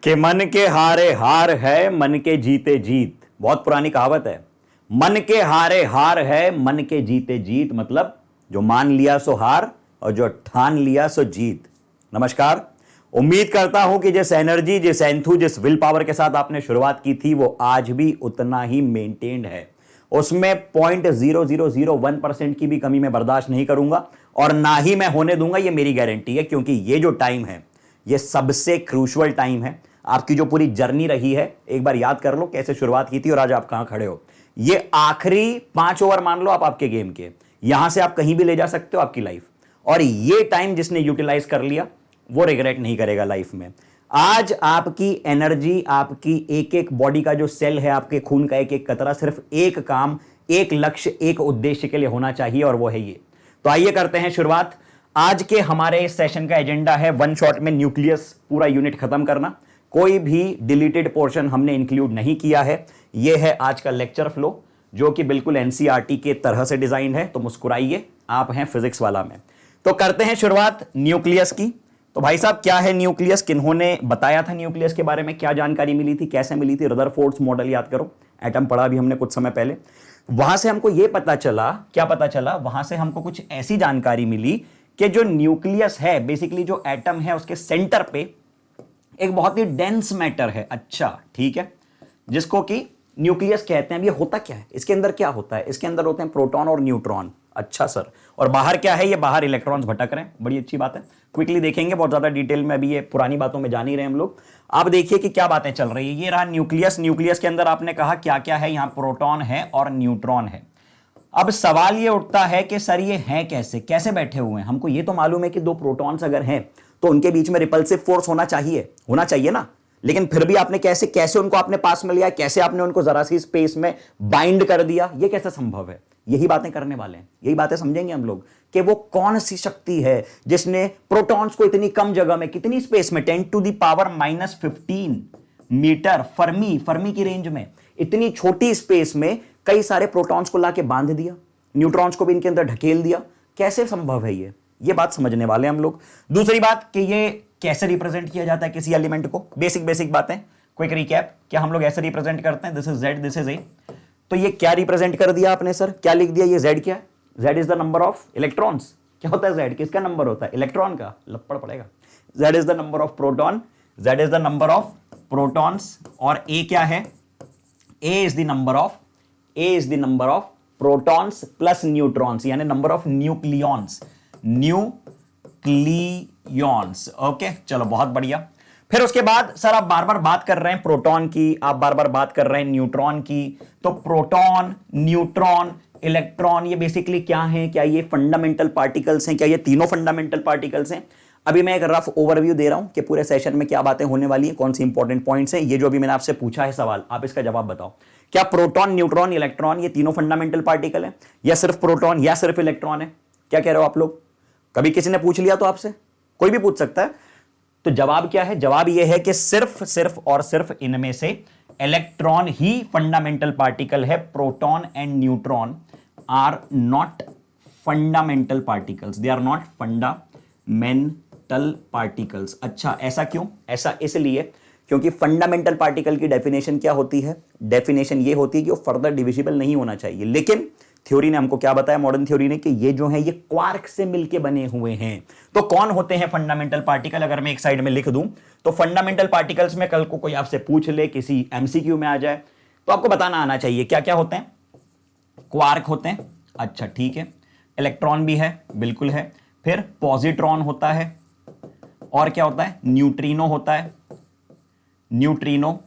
कि मन के हारे हार है, मन के जीते जीत। बहुत पुरानी कहावत है। मन के हारे हार है, मन के जीते जीत। मतलब जो मान लिया सो हार और जो ठान लिया सो जीत। नमस्कार। उम्मीद करता हूं कि जिस एनर्जी, जिस एंथू, जिस विल पावर के साथ आपने शुरुआत की थी वो आज भी उतना ही मेंटेन्ड है। उसमें 0.0001% की भी कमी मैं बर्दाश्त नहीं करूंगा और ना ही मैं होने दूंगा। ये मेरी गारंटी है, क्योंकि ये जो टाइम है ये सबसे क्रूशियल टाइम है। आपकी जो पूरी जर्नी रही है, एक बार याद कर लो कैसे शुरुआत की थी और आज आप कहां खड़े हो। ये आखिरी 5 ओवर मान लो आप आपके गेम के, यहां से आप कहीं भी ले जा सकते हो आपकी लाइफ। और ये टाइम जिसने यूटिलाइज कर लिया वो रिग्रेट नहीं करेगा लाइफ में। आज आपकी एनर्जी, आपकी एक एक बॉडी का जो सेल है, आपके खून का एक एक कतरा सिर्फ एक काम, एक लक्ष्य, एक उद्देश्य के लिए होना चाहिए और वो है ये। तो आइए करते हैं शुरुआत। आज के हमारे इस सेशन का एजेंडा है वन शॉट में न्यूक्लियस पूरा यूनिट खत्म करना। कोई भी डिलीटेड पोर्शन हमने इंक्लूड नहीं किया है। यह है आज का लेक्चर फ्लो जो कि बिल्कुल एनसीईआरटी के तरह से डिजाइन है। तो मुस्कुराइए, आप हैं फिजिक्स वाला में। तो करते हैं शुरुआत न्यूक्लियस की। तो भाई साहब, क्या है न्यूक्लियस? किन्होंने बताया था न्यूक्लियस के बारे में? क्या जानकारी मिली थी, कैसे मिली थी? रदरफोर्ड्स मॉडल याद करो, एटम पढ़ा अभी हमने कुछ समय पहले। वहां से हमको यह पता चला, क्या पता चला? वहां से हमको कुछ ऐसी जानकारी मिली कि जो न्यूक्लियस है, बेसिकली जो एटम है, उसके सेंटर पे एक बहुत ही डेंस मैटर है। अच्छा ठीक है, जिसको कि न्यूक्लियस कहते हैं। अब ये होता क्या है, इसके अंदर क्या होता है? इसके अंदर होते हैं प्रोटॉन और न्यूट्रॉन। अच्छा सर, और बाहर क्या है? ये बाहर इलेक्ट्रॉन्स भटक रहे हैं। बड़ी अच्छी बात है, क्विकली देखेंगे, बहुत ज्यादा डिटेल में अभी ये पुरानी बातों में जान ही रहे हम लोग। आप देखिए कि क्या बातें चल रही है। ये रहा न्यूक्लियस। न्यूक्लियस के अंदर आपने कहा क्या क्या है? यहां प्रोटॉन है और न्यूट्रॉन है। अब सवाल ये उठता है कि सर ये हैं कैसे, कैसे बैठे हुए हैं? हमको ये तो मालूम है कि दो प्रोटॉन्स अगर हैं तो उनके बीच में रिपल्सिव फोर्स होना चाहिए ना। लेकिन फिर भी आपने कैसे कैसे उनको आपने पास में लिया, कैसे आपने उनको जरा सी स्पेस में बाइंड कर दिया, ये कैसे संभव है? यही बातें करने वाले हैं, यही बातें समझेंगे हम लोग कि वो कौन सी शक्ति है जिसने प्रोटॉन्स को इतनी कम जगह में, कितनी स्पेस में, 10⁻⁻15 मीटर फर्मी की रेंज में, इतनी छोटी स्पेस में कई सारे प्रोटॉन्स को लाके बांध दिया, न्यूट्रॉन्स को भी इनके अंदर ढकेल दिया। कैसे संभव है ये बात समझने वाले हम लोग। दूसरी बात कि ये कैसे रिप्रेजेंट किया जाता है किसी एलिमेंट को। बेसिक बातें, क्विक रिकैप। क्या हम लोग ऐसे रिप्रेजेंट करते हैं? This is Z, this is A। तो ये क्या रिप्रेजेंट कर दिया आपने सर? क्या लिख दिया? ये Z क्या है? Z is the number of electrons. क्या होता है Z? किसका नंबर होता है? इलेक्ट्रॉन का। लपड़ पड़ेगा। Z is the number of proton, Z is the number of protons. और A क्या है? A is the number of protons plus neutrons, यानी नंबर ऑफ न्यूक्लियॉन्स। ओके, चलो बहुत बढ़िया। फिर उसके बाद सर आप बार बार बात कर रहे हैं प्रोटॉन की, आप बार बार बात कर रहे हैं न्यूट्रॉन की। तो प्रोटॉन, न्यूट्रॉन, इलेक्ट्रॉन, ये बेसिकली क्या है? क्या ये फंडामेंटल पार्टिकल्स हैं? क्या ये तीनों फंडामेंटल पार्टिकल्स हैं? अभी मैं एक रफ ओवरव्यू दे रहा हूं कि पूरे सेशन में क्या बातें होने वाली हैं, कौन सी इंपॉर्टेंट पॉइंट्स हैं। ये जो अभी मैंने आपसे पूछा है सवाल, आप इसका जवाब बताओ। क्या प्रोटॉन, न्यूट्रॉन, इलेक्ट्रॉन ये तीनों फंडामेंटल पार्टिकल है, या सिर्फ प्रोटॉन या सिर्फ इलेक्ट्रॉन है? क्या कह रहे हो आप लोग? कभी किसी ने पूछ लिया तो आपसे, कोई भी पूछ सकता है। तो जवाब क्या है? जवाब यह है कि सिर्फ और सिर्फ इनमें से इलेक्ट्रॉन ही फंडामेंटल पार्टिकल है। Proton and neutron are not fundamental particles, they are not fundamental particles. अच्छा, ऐसा क्यों? ऐसा इसलिए क्योंकि फंडामेंटल पार्टिकल की डेफिनेशन क्या होती है? डेफिनेशन ये होती है कि वो फर्दर डिविजिबल नहीं होना चाहिए। लेकिन थ्योरी ने हमको क्या बताया, मॉडर्न थ्योरी ने, कि ये जो है ये क्वार्क से मिलके बने हुए हैं। तो कौन होते हैं फंडामेंटल पार्टिकल? अगर मैं एक साइड में लिख दूं तो फंडामेंटल पार्टिकल्स में कल को कोई आपसे पूछ ले, किसी एमसीक्यू में आ जाए, तो आपको बताना आना चाहिए क्या क्या होते हैं। क्वार्क होते हैं। अच्छा ठीक है। इलेक्ट्रॉन भी है, बिल्कुल है। फिर पॉजिट्रॉन होता है, और क्या होता है? न्यूट्रिनो होता है। न्यूट्रिनो,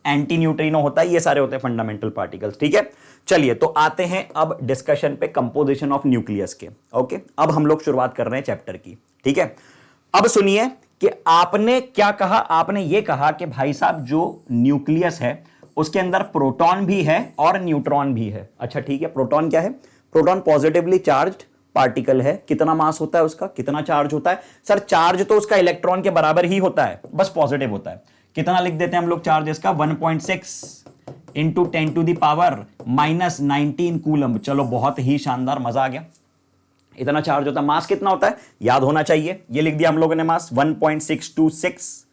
एंटी न्यूट्रिनो होता है। ये सारे होते हैं फंडामेंटल पार्टिकल्स। ठीक है, चलिए तो आते हैं अब डिस्कशन पे कंपोजिशन ऑफ न्यूक्लियस के। ओके, अब हम लोग शुरुआत कर रहे हैं चैप्टर की। ठीक है, अब सुनिए कि आपने क्या कहा। आपने ये कहा कि भाई साहब जो न्यूक्लियस है उसके अंदर प्रोटॉन भी है और न्यूट्रॉन भी है। अच्छा ठीक है, प्रोटॉन क्या है? प्रोटॉन पॉजिटिवली चार्ज्ड पार्टिकल है। कितना मास होता है उसका, कितना चार्ज होता है? सर चार्ज तो उसका इलेक्ट्रॉन के बराबर ही होता है, बस पॉजिटिव होता है। कितना लिख देते हैं हम लोग चार्ज इसका? 1.6 इंटू 10⁻⁻⁻19 कूलम। चलो बहुत ही शानदार, मजा आ गया। इतना चार्ज होता है। मास कितना होता है याद होना चाहिए, ये लिख दिया हम लोगों ने मास 1.626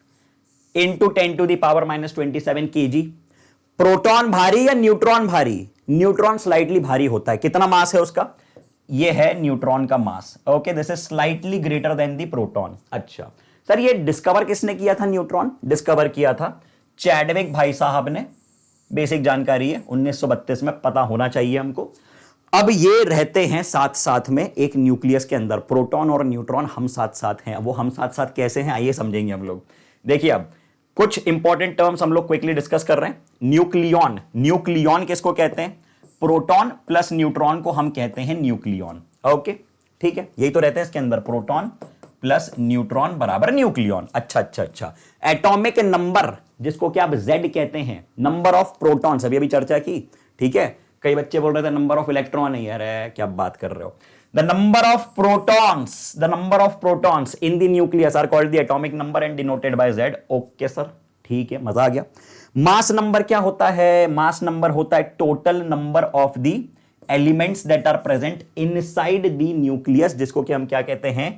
इंटू 10⁻⁻27 kg। प्रोटॉन भारी या न्यूट्रॉन भारी? न्यूट्रॉन स्लाइटली भारी होता है। कितना मास है उसका? ये है न्यूट्रॉन का mass. Okay, this is slightly greater than the proton. अच्छा सर, ये डिस्कवर किसने किया था? न्यूट्रॉन डिस्कवर किया था चैडविक भाई साहब ने। बेसिक जानकारी है, 1932 में, पता होना चाहिए हमको। अब ये रहते हैं साथ साथ में एक न्यूक्लियस के अंदर। प्रोटॉन और न्यूट्रॉन हम साथ साथ हैं। वो हम साथ साथ कैसे हैं आइए समझेंगे हम लोग। देखिए अब कुछ इंपॉर्टेंट टर्म्स हम लोग क्विकली डिस्कस कर रहे हैं। न्यूक्लियॉन, न्यूक्लियॉन किसको कहते हैं? प्रोटॉन प्लस न्यूट्रॉन को हम कहते हैं न्यूक्लियॉन। ओके ठीक है, यही तो रहते हैं इसके अंदर, प्रोटॉन प्लस न्यूट्रॉन बराबर न्यूक्लियॉन। अच्छा। एटॉमिक नंबर जिसको क्या आप जेड कहते हैं, नंबर ऑफ प्रोटॉन्स, अभी चर्चा की। ठीक है, कई बच्चे बोल रहे थे नंबर ऑफ इलेक्ट्रॉन नहीं है। अरे क्या बात कर रहे हो? The number of protons in the nucleus are called the atomic number and denoted by Z. Okay sir, ठीक है, मजा आ गया। मास नंबर क्या होता है? मास नंबर होता है total number of the elements that are present inside the nucleus, जिसको कि हम क्या कहते हैं?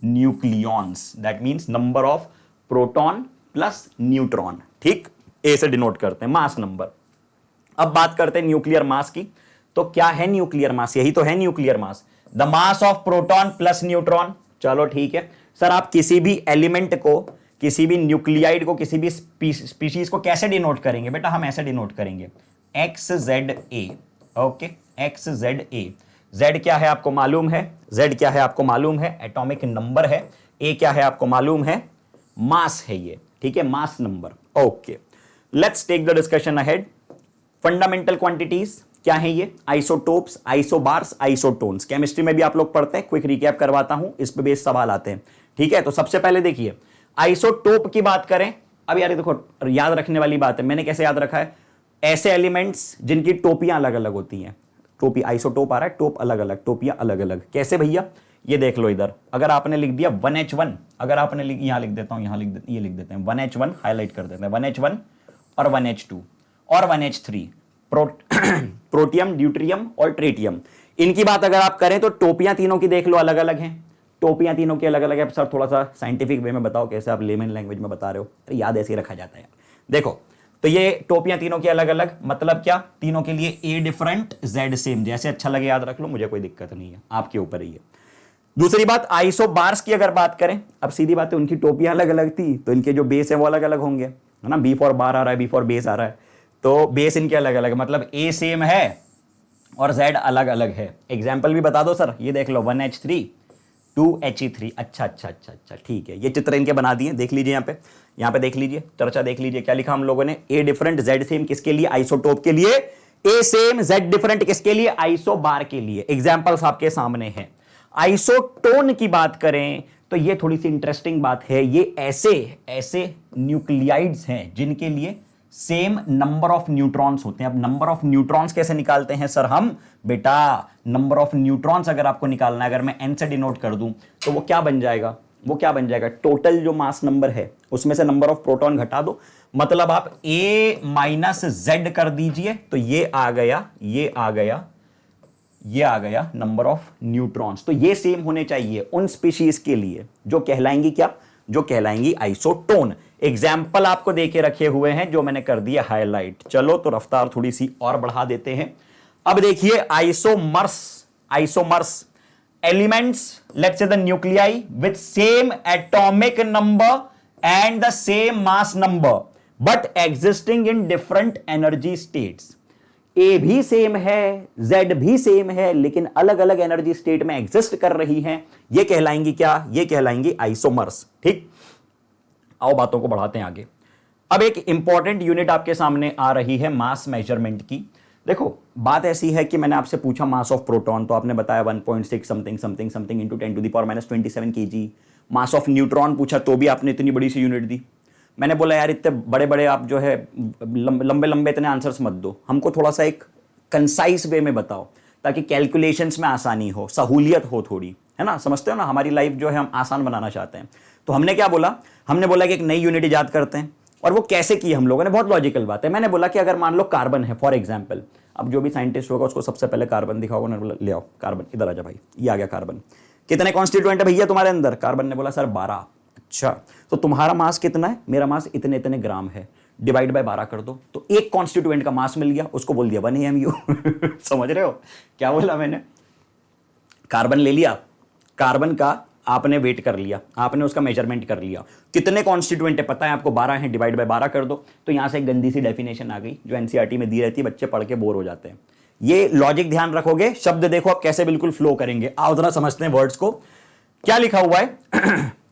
Nucleons. That means number of proton plus neutron. ठीक, ए से डिनोट करते हैं मास नंबर। अब बात करते हैं न्यूक्लियर मास की। तो क्या है न्यूक्लियर मास? यही तो है nuclear mass, the mass of proton plus neutron. चलो ठीक है सर, आप किसी भी एलिमेंट को, किसी भी न्यूक्लियाइड को, किसी भी स्पीशीज को कैसे डिनोट करेंगे बेटा? हम ऐसे डिनोट करेंगे, XZA। Okay, XZA। Z क्या है आपको मालूम है? Z क्या है आपको मालूम है? एटॉमिक नंबर है। A क्या है आपको मालूम है? मास है ये। ठीक है, mass number. Okay, let's take the discussion ahead. Fundamental quantities क्या है ये? Isotopes, isobars, isotones. केमिस्ट्री में भी आप लोग पढ़ते हैं, क्विक रिकैप करवाता हूं, इस पे बेस सवाल आते हैं। ठीक है, तो सबसे पहले देखिए आइसोटोप की बात करें। अब यार देखो, याद रखने वाली बात है। मैंने कैसे याद रखा है? ऐसे एलिमेंट्स जिनकी टोपियां अलग अलग होती हैं। टोपी, आइसोटोप आ रहा है, टोप अलग अलग, टोपियां अलग अलग। कैसे भैया? ये देख लो इधर, अगर आपने लिख दिया 1H1, अगर आपने यहां लिख देता हूं, यहां ये लिख देते हैं 1H1, हाईलाइट कर देते हैं 1H1 और 1H2 और 1H3, प्रोटियम, ड्यूट्रियम और ट्रेटियम। इनकी बात अगर आप करें तो टोपियां तीनों की देख लो अलग अलग हैं। टोपियां तीनों की अलग अलग है। सर थोड़ा सा साइंटिफिक वे में बताओ, कैसे आप लेमन लैंग्वेज में बता रहे हो? तो याद ऐसे ही रखा जाता है यार। देखो, तो ये टोपियां तीनों की अलग अलग, मतलब क्या? तीनों के लिए ए डिफरेंट, जेड सेम। जैसे अच्छा लगे याद रख लो, मुझे कोई दिक्कत नहीं है, आपके ऊपर ही है। दूसरी बात, आइसोबार्स की अगर बात करें, अब सीधी बात है, उनकी टोपियां अलग अलग थी तो इनके जो बेस है वो अलग अलग होंगे, है ना? बी फॉर बार आ रहा है, बी फॉर बेस आ रहा है, तो बेस इनके अलग अलग, मतलब ए सेम है और जेड अलग अलग है। एग्जाम्पल भी बता दो सर, ये देख लो 1H3 2He3। अच्छा, ठीक है, ये चित्र इनके बना दिए, देख लीजिए यहाँ पे देख लीजिए, चर्चा देख लीजिए। क्या लिखा हम लोगों ने? ए डिफरेंट जेड सेम किसके लिए? आइसोटोप के लिए। ए सेम जेड डिफरेंट किसके लिए? आइसोबार के लिए। एग्जाम्पल्स आपके सामने हैं। आइसोटोन की बात करें तो ये थोड़ी सी इंटरेस्टिंग बात है। ये ऐसे न्यूक्लियाइड्स हैं जिनके लिए सेम नंबर ऑफ न्यूट्रॉन्स होते हैं। अब नंबर ऑफ न्यूट्रॉन्स कैसे निकालते हैं सर हम? बेटा, नंबर ऑफ न्यूट्रॉन्स अगर आपको निकालना है, अगर मैं n से डिनोट कर दूं तो वो क्या बन जाएगा? टोटल जो मास नंबर है उसमें से नंबर ऑफ प्रोटॉन घटा दो, मतलब आप a माइनस जेड कर दीजिए, तो ये आ गया नंबर ऑफ न्यूट्रॉन्स। तो ये सेम होने चाहिए उन स्पीशीज के लिए जो कहलाएंगी क्या? जो कहलाएंगी आइसोटोन। एग्जाम्पल आपको देके रखे हुए हैं जो मैंने कर दिया हाईलाइट। चलो तो रफ्तार थोड़ी सी और बढ़ा देते हैं। अब देखिए isomers elements, let's say the nuclei with same atomic number and the same mass number but existing in different energy states. A भी सेम है, जेड भी सेम है, लेकिन अलग अलग एनर्जी स्टेट में एग्जिस्ट कर रही हैं। ये कहलाएंगी क्या? ये कहलाएंगी आइसोमर्स। ठीक, आओ बातों को बढ़ाते हैं आगे। अब एक इंपॉर्टेंट यूनिट आपके सामने आ रही है मास मेजरमेंट की। देखो, बात ऐसी है कि मैंने आपसे पूछा मास ऑफ प्रोटॉन, तो आपने बताया 1.6 something into 10⁻⁻27 kg। Mass of neutron पूछा तो भी आपने इतनी बड़ी सी यूनिट दी। मैंने बोला यार इतने बड़े बड़े आप जो है लंबे इतने आंसर्स मत दो, हमको थोड़ा सा एक कंसाइज वे में बताओ ताकि कैलकुलेशंस में आसानी हो, सहूलियत हो थोड़ी, है ना? समझते हो ना, हमारी लाइफ जो है हम आसान बनाना चाहते हैं। तो हमने क्या बोला? हमने बोला कि एक नई यूनिट ईजाद करते हैं। और वो कैसे की हम लोगों ने? बहुत लॉजिकल बात है। मैंने बोला कि अगर मान लो कार्बन है, फॉर एग्जाम्पल अब जो भी साइंटिस्ट होगा उसको सबसे पहले कार्बन दिखाओगे ना, ले आओ कार्बन, इधर आ जा भाई, ये आ गया कार्बन। कितने कॉन्स्टिट्यूएंट है भैया तुम्हारे अंदर? कार्बन ने बोला सर 12। अच्छा, तो तुम्हारा मास कितना है? मेरा मास इतने इतने ग्राम है, डिवाइड बाय 12 कर दो, तो एक कॉन्स्टिट्यूएंट का मास मिल गया, उसको बोल दिया 1 AMU। समझ रहे हो क्या बोला मैंने? कार्बन ले लिया, कार्बन का आपने वेट कर लिया, आपने उसका मेजरमेंट कर लिया, कितने कॉन्स्टिट्यूएंट है पता है आपको? 12 है, डिवाइड बाय 12 कर दो। तो यहां से एक गंदी सी डेफिनेशन आ गई जो एनसीईआरटी में दी रहती है, बच्चे पढ़ के बोर हो जाते हैं। ये लॉजिक ध्यान रखोगे, शब्द देखो आप कैसे बिल्कुल फ्लो करेंगे। आओ जरा समझते हैं वर्ड्स को। क्या लिखा हुआ है?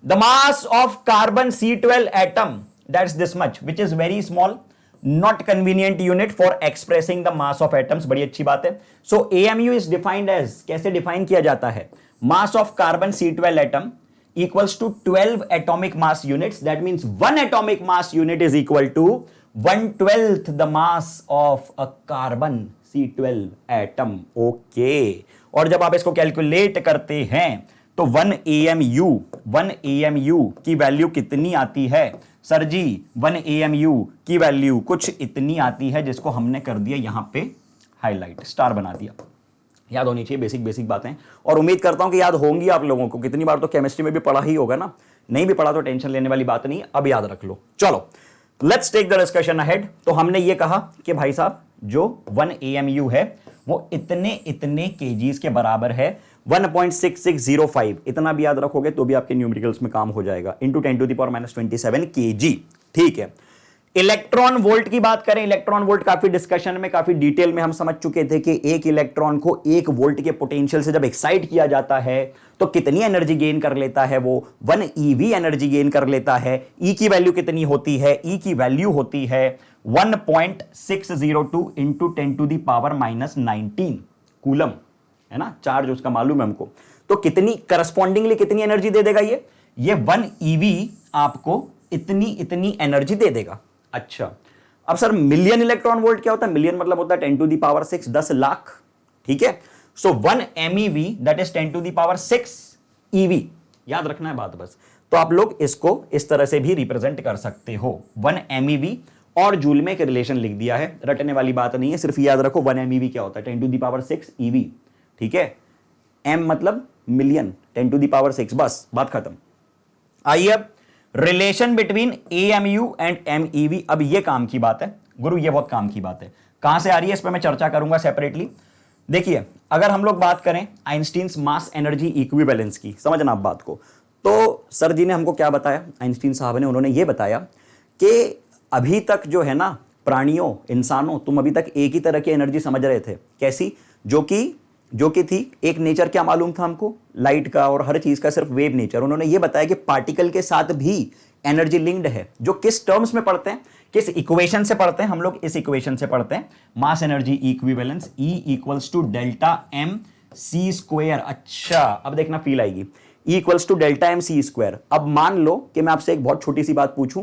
The mass of carbon C12 atom that's this much which is very small, not convenient unit for expressing the mass of atoms. बड़ी अच्छी बात है। सो AMU इज डिफाइंड एज, कैसे डिफाइन किया जाता है? मास of carbon C12 atom equals to 12 atomic mass units. That means 1 atomic mass unit is equal to 1/12 the mass of a carbon C12 atom. Okay. और जब आप इसको कैलकुलेट करते हैं तो 1 AMU की वैल्यू कितनी आती है? सर जी 1 AMU की वैल्यू कुछ इतनी आती है, जिसको हमने कर दिया यहां पे हाईलाइट, स्टार बना दिया। याद होनी चाहिए बेसिक बेसिक बातें, और उम्मीद करता हूं कि याद होंगी आप लोगों को। कितनी बार तो केमिस्ट्री में भी पढ़ा ही होगा ना, नहीं भी पढ़ा तो टेंशन लेने वाली बात नहीं, अब याद रख लो। चलो let's take the discussion ahead. तो हमने ये कहा कि भाई साहब जो 1 AMU है वो इतने इतने केजीज के बराबर है, 1.6605। इतना भी याद रखोगे तो भी आपके न्यूमेरिकल्स में काम हो जाएगा, इंटू 10⁻⁻27 kg। ठीक है। इलेक्ट्रॉन वोल्ट की बात करें, इलेक्ट्रॉन वोल्ट काफी डिस्कशन में, काफी डिटेल में हम समझ चुके थे कि एक इलेक्ट्रॉन को 1 वोल्ट के पोटेंशियल से जब एक्साइट किया जाता है तो कितनी एनर्जी गेन कर लेता है? वो 1 EV एनर्जी गेन कर लेता है। E की वैल्यू कितनी होती है? E की वैल्यू होती है 1.602 इंटू 10⁻⁻19 कूलम, है ना, चार्ज उसका मालूम है हमको। तो कितनी करस्पॉन्डिंगली कितनी एनर्जी दे देगा ये 1 EV आपको इतनी इतनी एनर्जी दे देगा। अच्छा, अब सर मिलियन इलेक्ट्रॉन वोल्ट क्या होता है? मिलियन मतलब होता है 10⁻6, 10 लाख। ठीक है। सो 1 MEV दैट इज 10⁻6 EV। याद रखना है बात बस। तो आप लोग इसको इस तरह से भी रिप्रेजेंट कर सकते हो, 1 MEV, और जूल में एक रिलेशन लिख दिया है, रटने वाली बात नहीं है, सिर्फ याद रखो 1 MEV क्या होता है? 10⁻6 EV। ठीक है। M मतलब मिलियन, 10⁻6, बस बात खत्म। आइए अब relation between AMU and MEV। अब ये काम की बात है गुरु, ये बहुत काम की बात है। कहां से आ रही है इस पर मैं चर्चा करूंगा सेपरेटली। देखिए अगर हम लोग बात करें आइंस्टीन्स मास एनर्जी इक्विवेलेंस की, समझना आप बात को, तो सर जी ने हमको क्या बताया, आइंस्टीन साहब ने, उन्होंने ये बताया कि अभी तक जो है ना प्राणियों, इंसानों, तुम अभी तक एक ही तरह की एनर्जी समझ रहे थे। कैसी? जो कि थी एक नेचर, क्या मालूम था हमको? लाइट का और हर चीज का सिर्फ वेव नेचर। उन्होंने ये बताया कि पार्टिकल के साथ भी एनर्जी लिंक्ड है। जो किस टर्म्स में पढ़ते हैं, किस इक्वेशन से पढ़ते हैं हम लोग? इस इक्वेशन से पढ़ते हैं, mass energy equivalence, E equals to delta M C square. अच्छा, अब देखना फील आएगी, E equals to delta M C square. अब मान लो कि मैं आपसे एक बहुत छोटी सी बात पूछूं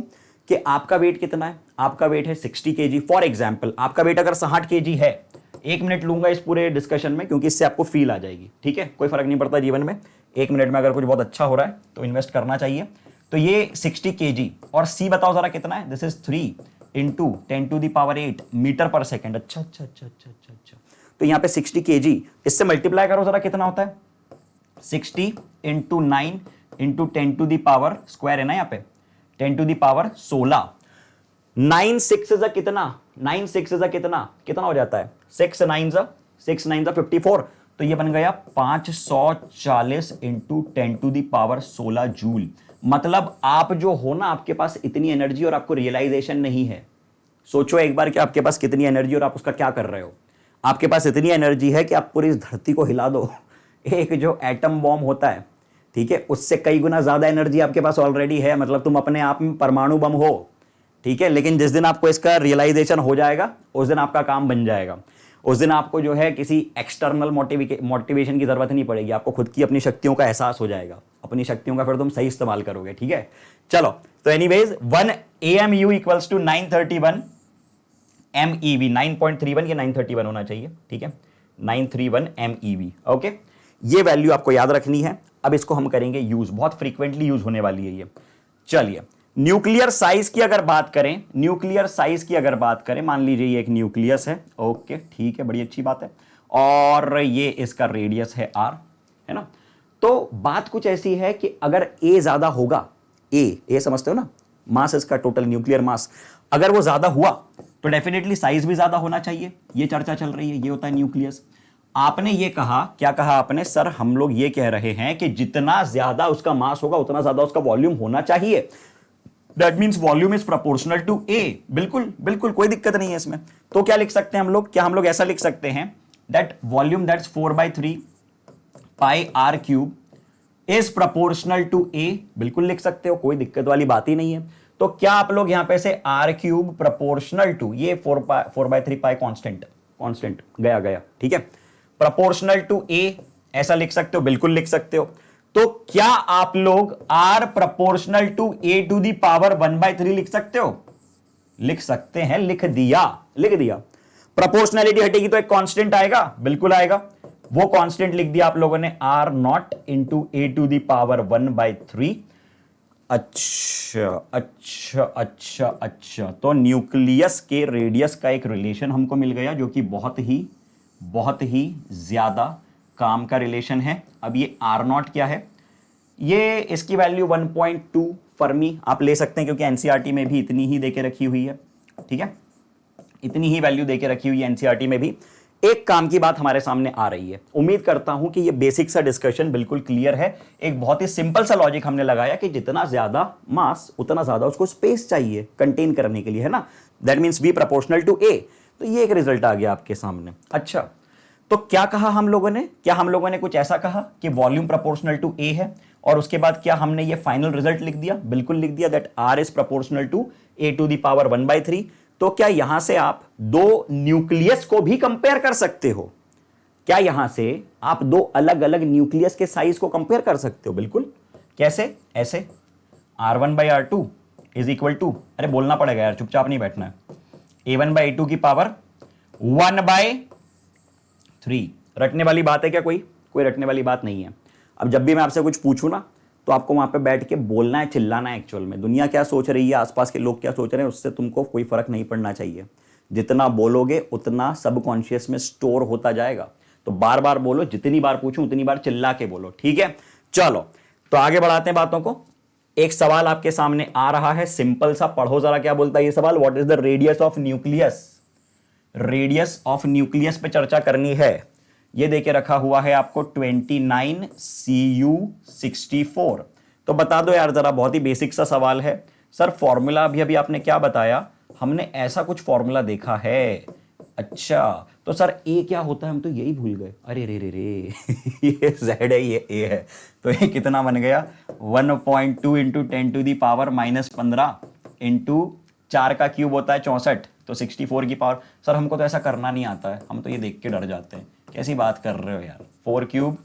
कि आपका वेट कितना है? आपका वेट है 60 kg। फॉर एग्जाम्पल आपका वेट अगर 60 kg है, 1 मिनट लूंगा इस पूरे डिस्कशन में क्योंकि इससे आपको फील आ जाएगी। ठीक है, कोई फर्क नहीं पड़ता जीवन में, 1 मिनट में अगर कुछ बहुत अच्छा हो रहा है तो इन्वेस्ट करना चाहिए। तो ये 60 kg, और C बताओ जरा कितना है? दिस इज 3 इंटू 10⁸ मीटर पर सेकेंड। अच्छा, तो यहाँ पे 60 kg, इससे मल्टीप्लाई करो जरा, कितना होता है? 60 इंटू 9 इंटू 10⁻² है ना, यहाँ पे 10⁻16। 9 6 कितना? 9 6 कितना हो जाता है? 6 9 54। तो ये बन गया 540 इंटू 10⁻16 जूल। मतलब आप जो हो ना, आपके पास इतनी एनर्जी और आपको रियलाइजेशन नहीं है। सोचो एक बार कि आपके पास कितनी एनर्जी और आप उसका क्या कर रहे हो। आपके पास इतनी एनर्जी है कि आप पूरी इस धरती को हिला दो। एक जो एटम बॉम्ब होता है, ठीक है, उससे कई गुना ज्यादा एनर्जी आपके पास ऑलरेडी है। मतलब तुम अपने आप में परमाणु बम हो। ठीक है, लेकिन जिस दिन आपको इसका रियलाइजेशन हो जाएगा उस दिन आपका काम बन जाएगा। उस दिन आपको जो है किसी एक्सटर्नल मोटिवेशन की जरूरत नहीं पड़ेगी। आपको खुद की अपनी शक्तियों का एहसास हो जाएगा। अपनी शक्तियों का फिर तुम सही इस्तेमाल करोगे। ठीक है, चलो, तो anyways 1 AMU equals to 931 MeV। 9.31 या 931 होना चाहिए। ठीक है, 931 MeV। ओके, ये वैल्यू आपको याद रखनी है। अब इसको हम करेंगे यूज, बहुत फ्रीक्वेंटली यूज होने वाली है ये। चलिए न्यूक्लियर साइज की अगर बात करें, न्यूक्लियर साइज की अगर बात करें, मान लीजिए ये एक न्यूक्लियस है, ओके ठीक है, बड़ी अच्छी बात है, और ये इसका रेडियस है आर, है ना। तो बात कुछ ऐसी है कि अगर ए ज्यादा होगा, ए समझते हो ना, मास इसका टोटल न्यूक्लियर मास, अगर वो ज्यादा हुआ तो डेफिनेटली साइज भी ज्यादा होना चाहिए, ये चर्चा चल रही है, ये होता है न्यूक्लियस। आपने ये कहा, क्या कहा आपने, सर हम लोग ये कह रहे हैं कि जितना ज्यादा उसका मास होगा उतना ज्यादा उसका वॉल्यूम होना चाहिए, that means volume is proportional to A. बिल्कुल बिल्कुल कोई दिक्कत नहीं है इसमें। तो क्या लिख सकते हैं हम लोग, क्या हम लोग ऐसा लिख सकते हैं that volume that's 4/3 pi R cube is proportional to A, बिल्कुल लिख सकते हो, कोई दिक्कत वाली बात ही नहीं है। तो क्या आप लोग यहां पे से आर क्यूब प्रोपोर्शनल टू ये 4/3 पाई कांस्टेंट गया, ठीक है, प्रोपोर्शनल टू ए ऐसा लिख सकते हो, बिल्कुल लिख सकते हो। तो क्या आप लोग R proportional to A to the power 1/3 लिख सकते हो? लिख सकते हैं, लिख दिया। प्रोपोर्शनैलिटी हटेगी तो एक कांस्टेंट आएगा, बिल्कुल आएगा, वो कांस्टेंट लिख दिया आप लोगों ने, R naught into A to the power 1/3। अच्छा, तो न्यूक्लियस के रेडियस का एक रिलेशन हमको मिल गया जो कि बहुत ही ज्यादा काम का रिलेशन है। अब ये आर नॉट क्या है, ये इसकी वैल्यू 1.2 फर्मी आप ले सकते हैं, क्योंकि एनसीईआरटी में भी इतनी ही देके रखी हुई है, ठीक है, इतनी ही वैल्यू देके रखी हुई है एनसीईआरटी में भी। एक काम की बात हमारे सामने आ रही है, उम्मीद करता हूं कि ये बेसिक सा डिस्कशन बिल्कुल क्लियर है। एक बहुत ही सिंपल सा लॉजिक हमने लगाया कि जितना ज्यादा मास उतना ज्यादा उसको स्पेस चाहिए कंटेन करने के लिए, है ना, that means B proportional to A. तो ये एक रिजल्ट आ गया आपके सामने। अच्छा, तो क्या कहा हम लोगों ने, क्या हम लोगों ने कुछ ऐसा कहा कि वॉल्यूम प्रोपोर्शनल टू ए है, और उसके बाद क्या हमने ये फाइनल रिजल्ट लिख दिया, बिल्कुल लिख दिया, that R is proportional to A to the power 1/3। तो क्या यहां से आप दो न्यूक्लियस को भी कंपेयर कर सकते हो? क्या यहां से आप दो अलग अलग न्यूक्लियस के साइज को कंपेयर कर सकते हो? बिल्कुल। कैसे? ऐसे R1/R2 इज इक्वल टू, अरे बोलना पड़ेगा यार, चुपचाप नहीं बैठना है, A1/A2 की पावर 1/3। रटने वाली बात है क्या? कोई रटने वाली बात नहीं है। अब जब भी मैं आपसे कुछ पूछूं ना, तो आपको वहां पे बैठ के बोलना है, चिल्लाना है। एक्चुअल में दुनिया क्या सोच रही है, आसपास के लोग क्या सोच रहे हैं, उससे तुमको कोई फर्क नहीं पड़ना चाहिए। जितना बोलोगे उतना सबकॉन्शियस में स्टोर होता जाएगा। तो बार बार बोलो, जितनी बार पूछूं उतनी बार चिल्ला के बोलो, ठीक है। चलो तो आगे बढ़ाते हैं बातों को। एक सवाल आपके सामने आ रहा है, सिंपल सा, पढ़ो जरा क्या बोलता है ये सवाल। What is the radius of nucleus? Radius of nucleus पे चर्चा करनी है। ये देके रखा हुआ है आपको 29Cu64। तो बता दो यार जरा, बहुत ही बेसिक सा सवाल है। सर फॉर्मूला अभी आपने क्या बताया? हमने ऐसा कुछ फॉर्मूला देखा है। अच्छा, तो सर ए क्या होता है, हम तो यही भूल गए। अरे रे रे रे ये जेड है, ये ए है। तो ये कितना बन गया? 1.2 into 10 to the power -15 into 4 का क्यूब होता है 64, तो 64 की पावर। सर हमको तो ऐसा करना नहीं आता है, हम तो ये देख के डर जाते हैं। कैसी बात कर रहे हो यार, 4 क्यूब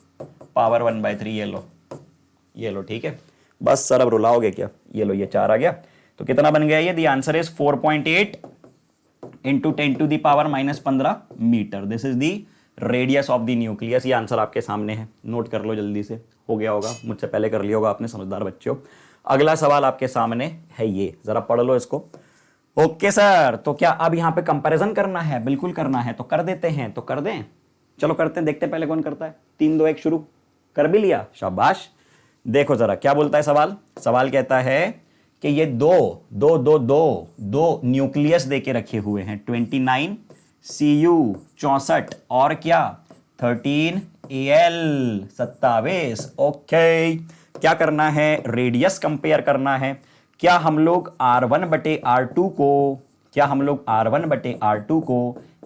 पावर 1/3, ये लो ठीक है। बस सर अब रुलाओगे क्या? ये लो, ये 4 आ गया, तो कितना बन गया ये? The answer is 4.8 into 10 to the power -15 meter. This is the radius of the nucleus. ये आंसर आपके सामने है, नोट कर लो जल्दी से, हो गया होगा, मुझसे पहले कर लिया होगा आपने, समझदार बच्चे हो। अगला सवाल आपके सामने है, ये जरा पढ़ लो इसको। ओके सर, तो क्या अब यहां पे कंपैरिजन करना है? बिल्कुल करना है, तो कर देते हैं, तो कर दें, चलो करते हैं, देखते हैं पहले कौन करता है। 3 2 1 शुरू। कर भी लिया, शाबाश। देखो जरा क्या बोलता है सवाल। सवाल कहता है कि ये दो न्यूक्लियस देके रखे हुए हैं, 29Cu64 और क्या 13Al 27। ओके, क्या करना है? रेडियस कंपेयर करना है। क्या हम लोग R1/R2 को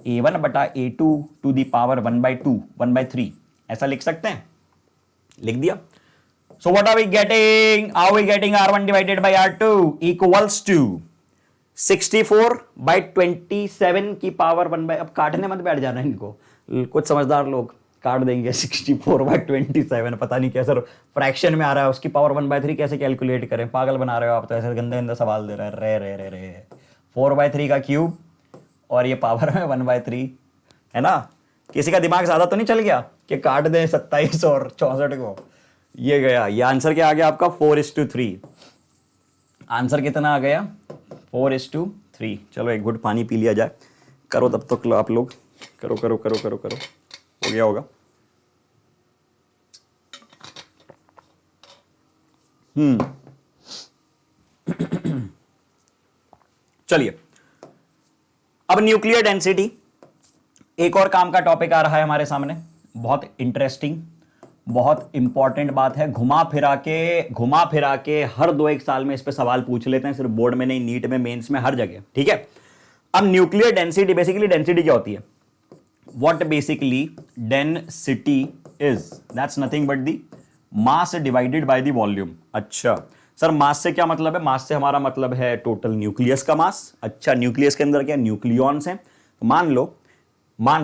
A1/A2 टू दी पावर 1/3 ऐसा लिख सकते हैं? लिख दिया। So what are we getting? Are we getting R1 divided by R2 equals to 64/27 की पावर 1/। अब काटने मत बैठ जाना इनको, कुछ समझदार लोग काट देंगे। 64/27 पता नहीं कैसे फ्रैक्शन में आ रहा है, उसकी पावर 1/3 कैसे कैलकुलेट करें? पागल बना रहे हो आप तो, ऐसे गंदे गंदे सवाल दे रहे हैं। रे 4/3 का क्यूब और ये पावर में 1/3, है ना। किसी का दिमाग ज्यादा तो नहीं चल गया कि काट दें 27 और 64 को? ये गया, ये आंसर क्या आ गया आपका? 4:3। आंसर कितना आ गया? 4:3। चलो एक घुट पानी पी लिया जाए। करो तब तक आप लोग, करो करो करो करो करो, हो गया होगा। चलिए, अब न्यूक्लियर डेंसिटी, एक और काम का टॉपिक आ रहा है हमारे सामने, बहुत इंटरेस्टिंग, बहुत इंपॉर्टेंट बात है। घुमा फिरा के हर 2-1 साल में इस पे सवाल पूछ लेते हैं, सिर्फ बोर्ड में नहीं, नीट में, मेंस में, हर जगह। ठीक है, अब न्यूक्लियर डेंसिटी, बेसिकली डेंसिटी क्या होती है? What basically density is, that's nothing but the mass divided by the volume. अच्छा सर, मास से क्या मतलब है? मास से हमारा मतलब है टोटल न्यूक्लियस का मास। अच्छा, न्यूक्लियस के अंदर क्या न्यूक्लियॉन्स हैं? तो मान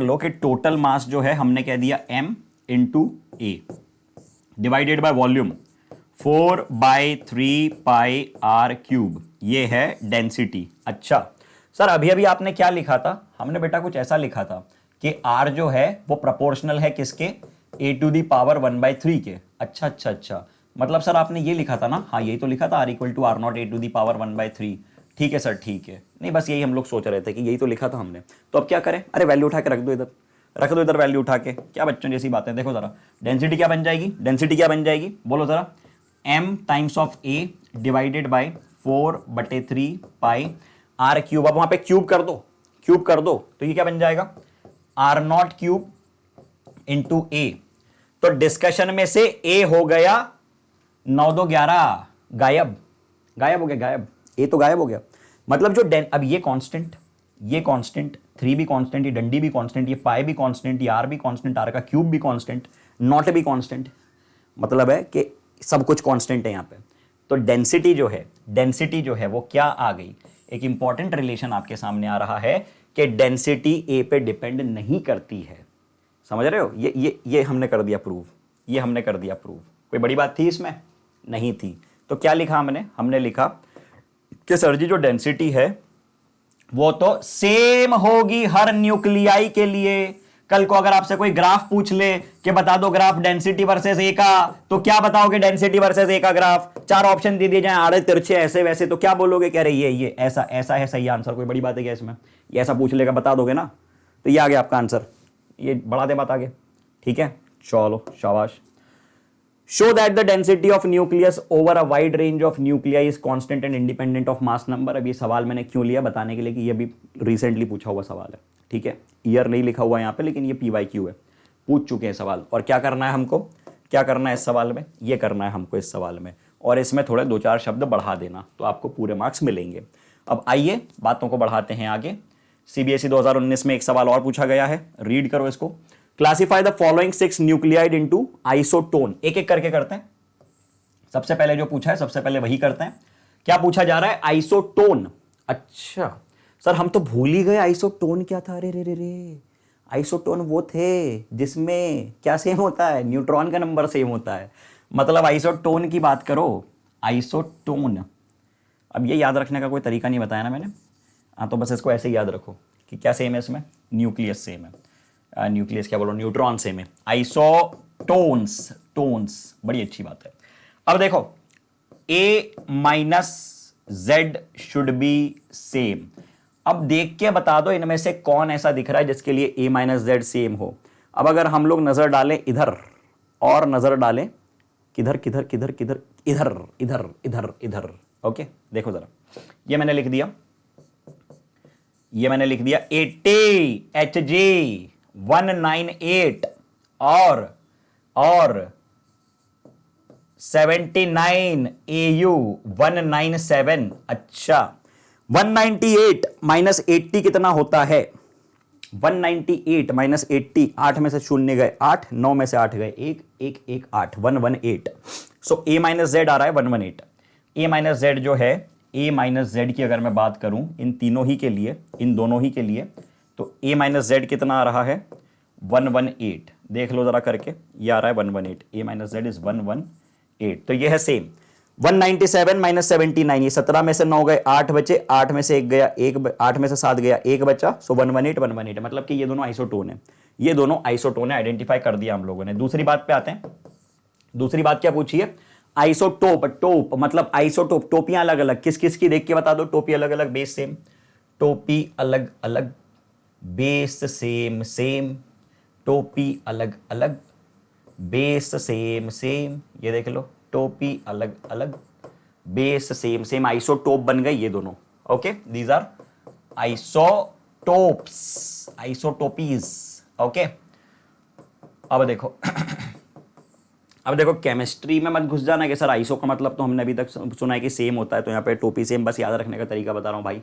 लो कि टोटल मास जो है हमने कह दिया m into A divided by volume 4/3 pi R cube, ये है डेंसिटी। अच्छा सर, अभी अभी आपने क्या लिखा था? हमने बेटा कुछ ऐसा लिखा था कि r जो है वो प्रोपोर्शनल है किसके? a⁻⁴ के। अच्छा, मतलब सर आपने ये लिखा था ना? हाँ, यही तो लिखा था, r = r0 a⁻⁴ ठीक है सर, ठीक है। नहीं, बस यही हम लोग सोच रहे थे कि यही तो लिखा था हमने, तो अब क्या करें? अरे वैल्यू उठा के रख दो इधर, वैल्यू उठा के। क्या बच्चों जैसी बातें, देखो जरा, डेंसिटी क्या बन जाएगी? बोलो जरा, m times of a divided by 4/3 pi R cube. अब वहां पे क्यूब कर दो, तो ये क्या बन जाएगा? r0 क्यूब इंटू ए। तो डिस्कशन में से a हो गया 9 2 11, गायब हो गया, ए तो गायब हो गया। मतलब जो अब ये कांस्टेंट 3 भी कांस्टेंट, ये डंडी भी कांस्टेंट, ये पाई भी कांस्टेंट, ये आर भी कांस्टेंट, आर का क्यूब भी कांस्टेंट, नॉट भी कांस्टेंट, मतलब है कि सब कुछ कांस्टेंट है यहां पे। तो डेंसिटी जो है वो क्या आ गई? एक इंपॉर्टेंट रिलेशन आपके सामने आ रहा है कि डेंसिटी ए पे डिपेंड नहीं करती है। समझ रहे हो? ये हमने कर दिया प्रूव। कोई बड़ी बात थी इसमें? नहीं थी। तो क्या लिखा हमने लिखा कि सर जी जो डेंसिटी है वो तो सेम होगी हर न्यूक्लियाई के लिए। कल को अगर आपसे कोई ग्राफ पूछ ले कि बता दो ग्राफ डेंसिटी वर्सेस ए का, तो क्या बताओगे? डेंसिटी वर्सेस ए का ग्राफ, 4 ऑप्शन दे दिए जाए, आड़े तिरछे ऐसे वैसे, तो क्या बोलोगे? कह रहे ये ऐसा है सही आंसर। कोई बड़ी बात है क्या इसमें? ये ऐसा पूछ लेगा, बता दोगे ना, तो ये आ गया आपका आंसर। ये बढ़ा दे बात आगे। ठीक है, चलो शाबाश। Show that the density of nucleus over a wide range of nuclei is constant and independent of mass number। अब ये सवाल मैंने क्यों लिया? बताने के लिए कि ये भी रिसेंटली पूछा हुआ सवाल है। ठीक है, ईयर नहीं लिखा हुआ यहाँ पे, लेकिन ये PYQ है, पूछ चुके हैं सवाल। और क्या करना है हमको? क्या करना है इस सवाल में? ये करना है हमको इस सवाल में, और इसमें थोड़े 2-4 शब्द बढ़ा देना, तो आपको पूरे मार्क्स मिलेंगे। अब आइए बातों को बढ़ाते हैं आगे। CBSE 2019 में एक सवाल और पूछा गया है, रीड करो इसको। Classify the following 6 nuclide into isotone. एक एक करके करते हैं। सबसे पहले जो पूछा है, सबसे पहले वही करते हैं। क्या पूछा जा रहा है? आइसोटोन। अच्छा सर, हम तो भूल ही गए आइसोटोन क्या था। अरे रे, आइसोटोन वो थे जिसमें क्या सेम होता है? न्यूट्रॉन का नंबर सेम होता है। मतलब आइसोटोन की बात करो, आइसोटोन। अब ये याद रखने का कोई तरीका नहीं बताया ना मैंने। हाँ, तो बस इसको ऐसे याद रखो कि क्या सेम है इसमें? न्यूक्लियस सेम है। न्यूक्लियस क्या बोलो, न्यूट्रॉन सेम है। आइसोटोन्स, बड़ी अच्छी बात है। अब देखो, A-Z शुड बी सेम। अब देख के बता दो इनमें से कौन ऐसा दिख रहा है जिसके लिए A-Z सेम हो। अब अगर हम लोग नजर डालें इधर और नजर डालें किधर, इधर। ओके, देखो जरा, ये मैंने लिख दिया 80 HJ198 और 79 AU197। अच्छा, 198 माइनस 80 कितना होता है? 198 माइनस 80, 8 में से शून्य गए 8, 9 में से 8 गए 1, 1 1 8, 118। सो A माइनस Z आ रहा है 118। A माइनस Z जो है, A माइनस Z की अगर मैं बात करूं इन दोनों ही के लिए, तो A माइनस Z कितना आ रहा है? 118। देख लो जरा करके, ये आ रहा है 118। A minus Z is 118। तो ये है सेम। 197 माइनस 79, ये 17 में से 9 गए 8 बचे, 8 में से 1 गया 1, 8 में से 7 गया 1 बचा। सो 118, मतलब कि ये दोनों आइसोटोन है। ये दोनों आइसोटोन है, आइडेंटिफाई कर दिया हम लोगों ने। दूसरी बात पे आते हैं। दूसरी बात क्या पूछी है? आइसोटोप, टोप मतलब आइसोटोप, टोपियां अलग अलग, किस किस की देख के बता दो, टोपी अलग अलग बेस सेम, टोपी अलग अलग बेस सेम सेम, टोपी अलग अलग बेस सेम सेम, ये देख लो, टोपी अलग अलग बेस सेम सेम, आइसोटोप बन गए ये दोनों। Okay, these are isotopes, isotopes. Okay, अब देखो अब देखो केमिस्ट्री में मत घुस जाना कि सर आइसो का मतलब तो हमने अभी तक सुना है कि सेम होता है, तो यहाँ पे टोपी सेम, बस याद रखने का तरीका बता रहा हूँ भाई,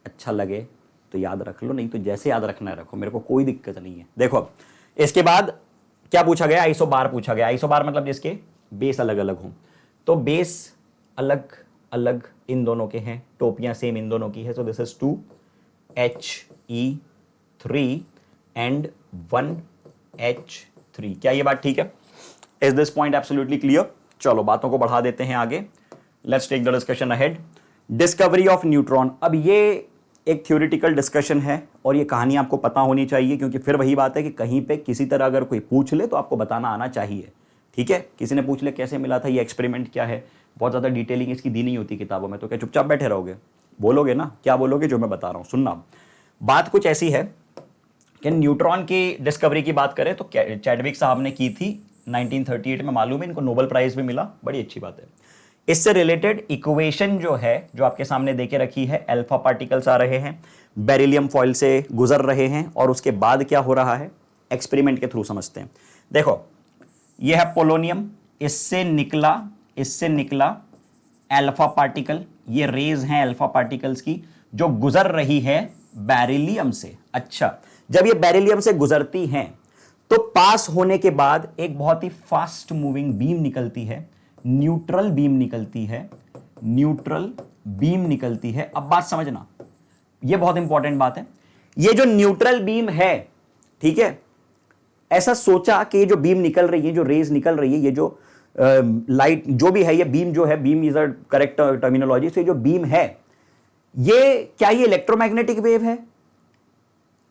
अच्छा लगे तो याद रख लो, नहीं तो जैसे याद रखना है रखो, मेरे को कोई दिक्कत नहीं है। देखो इसके बाद क्या पूछा गया, आइसो बार पूछा गया। आइसो बार मतलब जिसके बेस अलग अलग हों, तो बेस अलग अलग इन दोनों के हैं, टोपियां सेम इन दोनों की है, so this is 2He3 and 1H3। क्या ये बात ठीक है? Is this point absolutely clear? चलो बातों को बढ़ा देते हैं आगे, let's take the discussion ahead. Discovery of neutron. अब ये एक थ्योरेटिकल डिस्कशन है और ये कहानी आपको पता होनी चाहिए, क्योंकि फिर वही बात है कि कहीं पे किसी तरह अगर कोई पूछ ले तो आपको बताना आना चाहिए। ठीक है, किसी ने पूछ ले कैसे मिला था, ये एक्सपेरिमेंट क्या है, बहुत ज़्यादा डिटेलिंग इसकी दी नहीं होती किताबों में, तो क्या चुपचाप बैठे रहोगे? बोलोगे ना, क्या बोलोगे जो मैं बता रहा हूँ, सुनना। बात कुछ ऐसी है कि न्यूट्रॉन की डिस्कवरी की बात करें तो चैडविक साहब ने की थी 1938 में, मालूम है, इनको नोबेल प्राइज भी मिला, बड़ी अच्छी बात है। इससे रिलेटेड इक्वेशन जो है, जो आपके सामने देके रखी है, अल्फा पार्टिकल्स आ रहे हैं, बेरिलियम फॉइल से गुजर रहे हैं, और उसके बाद क्या हो रहा है, एक्सपेरिमेंट के थ्रू समझते हैं। देखो ये है पोलोनियम, इससे निकला अल्फा पार्टिकल, ये रेज हैं अल्फा पार्टिकल्स की जो गुजर रही है बेरिलियम से। अच्छा, जब ये बेरिलियम से गुजरती हैं तो पास होने के बाद एक बहुत ही फास्ट मूविंग बीम निकलती है, न्यूट्रल बीम निकलती है, न्यूट्रल बीम निकलती है। अब बात समझना, ये बहुत इंपॉर्टेंट बात है, ये जो न्यूट्रल बीम है, ठीक है, ऐसा सोचा कि ये जो बीम निकल रही है, जो रेज निकल रही है, ये जो लाइट जो भी है, ये बीम जो है, beam is a correct terminology, से जो बीम है, ये क्या ये इलेक्ट्रोमैग्नेटिक वेव है?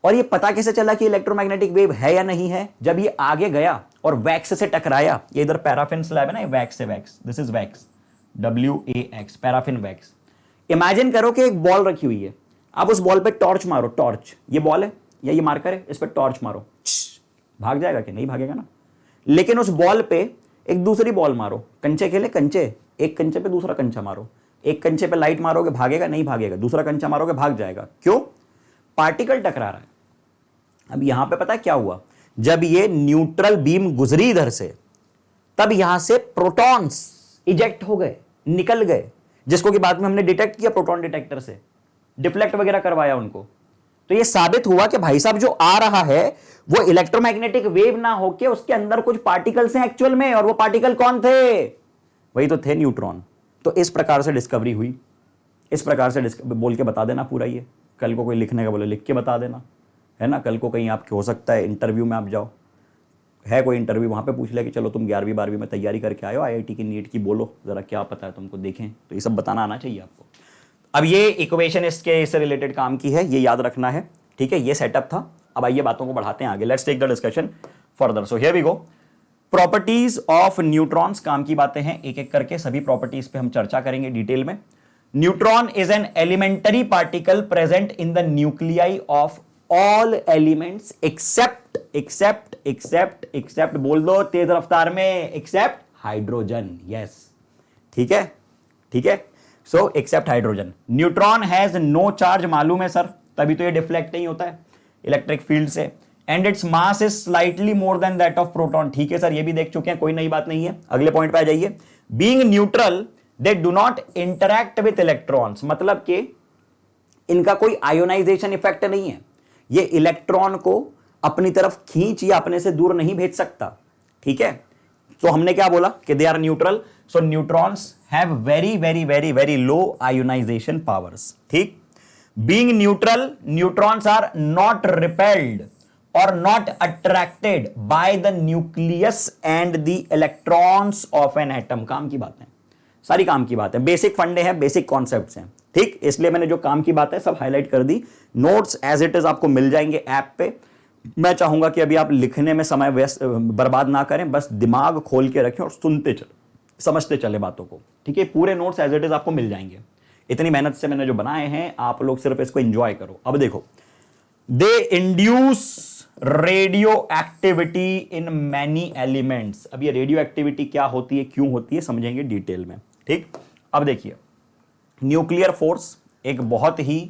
और ये पता कैसे चला कि इलेक्ट्रोमैग्नेटिक वेव है या नहीं है? जब ये आगे गया और वैक्स से टकराया, ये इधर पैराफिन स्लैब है ना, ये वैक्स है, wax, this is wax, WAX, paraffin wax. Imagine करो कि एक बॉल रखी हुई है, आप उस बॉल पे टॉर्च मारो, टॉर्च, ये बॉल है या ये मार्कर है, इस पर टॉर्च मारो, भाग जाएगा कि नहीं भागेगा ना? लेकिन उस बॉल पे एक दूसरी बॉल मारो, कंचे खेले, कंचे, एक कंचे पे दूसरा कंचा मारो, एक कंचे पे लाइट मारोगे, भागेगा नहीं भागेगा, दूसरा कंचा मारोगे, भाग जाएगा। क्यों? पार्टिकल टकरा रहा है। अब यहां पे पता है क्या हुआ, जब ये न्यूट्रल बीम गुजरी इधर से, तब यहां से प्रोटॉन्स इजेक्ट हो गए, निकल गए, जिसको कि बाद में हमने डिटेक्ट किया प्रोटॉन डिटेक्टर से, डिफ्लेक्ट वगैरह करवाया उनको। तो ये साबित हुआ कि भाई साहब जो आ रहा है वो इलेक्ट्रोमैग्नेटिक वेव ना होके उसके अंदर कुछ पार्टिकल्स हैं एक्चुअल में, और वो पार्टिकल कौन थे? वही तो थे न्यूट्रॉन। तो इस प्रकार से डिस्कवरी हुई, इस प्रकार से बोल के बता देना पूरा, ये कल को कोई लिखने का बोले लिख के बता देना, है ना? कल को कहीं आपके हो सकता है इंटरव्यू में आप जाओ, है कोई इंटरव्यू, वहाँ पे पूछ ले कि चलो तुम 11वीं 12वीं में तैयारी करके आए हो, IIT की नीट की, बोलो ज़रा क्या पता है तुमको, देखें, तो ये सब बताना आना चाहिए आपको। अब ये इक्वेशन इससे रिलेटेड काम की है, ये याद रखना है, ठीक है? ये सेटअप था। अब आइए बातों को बढ़ाते हैं आगे, let's take the discussion further. So here we go. Properties of neutrons, काम की बातें हैं, एक एक करके सभी प्रॉपर्टीज पे हम चर्चा करेंगे डिटेल में। Neutron is an elementary particle present in the nuclei of all elements except बोल दो तेज रफ्तार में, एक्सेप्ट हाइड्रोजन। यस, ठीक है, ठीक है, so except hydrogen. Neutron has no charge, मालूम है सर, तभी तो ये डिफ्लेक्ट नहीं होता है इलेक्ट्रिक फील्ड से, and its mass is slightly more than that of proton. ठीक है सर, ये भी देख चुके हैं, कोई नई बात नहीं है। अगले पॉइंट पे आ जाइए। Being neutral they do not interact with electrons, मतलब कि इनका कोई आयोनाइजेशन इफेक्ट नहीं है, ये इलेक्ट्रॉन को अपनी तरफ खींच या अपने से दूर नहीं भेज सकता। ठीक है, तो हमने क्या बोला कि they are neutral, so neutrons have very very very very low ionisation powers. ठीक, being neutral, neutrons are not repelled और not attracted by the nucleus and the electrons of an atom. काम की बात है, सारी काम की बात है, बेसिक फंडे हैं, बेसिक कॉन्सेप्ट्स हैं। ठीक, इसलिए मैंने जो काम की बात है सब हाईलाइट कर दी। नोट्स एज इट इज आपको मिल जाएंगे ऐप पे। मैं चाहूंगा कि अभी आप लिखने में समय बर्बाद ना करें, बस दिमाग खोल के रखें और सुनते चलो। समझते चले बातों को, ठीक है। पूरे नोट्स एज इट इज आपको मिल जाएंगे, इतनी मेहनत से मैंने जो बनाए हैं, आप लोग सिर्फ इसको एंजॉय करो। अब देखो, दे induce radio activity in many elements. अब ये रेडियो एक्टिविटी क्या होती है, क्यों होती है, समझेंगे डिटेल में, ठीक। अब देखिए, न्यूक्लियर फोर्स एक बहुत ही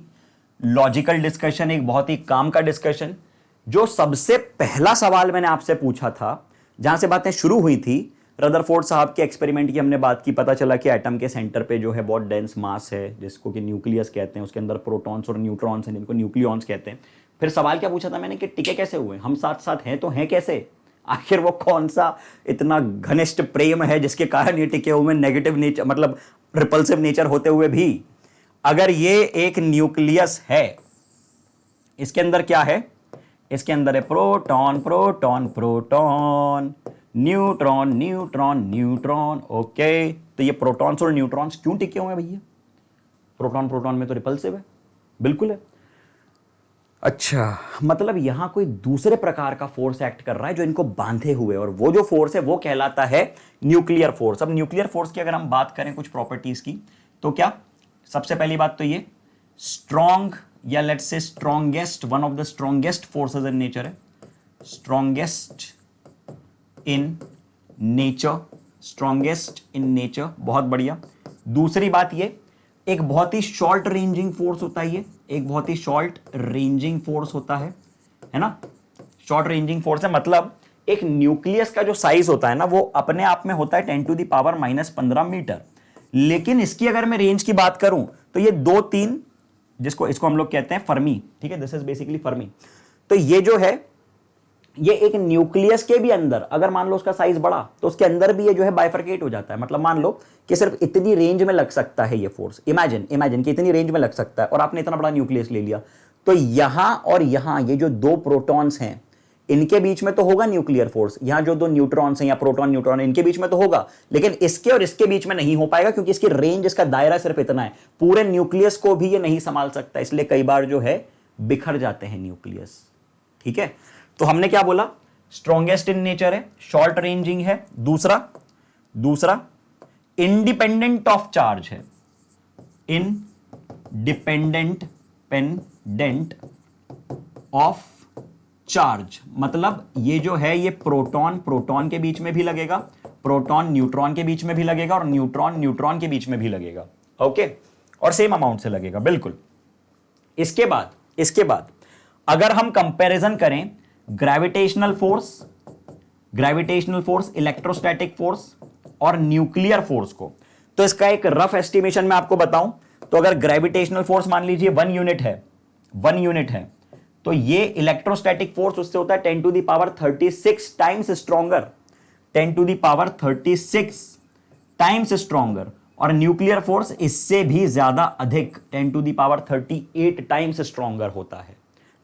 लॉजिकल डिस्कशन, एक बहुत ही काम का डिस्कशन। जो सबसे पहला सवाल मैंने आपसे पूछा था, जहां से बातें शुरू हुई थी, रदरफोर्ड साहब के एक्सपेरिमेंट की हमने बात की, पता चला कि एटम के सेंटर पे जो है बहुत डेंस मास है, जिसको कि न्यूक्लियस कहते हैं, उसके अंदर प्रोटॉन्स और न्यूट्रॉन्स हैं, जिनको न्यूक्लियॉन्स कहते हैं। फिर सवाल क्या पूछा था मैंने कि टिके कैसे हुए, हम साथ साथ हैं तो हैं कैसे, आखिर वो कौन सा इतना घनिष्ठ प्रेम है जिसके कारण ये टिके हुए, नेगेटिव नेचर मतलब रिपल्सिव नेचर होते हुए भी। अगर ये एक न्यूक्लियस है, इसके अंदर क्या है, इसके अंदर है proton proton proton, neutron neutron neutron. Okay, तो ये प्रोटॉन्स और न्यूट्रॉन्स क्यों टिके हुए हैं भैया, प्रोटॉन प्रोटॉन में तो रिपल्सिव है, बिल्कुल है। अच्छा, मतलब यहां कोई दूसरे प्रकार का फोर्स एक्ट कर रहा है जो इनको बांधे हुए, और वो जो फोर्स है वो कहलाता है न्यूक्लियर फोर्स। अब न्यूक्लियर फोर्स की अगर हम बात करें कुछ प्रॉपर्टीज की, तो क्या, सबसे पहली बात तो ये स्ट्रॉन्ग या let's say strongest, one of the strongest forces in nature है, strongest in nature, strongest in nature, बहुत बढ़िया। दूसरी बात ये, एक बहुत ही शॉर्ट रेंजिंग फोर्स होता है, ये एक बहुत ही शॉर्ट रेंजिंग फोर्स होता है ना। शॉर्ट रेंजिंग फोर्स है मतलब एक न्यूक्लियस का जो साइज होता है ना, वो अपने आप में होता है 10⁻⁻15 मीटर, लेकिन इसकी अगर मैं रेंज की बात करूं तो ये 2-3, इसको हम लोग कहते हैं फर्मी, ठीक है, दिस इज बेसिकली फर्मी। तो ये जो है, ये एक न्यूक्लियस के भी अंदर अगर मान लो उसका साइज बड़ा, तो उसके अंदर भी ये जो है बाइफरकेट हो जाता है। मतलब मान लो कि सिर्फ इतनी रेंज में लग सकता है ये फोर्स, इमेजिन कि इतनी रेंज में लग सकता है, और आपने इतना बड़ा न्यूक्लियस ले लिया, तो यहां और यहां ये जो दो प्रोटॉन्स हैं, इनके बीच में तो होगा न्यूक्लियर फोर्स, यहां जो दो न्यूट्रॉन्स हैं या प्रोटॉन न्यूट्रॉन, इनके बीच में तो होगा, लेकिन इसके और इसके बीच में नहीं हो पाएगा, क्योंकि इसकी रेंज, इसका दायरा सिर्फ इतना है, पूरे न्यूक्लियस को भी ये नहीं संभाल सकता, इसलिए कई बार जो है बिखर जाते हैं न्यूक्लियस, ठीक है। तो हमने क्या बोला, स्ट्रॉन्गेस्ट इन नेचर है, शॉर्ट रेंजिंग है, दूसरा इंडिपेंडेंट ऑफ चार्ज है, इंडिपेंडेंट ऑफ चार्ज, मतलब ये जो है, ये प्रोटॉन प्रोटॉन के बीच में भी लगेगा, प्रोटॉन न्यूट्रॉन के बीच में भी लगेगा, और न्यूट्रॉन न्यूट्रॉन के बीच में भी लगेगा, ओके, और सेम अमाउंट से लगेगा, बिल्कुल। इसके बाद अगर हम कंपैरिजन करें ग्रेविटेशनल फोर्स, इलेक्ट्रोस्टैटिक फोर्स और न्यूक्लियर फोर्स को, तो इसका एक रफ एस्टिमेशन मैं आपको बताऊं, तो अगर ग्रेविटेशनल फोर्स मान लीजिए 1 यूनिट है, तो ये इलेक्ट्रोस्टैटिक फोर्स उससे होता है 10⁻36 टाइम्स स्ट्रॉन्गर, 10⁻36 टाइम्स स्ट्रॉन्गर, और न्यूक्लियर फोर्स इससे भी ज्यादा अधिक 10⁻38 टाइम्स स्ट्रॉन्गर होता है,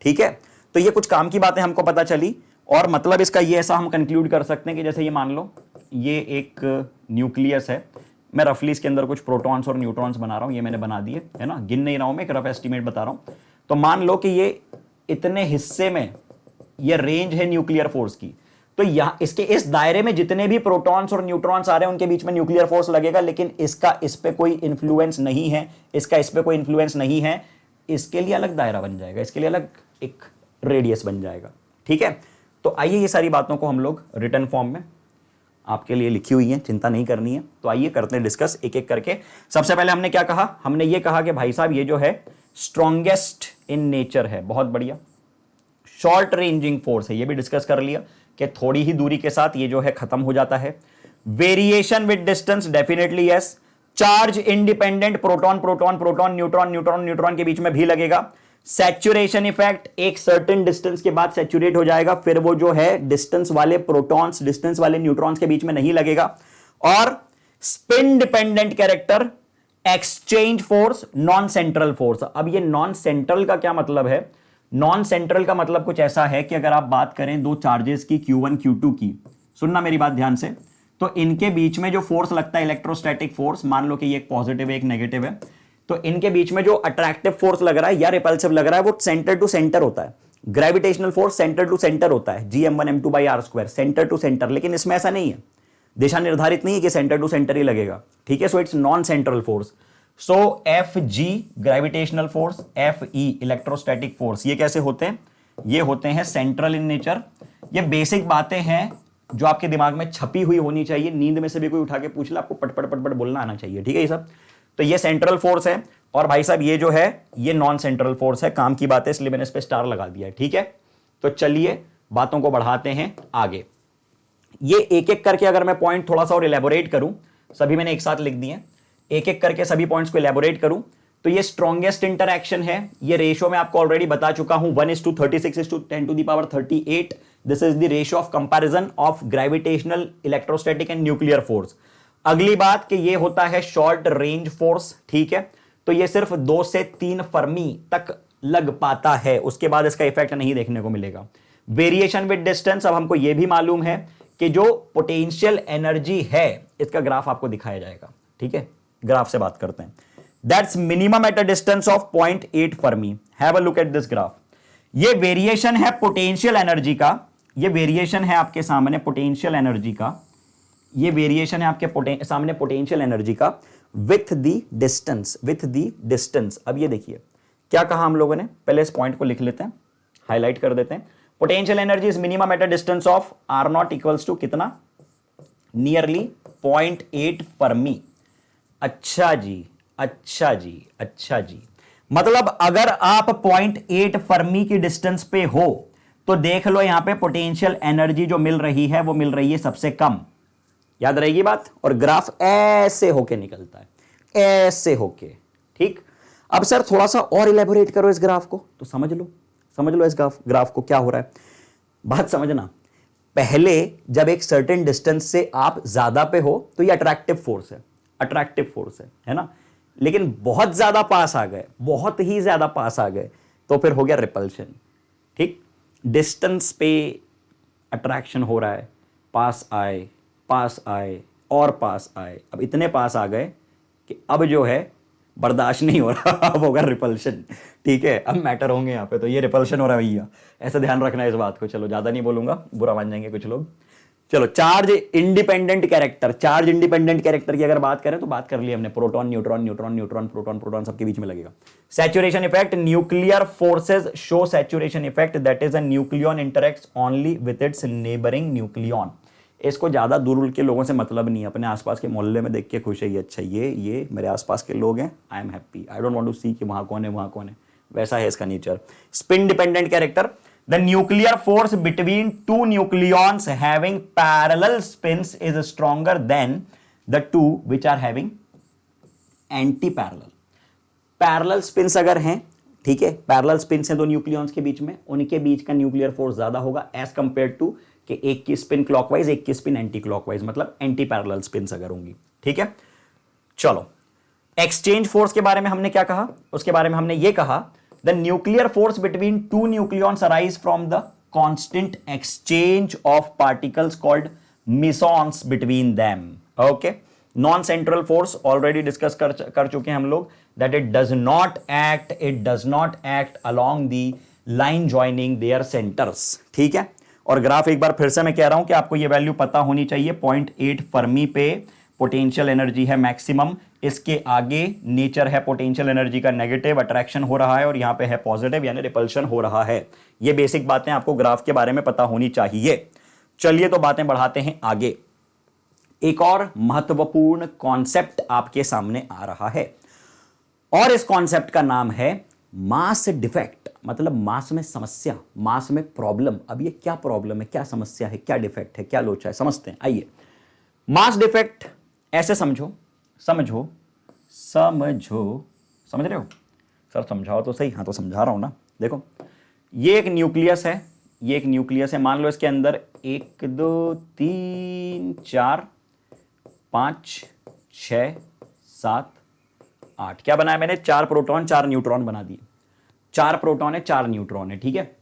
ठीक है। तो ये कुछ काम की बातें हमको पता चली, और मतलब इसका ये ऐसा हम कंक्लूड कर सकते हैं कि जैसे ये मान लो ये एक न्यूक्लियस है, मैं रफली इसके अंदर कुछ प्रोटॉन्स और न्यूट्रॉन्स बना रहा हूं, ये मैंने बना दिए है ना, गिन नहीं रहा हूं मैं, एक रफ एस्टिमेट बता रहा हूं। तो मान लो कि ये इतने हिस्से में ये रेंज है न्यूक्लियर फोर्स की, तो यहां इसके इस दायरे में जितने भी प्रोटॉन्स और न्यूट्रॉन्स आ रहे हैं उनके बीच में न्यूक्लियर फोर्स लगेगा, लेकिन इसका इस पे कोई इंफ्लुएंस नहीं है, इसका इस पे कोई इंफ्लुएंस नहीं है, इसके लिए अलग दायरा बन जाएगा, इसके लिए अलग एक रेडियस बन जाएगा, ठीक है। तो आइए ये सारी बातों को हम लोग रिटन फॉर्म में आपके लिए लिखी हुई है, चिंता नहीं करनी है, तो आइए करते हैं डिस्कस एक एक करके। सबसे पहले हमने क्या कहा, हमने ये कहा कि भाई साहब ये जो है स्ट्रॉन्गेस्ट इन नेचर है, बहुत बढ़िया। शॉर्ट रेंजिंग फोर्स है, ये भी डिस्कस कर लिया कि थोड़ी ही दूरी के साथ ये जो है खत्म हो जाता है। Variation with distance, definitely yes. Charge independent, proton proton proton, neutron neutron neutron के बीच में भी लगेगा। सैचुरेशन इफेक्ट, एक सर्टेन डिस्टेंस के बाद सैचुरेट हो जाएगा, फिर वो जो है डिस्टेंस वाले प्रोटॉन्स डिस्टेंस वाले न्यूट्रॉन्स के बीच में नहीं लगेगा। और spin dependent character, exchange force, non central force. अब ये नॉन सेंट्रल का क्या मतलब है, नॉन सेंट्रल का मतलब कुछ ऐसा है कि अगर आप बात करें दो चार्जेस की Q1 Q2 की, सुनना मेरी बात ध्यान से, तो इनके बीच में जो फोर्स लगता है इलेक्ट्रोस्टैटिक फोर्स, मान लो कि ये एक पॉजिटिव है एक नेगेटिव है, तो इनके बीच में जो अट्रैक्टिव फोर्स लग रहा है या रिपल्सिव लग रहा है वो सेंटर टू सेंटर होता है। Gravitational force center to center होता है, Gm1m2/r², सेंटर टू सेंटर, लेकिन इसमें ऐसा नहीं है। दिशा निर्धारित नहीं है कि सेंटर टू सेंटर ही लगेगा, ठीक है। So it's non central force. So F G gravitational force, F E electrostatic force, ये कैसे होते हैं? ये होते हैं सेंट्रल इन नेचर। ये बेसिक बातें हैं जो आपके दिमाग में छपी हुई होनी चाहिए, नींद में से भी कोई उठा के पूछ ले आपको पटपट पटपट बोलना आना चाहिए, ठीक है। ये सब तो ये सेंट्रल फोर्स है, और भाई साहब ये जो है ये नॉन सेंट्रल फोर्स है। काम की बात है, इसलिए मैंने इस पे स्टार लगा दिया है, ठीक है। तो चलिए बातों को बढ़ाते हैं आगे। ये एक एक करके अगर मैं पॉइंट थोड़ा सा और इलेबोरेट करूं, सभी मैंने एक साथ लिख दिए, एक एक करके सभी पॉइंट्स को इलेबोरेट करूं, तो ये स्ट्रॉन्गेस्ट इंटरैक्शन है। ये रेशियो मैं आपको ऑलरेडी बता चुका हूं, 1:36:10⁻38। This is the ratio of comparison of gravitational, electrostatic and nuclear force. अगली बात कि ये होता है शॉर्ट रेंज फोर्स, ठीक है। तो ये सिर्फ 2 से 3 फर्मी तक लग पाता है, उसके बाद इसका इफेक्ट नहीं देखने को मिलेगा। वेरिएशन विद डिस्टेंस, अब हमको यह भी मालूम है कि जो पोटेंशियल एनर्जी है, इसका ग्राफ आपको दिखाया जाएगा, ठीक है। ग्राफ से बात करते हैं। That's minimum at a distance of 0.8 Fermi. Have a look at this graph. ये वेरिएशन है पोटेंशियल एनर्जी का, ये वेरिएशन है आपके सामने पोटेंशियल एनर्जी का, ये वेरिएशन है आपके सामने पोटेंशियल एनर्जी का with the distance, with the distance. अब ये देखिए क्या कहा हम लोगों ने, पहले इस पॉइंट को लिख लेते हैं, हाईलाइट कर देते हैं। Potential energy is minimum at a distance of R naught equals to कितना, नियरली 0.8 फर्मी। अच्छा जी, अच्छा जी, अच्छा जी। मतलब अगर आप 0.8 फर्मी की डिस्टेंस पे हो तो देख लो यहां पे पोटेंशियल एनर्जी जो मिल रही है वो मिल रही है सबसे कम, याद रहेगी बात। और ग्राफ ऐसे होके निकलता है, ऐसे होके, ठीक। अब सर थोड़ा सा और इलेबोरेट करो इस ग्राफ को, तो समझ लो इस ग्राफ को क्या हो रहा है। बात समझना, पहले जब एक सर्टेन डिस्टेंस से आप ज्यादा पे हो तो ये अट्रैक्टिव फोर्स है, अट्रैक्टिव फोर्स है ना। लेकिन बहुत ज्यादा पास आ गए, बहुत ही ज्यादा पास आ गए तो फिर हो गया रिपल्शन, ठीक। डिस्टेंस पे अट्रैक्शन हो रहा है, पास आए, पास आए और पास आए, अब इतने पास आ गए कि अब जो है बर्दाश्त नहीं हो रहा, अब होगा रिपल्शन, ठीक है। अब मैटर होंगे यहाँ पे, तो ये रिपल्शन हो रहा है भैया, ऐसा ध्यान रखना है इस बात को। चलो ज्यादा नहीं बोलूंगा, बुरा मान जाएंगे कुछ लोग। चलो charge independent character, charge independent character की अगर बात करें तो बात कर ली हमने, proton neutron, neutron neutron, proton proton सबके बीच में लगेगा। Saturation effect, nuclear forces show saturation effect, that is a nucleon interacts only with its neighbouring nucleon. इसको ज्यादा दूर के लोगों से मतलब नहीं है, अपने आसपास के मोहल्ले में देख के खुश है, ये अच्छा ये मेरे आसपास के लोग हैं, I am happy, I don't want to see कि वहां कौन है वहां कौन है, वैसा है इसका nature. Spin dependent character, the nuclear force between two nucleons having parallel spins is stronger than the two which are having anti-parallel। parallel spins अगर हैं, ठीक है, parallel spins हैं दो न्यूक्लियॉन्स के बीच में, उनके बीच का न्यूक्लियर फोर्स ज्यादा होगा एज कंपेयर टू कि एक की स्पिन क्लॉकवाइज एक की स्पिन एंटी क्लॉकवाइज, मतलब एंटी पैरेलल स्पिन्स अगर होंगी, ठीक है। चलो एक्सचेंज फोर्स के बारे में हमने क्या कहा, उसके बारे में हमने ये कहा the nuclear force between two nucleons arise from the constant exchange of particles called mesons between them। okay, non central force already discuss कर चुके हैं हम लोग, that it does not act along the line joining their centers, ठीक है। और graph एक बार फिर से मैं कह रहा हूं कि आपको ये वैल्यू पता होनी चाहिए, 0.8 फर्मी पे पोटेंशियल एनर्जी है मैक्सिमम, इसके आगे नेचर है पोटेंशियल एनर्जी का नेगेटिव, अट्रैक्शन हो रहा है, और यहां पे है पॉजिटिव यानी रिपल्शन हो रहा है। ये बेसिक बातें आपको ग्राफ के बारे में पता होनी चाहिए। चलिए तो बातें बढ़ाते हैं आगे। एक और महत्वपूर्ण कॉन्सेप्ट आपके सामने आ रहा है, और इस कॉन्सेप्ट का नाम है मास डिफेक्ट, मतलब मास में समस्या, मास में प्रॉब्लम। अब ये क्या प्रॉब्लम है, क्या समस्या है, क्या डिफेक्ट है, क्या लोचा है, समझते हैं। आइए, मास डिफेक्ट ऐसे समझो, समझ रहे हो सर, समझाओ तो सही। हाँ तो समझा रहा हूं ना। देखो ये एक न्यूक्लियस है, ये एक न्यूक्लियस है, मान लो इसके अंदर 1 2 3 4 5 6 7 8 क्या बनाया मैंने, 4 प्रोटॉन 4 न्यूट्रॉन बना दिए। 4 प्रोटॉन है 4 न्यूट्रॉन है, ठीक है।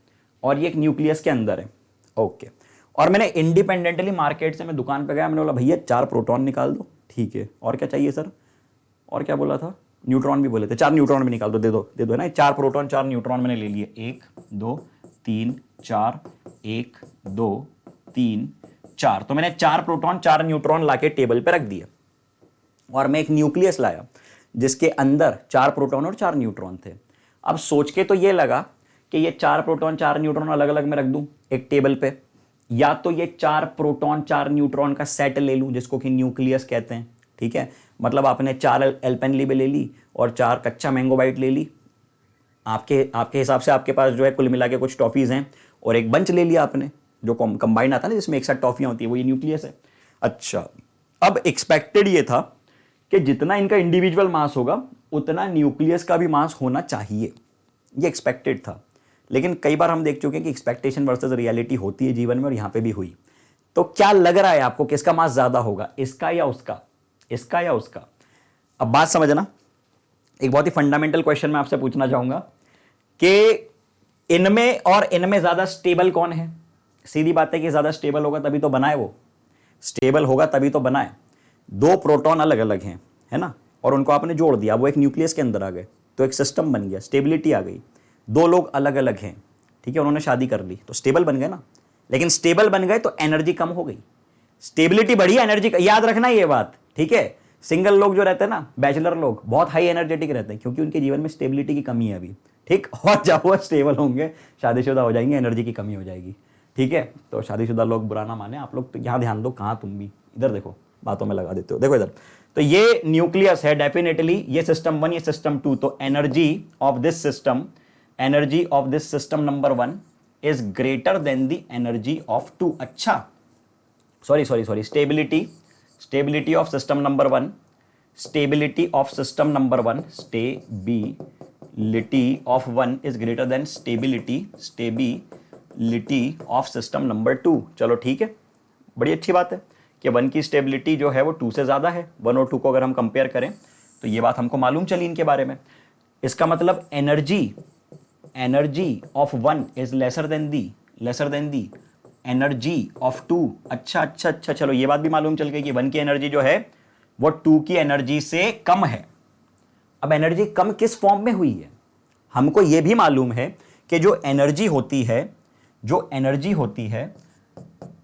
और ये एक न्यूक्लियस के अंदर है, ओके। और मैंने इंडिपेंडेंटली मार्केट से मैं दुकान पे गया, मैंने बोला भैया 4 प्रोटॉन निकाल दो, ठीक है। और क्या चाहिए सर, और क्या बोला था, न्यूट्रॉन भी बोले थे, 4 न्यूट्रॉन भी निकाल दो, दे दो ना। 4 प्रोटॉन 4 न्यूट्रॉन मैंने ले लिए, 1 2 3 4 1 2 3 4, तो मैंने 4 प्रोटॉन 4 न्यूट्रॉन लाके टेबल पे रख दिए और मैं एक न्यूक्लियस लाया जिसके अंदर 4 प्रोटॉन और 4 न्यूट्रॉन थे। अब सोच के तो ये लगा कि ये 4 प्रोटॉन 4 न्यूट्रॉन अलग अलग में रख दूं एक टेबल पे, या तो ये 4 प्रोटॉन 4 न्यूट्रॉन का सेट ले लूं जिसको कि न्यूक्लियस कहते हैं। ठीक है, मतलब आपने 4 एल्पेनलीबे ले ली और 4 कच्चा मैंगो बाइट ले ली, आपके हिसाब से आपके पास जो है कुल मिला के कुछ टॉफीज हैं, और एक बंच ले लिया आपने जो कंबाइंड आता है ना जिसमें एक साथ टॉफियां होती है, वो ये न्यूक्लियस है। अच्छा, अब एक्सपेक्टेड ये था कि जितना इनका इंडिविजुअल मास होगा उतना न्यूक्लियस का भी मास होना चाहिए, ये एक्सपेक्टेड था। लेकिन कई बार हम देख चुके हैं कि एक्सपेक्टेशन वर्सेस रियलिटी होती है जीवन में, और यहां पे भी हुई। तो क्या लग रहा है आपको किसका मास ज्यादा होगा, इसका या उसका, इसका या उसका? अब बात समझना, एक बहुत ही फंडामेंटल क्वेश्चन मैं आपसे पूछना चाहूंगा कि इनमें और इनमें ज्यादा स्टेबल कौन है? सीधी बात है कि ज्यादा स्टेबल होगा तभी तो बनाए, वो स्टेबल होगा तभी तो बनाए। 2 प्रोटॉन अलग अलग हैं, है ना, और उनको आपने जोड़ दिया, वो एक न्यूक्लियस के अंदर आ गए, तो एक सिस्टम बन गया, स्टेबिलिटी आ गई। 2 लोग अलग अलग हैं, ठीक है, उन्होंने शादी कर ली तो स्टेबल बन गए ना, लेकिन स्टेबल बन गए तो एनर्जी कम हो गई। स्टेबिलिटी बढ़ी, एनर्जी, याद रखना ये बात, ठीक है। सिंगल लोग जो रहते हैं ना, बैचलर लोग, बहुत हाई एनर्जेटिक रहते हैं क्योंकि उनके जीवन में स्टेबिलिटी की कमी है अभी, ठीक। और जब वो स्टेबल होंगे, शादीशुदा हो जाएंगे, एनर्जी की कमी हो जाएगी, ठीक है। तो शादीशुदा लोग बुरा ना माने, आप लोग तो यहाँ ध्यान दो, कहाँ तुम भी इधर देखो, बातों में लगा देते हो, देखो इधर। तो ये न्यूक्लियस है डेफिनेटली, ये सिस्टम 1, ये सिस्टम 2, तो energy of this system, energy of this system number 1 is greater than the energy of 2। अच्छा, sorry, stability of system number 1, stability of system number 1, stability of 1 is greater then stability of system number 2। चलो ठीक है, बड़ी अच्छी बात है कि 1 की स्टेबिलिटी जो है वो 2 से ज्यादा है। 1 और 2 को अगर हम कंपेयर करें तो ये बात हमको मालूम चली इनके बारे में। इसका मतलब energy of 1 is lesser than the energy of 2। अच्छा, चलो ये बात भी मालूम चल गई कि 1 की एनर्जी जो है वो 2 की एनर्जी से कम है। अब एनर्जी कम किस फॉर्म में हुई है? हमको ये भी मालूम है कि जो एनर्जी होती है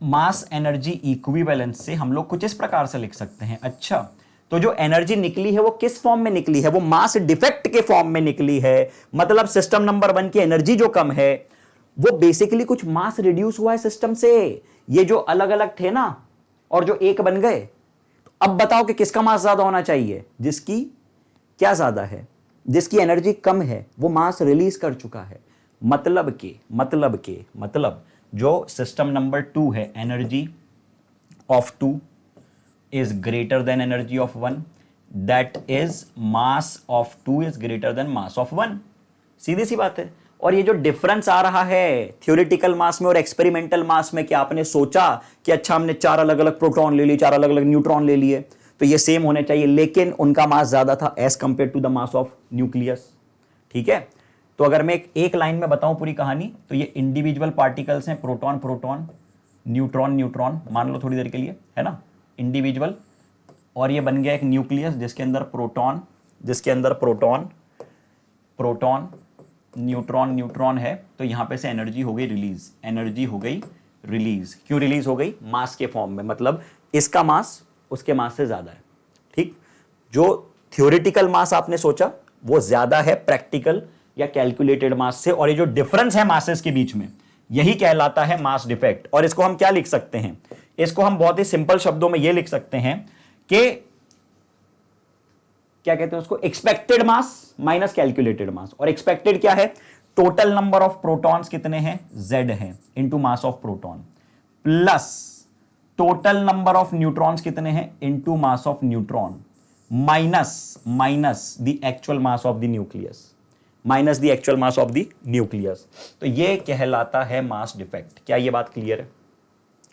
मास एनर्जी इक्विवेलेंस से हम लोग कुछ इस प्रकार से लिख सकते हैं। अच्छा, तो जो एनर्जी निकली है वो किस फॉर्म में निकली है? वो मास डिफेक्ट के फॉर्म में निकली है। मतलब सिस्टम नंबर 1 की एनर्जी जो कम है वो बेसिकली कुछ मास रिड्यूस हुआ है सिस्टम से। ये जो अलग अलग थे ना और जो एक बन गए, तो अब बताओ कि किसका मास ज्यादा होना चाहिए? जिसकी क्या ज्यादा है? जिसकी एनर्जी कम है, वो मास रिलीज कर चुका है। मतलब जो सिस्टम नंबर 2 है, energy of 2 is greater than energy of 1, that is mass of 2 is greater than mass of 1। सीधी सी बात है। और ये जो डिफरेंस आ रहा है थ्योरेटिकल मास में और एक्सपेरिमेंटल मास में, कि आपने सोचा कि अच्छा हमने 4 अलग अलग प्रोटॉन ले लिए, 4 अलग अलग न्यूट्रॉन ले लिए, तो ये सेम होने चाहिए, लेकिन उनका मास ज्यादा था as compare to the mass of nucleus. ठीक है, तो अगर मैं एक लाइन में बताऊं पूरी कहानी, तो ये इंडिविजुअल पार्टिकल्स हैं, प्रोटॉन प्रोटॉन, न्यूट्रॉन न्यूट्रॉन, मान लो थोड़ी देर के लिए, है ना, इंडिविजुअल, और ये बन गया एक न्यूक्लियस जिसके अंदर प्रोटॉन न्यूट्रॉन न्यूट्रॉन है। तो यहां पे से एनर्जी हो गई रिलीज। क्यों रिलीज हो गई? मास के फॉर्म में, मतलब इसका मास उसके मास से ज्यादा है। ठीक, जो थ्योरेटिकल मास आपने सोचा वो ज्यादा है प्रैक्टिकल या कैलकुलेटेड मास से, और ये जो डिफरेंस है मासेस के बीच में, यही कहलाता है मास डिफेक्ट। और इसको हम क्या लिख सकते हैं? इसको हम बहुत ही सिंपल शब्दों में ये लिख सकते हैं कि क्या कहते हैं उसको, एक्सपेक्टेड मास माइनस कैलकुलेटेड मास। और एक्सपेक्टेड क्या है? टोटल नंबर ऑफ प्रोटॉन्स कितने हैं, Z है, into mass of proton, plus total number of neutrons कितने हैं, into mass of neutron, minus the actual mass of the nucleus, तो ये कहलाता है मास डिफेक्ट। क्या ये बात क्लियर है?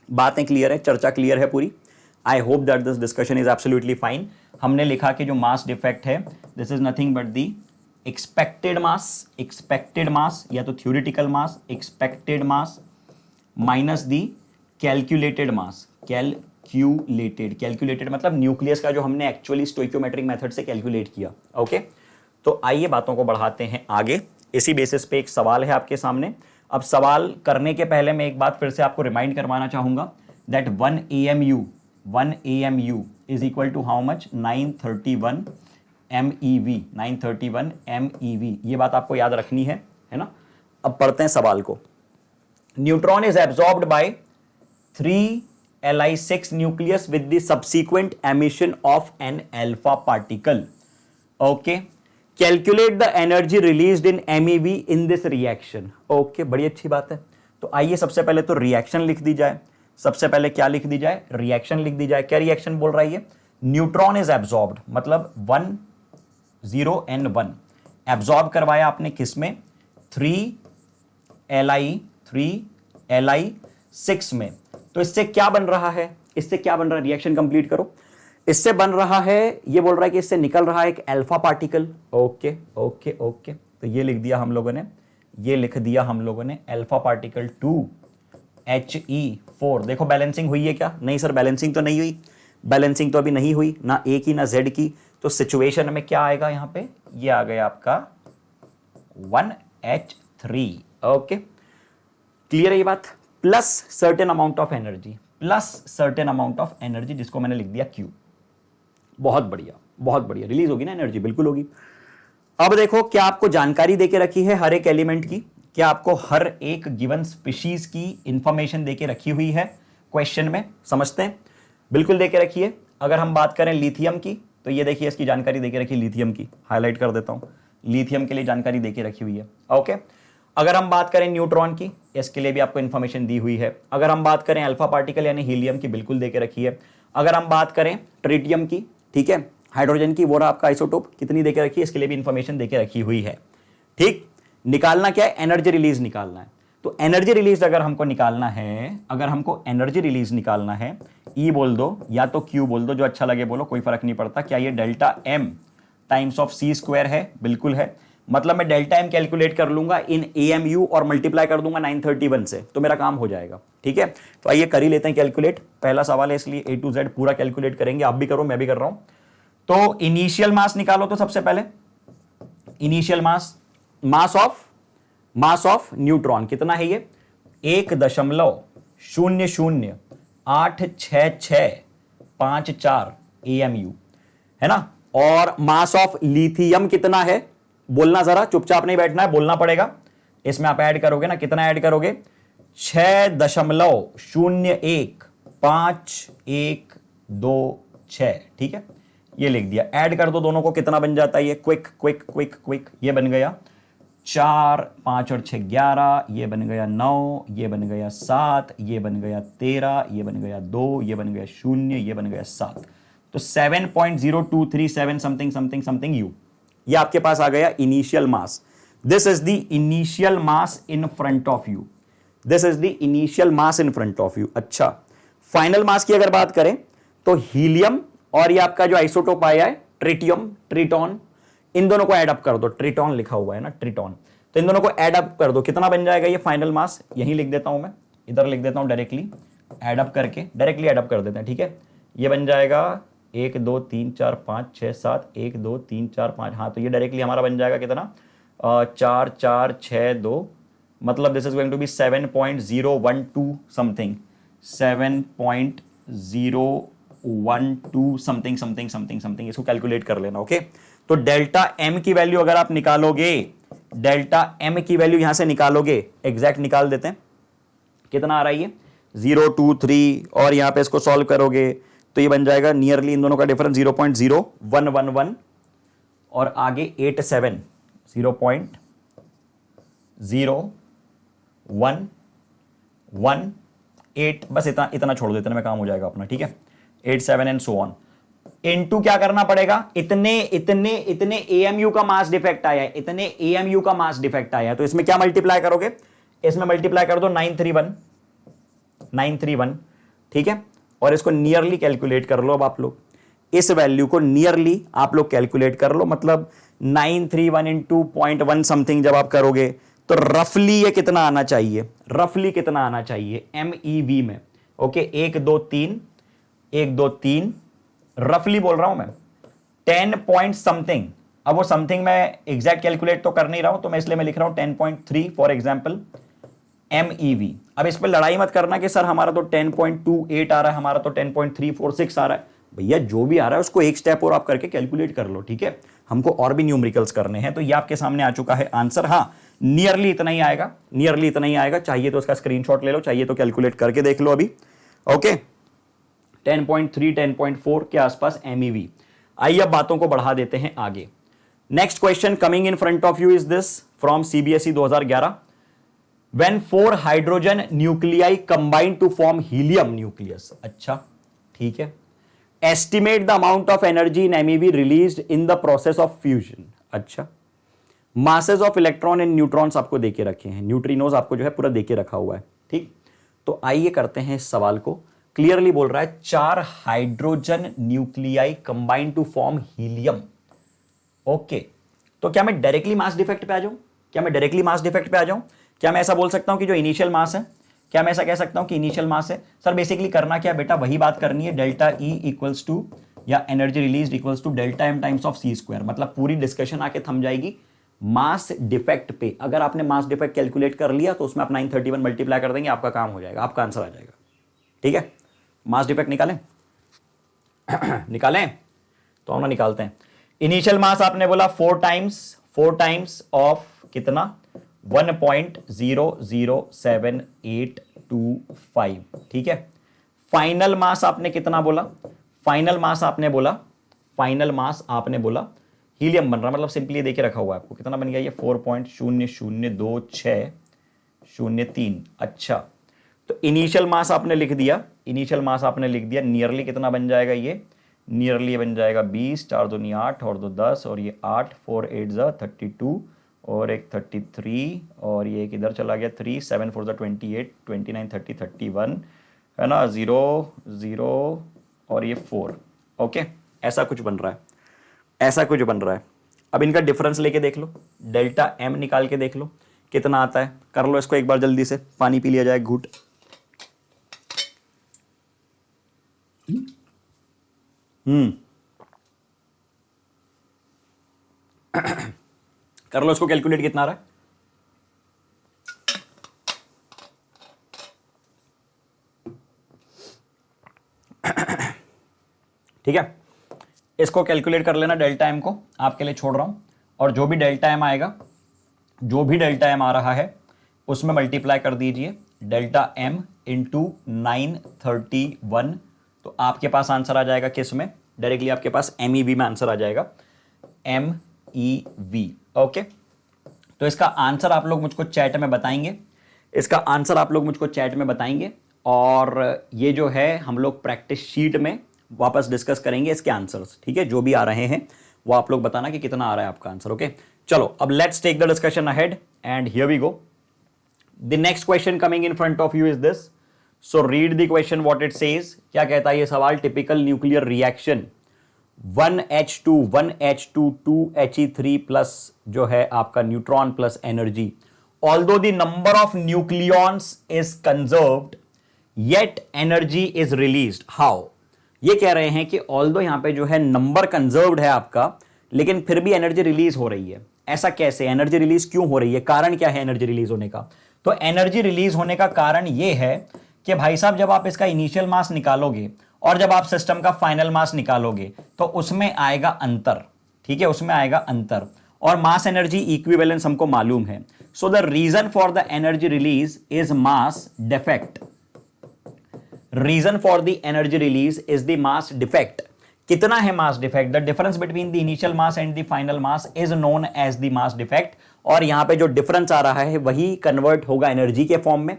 बातें क्लियर है, चर्चा क्लियर है पूरी? I hope that this discussion is absolutely fine. हमने लिखा कि जो मास डिफेक्ट है, this is nothing but the expected mass या तो theoretical mass, expected mass minus the calculated mass. Calculated मतलब न्यूक्लियस का जो हमने एक्चुअली स्टोइकियोमेट्रिक मेथड से कैलकुलेट किया। ओके, तो आइए बातों को बढ़ाते हैं आगे। इसी बेसिस पे एक सवाल है आपके सामने। अब सवाल करने के पहले मैं एक बात फिर से आपको रिमाइंड करवाना चाहूंगा that 1 AMU is equal to how much? 931 MeV, 931 MeV। ये बात आपको याद रखनी है ना। अब पढ़ते हैं सवाल को। Neutron is absorbed by 3Li6 nucleus with the subsequent emission of an alpha particle. Okay, calculate the energy released in MEV in this reaction. Okay, बड़ी अच्छी बात है। तो आइए सबसे पहले तो रिएक्शन लिख दी जाए। सबसे पहले क्या लिख दी जाए? रिएक्शन लिख दी जाए। क्या रिएक्शन बोल रहा है ये? न्यूट्रॉन इज एब्सॉर्ब्ड, मतलब 10N1 एब्सॉर्ब करवाया आपने किस में? 3Li6 में। तो इससे क्या बन रहा है? इससे क्या बन रहा है? रिएक्शन कंप्लीट करो। इससे बन रहा है, ये बोल रहा है कि इससे निकल रहा है एक alpha particle. Okay okay okay, तो ये लिख दिया हम लोगों ने, ये लिख दिया हम लोगों ने अल्फा पार्टिकल 2He4। देखो बैलेंसिंग हुई है क्या? नहीं सर, बैलेंसिंग तो नहीं हुई। बैलेंसिंग तो अभी नहीं हुई, ना ए की ना जेड की। तो सिचुएशन में क्या आएगा यहां पे? ये आ गया आपका 1H3। ओके, क्लियर है ये बात? Plus certain amount of energy, plus certain amount of energy, जिसको मैंने लिख दिया Q। बहुत बढ़िया, बहुत बढ़िया। रिलीज होगी ना एनर्जी? बिल्कुल होगी। अब देखो, क्या आपको जानकारी देके रखी है हर एक एलिमेंट की? क्या आपको हर एक गिवन स्पीशीज की इंफॉर्मेशन देके रखी हुई है क्वेश्चन में? समझते हैं, बिल्कुल देके रखी है। अगर हम बात करें लिथियम की, तो ये देखिए इसकी जानकारी देके रखी, लिथियम की हाईलाइट कर देता हूं। लिथियम के लिए जानकारी देके रखी हुई है। ओके, अगर हम बात करें न्यूट्रॉन की, इसके लिए भी आपको इंफॉर्मेशन दी हुई है। अगर हम बात करें अल्फा पार्टिकल यानी हीलियम की, बिल्कुल देके रखी है। अगर हम बात करें ट्रिटियम की, ठीक है, हाइड्रोजन की, वो रहा आपका आइसोटोप, कितनी देके रखी है, इसके लिए भी इंफॉर्मेशन देके रखी हुई है। ठीक, निकालना क्या है? एनर्जी रिलीज निकालना है। तो एनर्जी रिलीज अगर हमको निकालना है, अगर हमको एनर्जी रिलीज निकालना है, ई बोल दो या तो क्यू बोल दो, जो अच्छा लगे बोलो, कोई फर्क नहीं पड़ता। क्या ये delta M times of C square है? बिल्कुल है। मतलब मैं डेल्टा एम कैलकुलेट कर लूंगा इन AMU और मल्टीप्लाई कर दूंगा 931 से, तो मेरा काम हो जाएगा। ठीक है, तो आइए कर ही लेते हैं कैलकुलेट। पहला सवाल है इसलिए A to Z पूरा कैलकुलेट करेंगे। आप भी करो, मैं भी कर रहा हूं। तो इनिशियल मास निकालो। तो सबसे पहले initial mass, mass of neutron कितना है? ये 1.0086654 AMU है ना। और मास ऑफ लिथियम कितना है? बोलना जरा, चुपचाप नहीं बैठना है, बोलना पड़ेगा। इसमें आप ऐड करोगे ना, कितना ऐड करोगे? 6.05126। ठीक है, ये लिख दिया। ऐड कर दो दोनों को, कितना बन जाता है ये? क्विक क्विक क्विक क्विक, ये बन गया 4, 5 और 6 11, ये बन गया 9, ये बन गया 7, ये बन गया 13, ये बन गया 2, ये बन गया 0, ये बन गया 7। तो 7.0237 समथिंग समथिंग समथिंग यू, ये आपके पास आ गया initial mass. This is the initial mass in front of you, this is the initial mass in front of you. अच्छा, फाइनल मास की अगर बात करें तो हीलियम और ये आपका जो आइसोटोप आया है ट्रिटियम, ट्रिटॉन, इन दोनों को ऐड अप कर दो। ट्रिटॉन लिखा हुआ है ना, ट्रिटॉन, तो इन दोनों को ऐड अप कर दो। कितना बन जाएगा ये फाइनल मास? यहीं लिख देता हूं मैं, इधर लिख देता हूं डायरेक्टली, ऐड अप करके डायरेक्टली ऐड अप कर देते हैं। ठीक है, ये बन जाएगा 1 2 3 4 5 6 7, 1 2 3 4 5। हाँ, तो ये डायरेक्टली हमारा बन जाएगा कितना? 4 4 6 2, मतलब this is going to be 7.012 something, 7.012 something something something something. इसको कैलकुलेट कर लेना। ओके, तो डेल्टा एम की वैल्यू अगर आप निकालोगे, डेल्टा एम की वैल्यू यहां से निकालोगे, एग्जैक्ट निकाल देते हैं, कितना आ रहा है ये? 0 2 3, और यहां पे इसको सॉल्व करोगे तो ये बन जाएगा नियरली, इन दोनों का डिफरेंस 0.0111, और आगे 87, 0.0118, बस इतना छोड़ देते हैं, मैं काम हो जाएगा अपना। ठीक है, 87 एंड सो ऑन। इनटू क्या करना पड़ेगा? इतने इतने इतने AMU का मास डिफेक्ट आया है, इतने AMU का मास डिफेक्ट आया है, तो इसमें क्या मल्टीप्लाई करोगे? इसमें मल्टीप्लाई कर दो 931। ठीक है, और इसको नियरली कैलकुलेट कर लो। अब आप लोग इस वैल्यू को नियरली आप लोग कैलकुलेट कर लो, मतलब 931 इंटू 0.1 समथिंग जब आप करोगे तो रफली ये कितना आना चाहिए? रफली कितना आना चाहिए MEV में? ओके, 1 2 3, 1 2 3, रफली बोल रहा हूं मैं 10 पॉइंट समथिंग। अब वो समथिंग मैं एग्जैक्ट कैलकुलेट तो कर नहीं रहा हूं, तो मैं इसलिए मैं लिख रहा हूं 10.3 फॉर एग्जांपल MeV। अब इस पर लड़ाई मत करना कि सर हमारा तो 10.28 आ रहा है, हमारा तो 10.346 आ रहा है। भैया जो भी आ रहा है उसको एक स्टेप और आप करके कैलकुलेट कर लो, ठीक है। हमको और भी न्यूमेरिकल्स करने हैं। तो ये आपके सामने आ चुका है आंसर। हाँ, नियरली इतना ही आएगा, नियरली इतना ही आएगा। चाहिए तो उसका स्क्रीनशॉट ले लो, चाहिए तो कैलकुलेट करके देख लो अभी। ओके, 10.3 10.4 के आसपास MeV। आइए अब बातों को बढ़ा देते हैं आगे। Next question coming in front of you is this from CBSE 2011। When 4 hydrogen nuclei combine to form helium nucleus. अच्छा, ठीक है। Estimate the amount of energy in MeV released in the process of fusion. अच्छा, masses of electron and neutrons आपको देके रखे हैं, neutrinos आपको जो है पूरा देके रखा हुआ है, ठीक। तो आइए करते हैं इस सवाल को। क्लियरली बोल रहा है 4 hydrogen nuclei combine to form helium. Okay, तो क्या मैं डायरेक्टली मास डिफेक्ट पे आ जाऊं? क्या मैं डायरेक्टली मास डिफेक्ट पे आ जाऊं? क्या मैं ऐसा बोल सकता हूं कि जो इनिशियल मास है, क्या मैं ऐसा कह सकता हूं कि इनिशियल मास है? सर बेसिकली करना क्या बेटा, वही बात करनी है, डेल्टा E इक्वल्स टू या energy release equals to delta M times of C square. मतलब पूरी डिस्कशन आके थम जाएगी मास डिफेक्ट पे। अगर आपने मास डिफेक्ट कैलकुलेट कर लिया तो उसमें आप 931 मल्टीप्लाई कर देंगे, आपका काम हो जाएगा, आपका आंसर आ जाएगा, ठीक है। मास डिफेक्ट निकालें निकालें, तो हम लोग निकालते हैं। इनिशियल मास आपने बोला 4 टाइम्स ऑफ कितना, 1.007825, ठीक है। फाइनल मास आपने कितना बोला? फाइनल मास आपने बोला हीलियम बन रहा, मतलब सिंपली देके रखा हुआ है आपको, कितना बन गया ये 4.002603। अच्छा, तो इनिशियल मास आपने लिख दिया, नियरली कितना बन जाएगा ये? नियरली बन जाएगा 20, 4 दूनी 8 और 2 10 और ये 8, 4 8 32 और एक 33 और ये एक इधर चला गया 3, 7 4 28, 29 30 31 है ना, 0 0 और ये 4। ओके, ऐसा कुछ बन रहा है, अब इनका डिफरेंस लेके देख लो, डेल्टा M निकाल के देख लो कितना आता है। कर लो इसको एक बार जल्दी से, पानी पी लिया जाए घूट। कर लो इसको कैलकुलेट, कितना आ रहा है? ठीक है, इसको कैलकुलेट कर लेना, डेल्टा M को आपके लिए छोड़ रहा हूं, और जो भी डेल्टा M आएगा, जो भी डेल्टा M आ रहा है उसमें मल्टीप्लाई कर दीजिए डेल्टा M इंटू 931। तो आपके पास आंसर आ जाएगा किस में? डायरेक्टली आपके पास MEV में आंसर आ जाएगा, MEV। ओके, तो इसका आंसर आप लोग मुझको चैट में बताएंगे, और ये जो है हम लोग प्रैक्टिस शीट में वापस डिस्कस करेंगे इसके आंसर्स, ठीक है। जो भी आ रहे हैं वो आप लोग बताना कि कितना आ रहा है आपका आंसर। ओके, चलो अब let's take the discussion ahead and here we go. The next question coming in front of you is this, so read the question what it says. क्या कहता है ये सवाल? Typical nuclear reaction 1H2 2He3 plus जो है आपका neutron plus energy, although the number of nucleons is conserved yet energy is released. How? ये कह रहे हैं कि ऑल्दो यहां पे जो है नंबर कंजर्व्ड है आपका, लेकिन फिर भी एनर्जी रिलीज हो रही है। ऐसा कैसे? एनर्जी रिलीज क्यों हो रही है? कारण क्या है एनर्जी रिलीज होने का? तो एनर्जी रिलीज होने का कारण यह है कि भाई साहब जब आप इसका इनिशियल मास निकालोगे और जब आप सिस्टम का फाइनल मास निकालोगे तो उसमें आएगा अंतर, ठीक है, उसमें आएगा अंतर, और मास एनर्जी इक्विवेलेंस हमको मालूम है। So the reason for the energy release is mass defect. Reason for the energy release is the mass defect. कितना है मास डिफेक्ट? The difference between the initial mass and the final mass is known as the mass defect. और यहां पे जो difference आ रहा है वही कन्वर्ट होगा एनर्जी के फॉर्म में,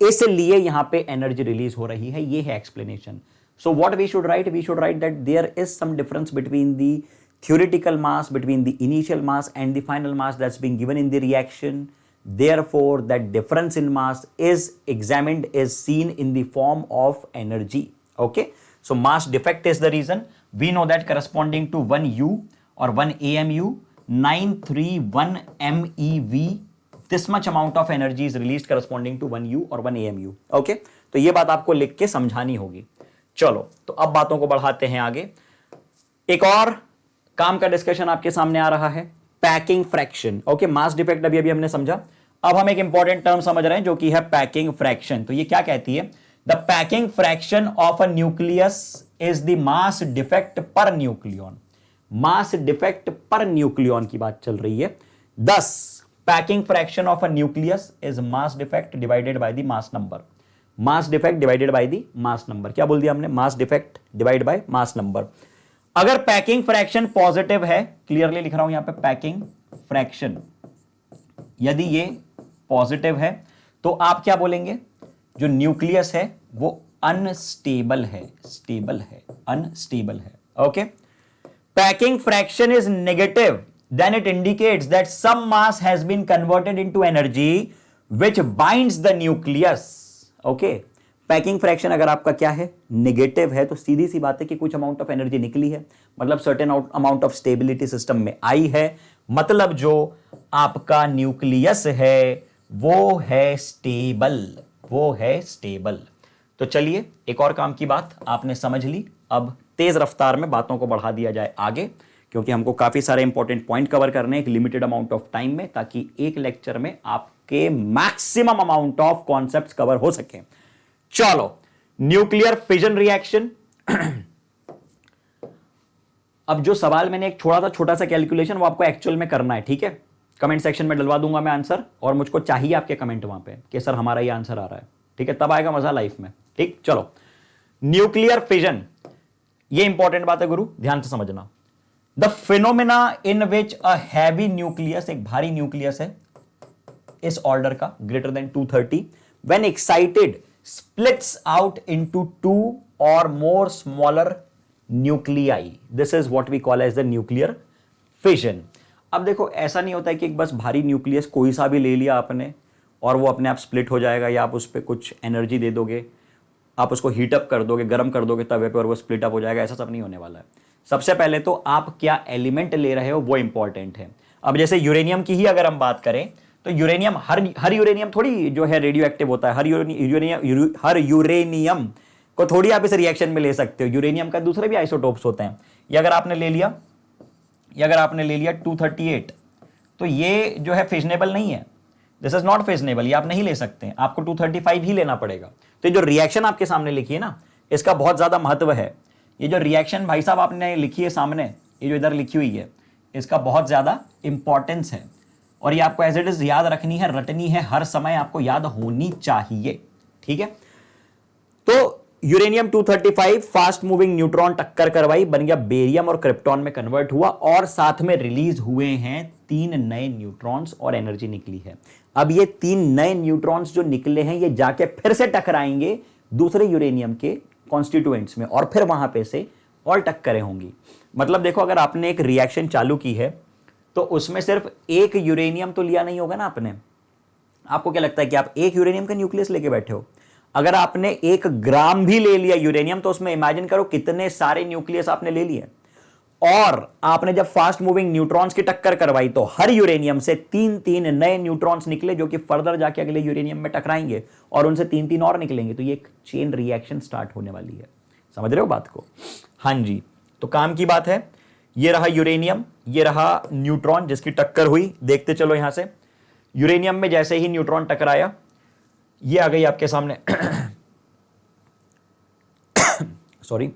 इसलिए यहां पे एनर्जी रिलीज हो रही है। ये है explanation. So what we should write? We should write that there is some difference between the theoretical mass, between the initial mass and the final mass that's being given in the reaction. Therefore, that difference in mass is examined, is seen in the form of energy. Okay, so mass defect is the reason. We know that corresponding to 1 U or 1 AMU, 931 MeV, this much amount of energy is released corresponding to 1 U or 1 AMU. Okay, तो ये बात आपको लिख के समझानी होगी। चलो, तो अब बातों को बढ़ाते हैं आगे। एक और काम का डिस्कशन आपके सामने आ रहा है, packing fraction. Okay, mass defect अभी हमने समझा, अब हम एक इंपॉर्टेंट टर्म समझ रहे हैं जो कि है पैकिंग फ्रैक्शन। तो ये क्या कहती है? The packing fraction of a nucleus is the mass defect per nucleon. Mass defect per nucleon की बात चल रही है। दस packing fraction of a nucleus is mass defect divided by the mass number. Mass defect divided by the mass number. क्या बोल दिया हमने? Mass defect divide by mass number. अगर पैकिंग फ्रैक्शन पॉजिटिव है, क्लियरली लिख रहा हूं यहां पे पैकिंग फ्रैक्शन, यदि ये पॉजिटिव है तो आप क्या बोलेंगे? जो न्यूक्लियस है वो अनस्टेबल है, स्टेबल है, अनस्टेबल है। Okay. Packing fraction is negative, then it indicates that some mass has been converted into energy which binds the nucleus. Okay? Packing fraction अगर आपका क्या है? नेगेटिव है, तो सीधी सी बात है कि कुछ अमाउंट ऑफ एनर्जी निकली है, मतलब certain amount of stability system में आई है, मतलब जो आपका न्यूक्लियस है वो है स्टेबल, वो है स्टेबल। तो चलिए एक और काम की बात आपने समझ ली, अब तेज रफ्तार में बातों को बढ़ा दिया जाए आगे, क्योंकि हमको काफी सारे इंपॉर्टेंट पॉइंट कवर करने एक लिमिटेड अमाउंट ऑफ टाइम में, ताकि एक लेक्चर में आपके maximum amount of concepts cover हो सके। चलो, न्यूक्लियर फिजन रिएक्शन। अब जो सवाल मैंने एक छोटा सा कैलकुलेशन वो आपको एक्चुअल में करना है, ठीक है? कमेंट सेक्शन में डलवा दूंगा मैं आंसर, और मुझको चाहिए आपके कमेंट वहां पे कि सर हमारा ये आंसर आ रहा है, ठीक है? तब आएगा मजा लाइफ में, ठीक? चलो, न्यूक्लियर फिजन, ये इंपॉर्टेंट बात है गुरु, ध्यान से समझना। The phenomena in which a heavy nucleus, एक भारी न्यूक्लियस है इस ऑर्डर का greater than 230, when excited splits out into two or more smaller nuclei. This is what we call as the nuclear fission. अब देखो, ऐसा नहीं होता है कि एक बस भारी न्यूक्लियस कोई सा भी ले लिया आपने और वो अपने आप स्प्लिट हो जाएगा, या आप उस पर कुछ एनर्जी दे दोगे, आप उसको हीटअप कर दोगे, गर्म कर दोगे तवे पे और वो स्प्लिट अप हो जाएगा। ऐसा सब नहीं होने वाला है। सबसे पहले तो आप क्या एलिमेंट ले रहे हो वो इंपॉर्टेंट है। अब जैसे यूरेनियम की ही अगर हम बात करें तो यूरेनियम, हर यूरेनियम थोड़ी जो है रेडियो एक्टिव होता है। हर यूरेनियम को थोड़ी आप इस रिएक्शन में ले सकते हो। यूरेनियम का दूसरे भी आइसोटोप्स होते हैं। ये अगर आपने ले लिया 238, तो ये जो है फिजनेबल नहीं है। दिस इज नॉट फिजनेबल, ये आप नहीं ले सकते, आपको 235 ही लेना पड़ेगा। तो जो रिएक्शन आपके सामने लिखी है ना, इसका बहुत ज्यादा महत्व है। ये जो रिएक्शन भाई साहब आपने लिखी है सामने, ये जो इधर लिखी हुई है, इसका बहुत ज्यादा इंपॉर्टेंस है, और ये आपको एज इट इज याद रखनी है, रटनी है, हर समय आपको याद होनी चाहिए, ठीक है? तो यूरेनियम 235 फास्ट मूविंग न्यूट्रॉन टक्कर करवाई, बन गया बेरियम और क्रिप्टॉन में कन्वर्ट हुआ, और साथ में रिलीज हुए हैं 3 नए न्यूट्रॉन्स और एनर्जी निकली है। अब ये 3 नए न्यूट्रॉन्स जो निकले हैं, ये जाके फिर से टकराएंगे दूसरे यूरेनियम के कॉन्स्टिट्यूएंट्स में, और फिर वहां पे से और टक्करें होंगी। मतलब देखो, अगर आपने एक रिएक्शन चालू की है तो उसमें सिर्फ एक यूरेनियम तो लिया नहीं होगा ना आपने। आपको क्या लगता है कि आप एक यूरेनियम का न्यूक्लियस लेके बैठे हो? अगर आपने 1 ग्राम भी ले लिया यूरेनियम, तो उसमें इमेजिन करो कितने सारे न्यूक्लियस आपने ले लिए। और आपने जब फास्ट मूविंग न्यूट्रॉन्स की टक्कर करवाई तो हर यूरेनियम से 3 नए न्यूट्रॉन्स निकले, जो कि फर्दर जाके अगले यूरेनियम में टकराएंगे, और उनसे 3 और निकलेंगे। तो ये एक चेन रिएक्शन स्टार्ट होने वाली है। समझ रहे हो बात को? हाँ जी। तो काम की बात है, ये रहा यूरेनियम, ये रहा न्यूट्रॉन जिसकी टक्कर हुई। देखते चलो यहां से, यूरेनियम में जैसे ही न्यूट्रॉन टकराया, ये आ गई आपके सामने सॉरी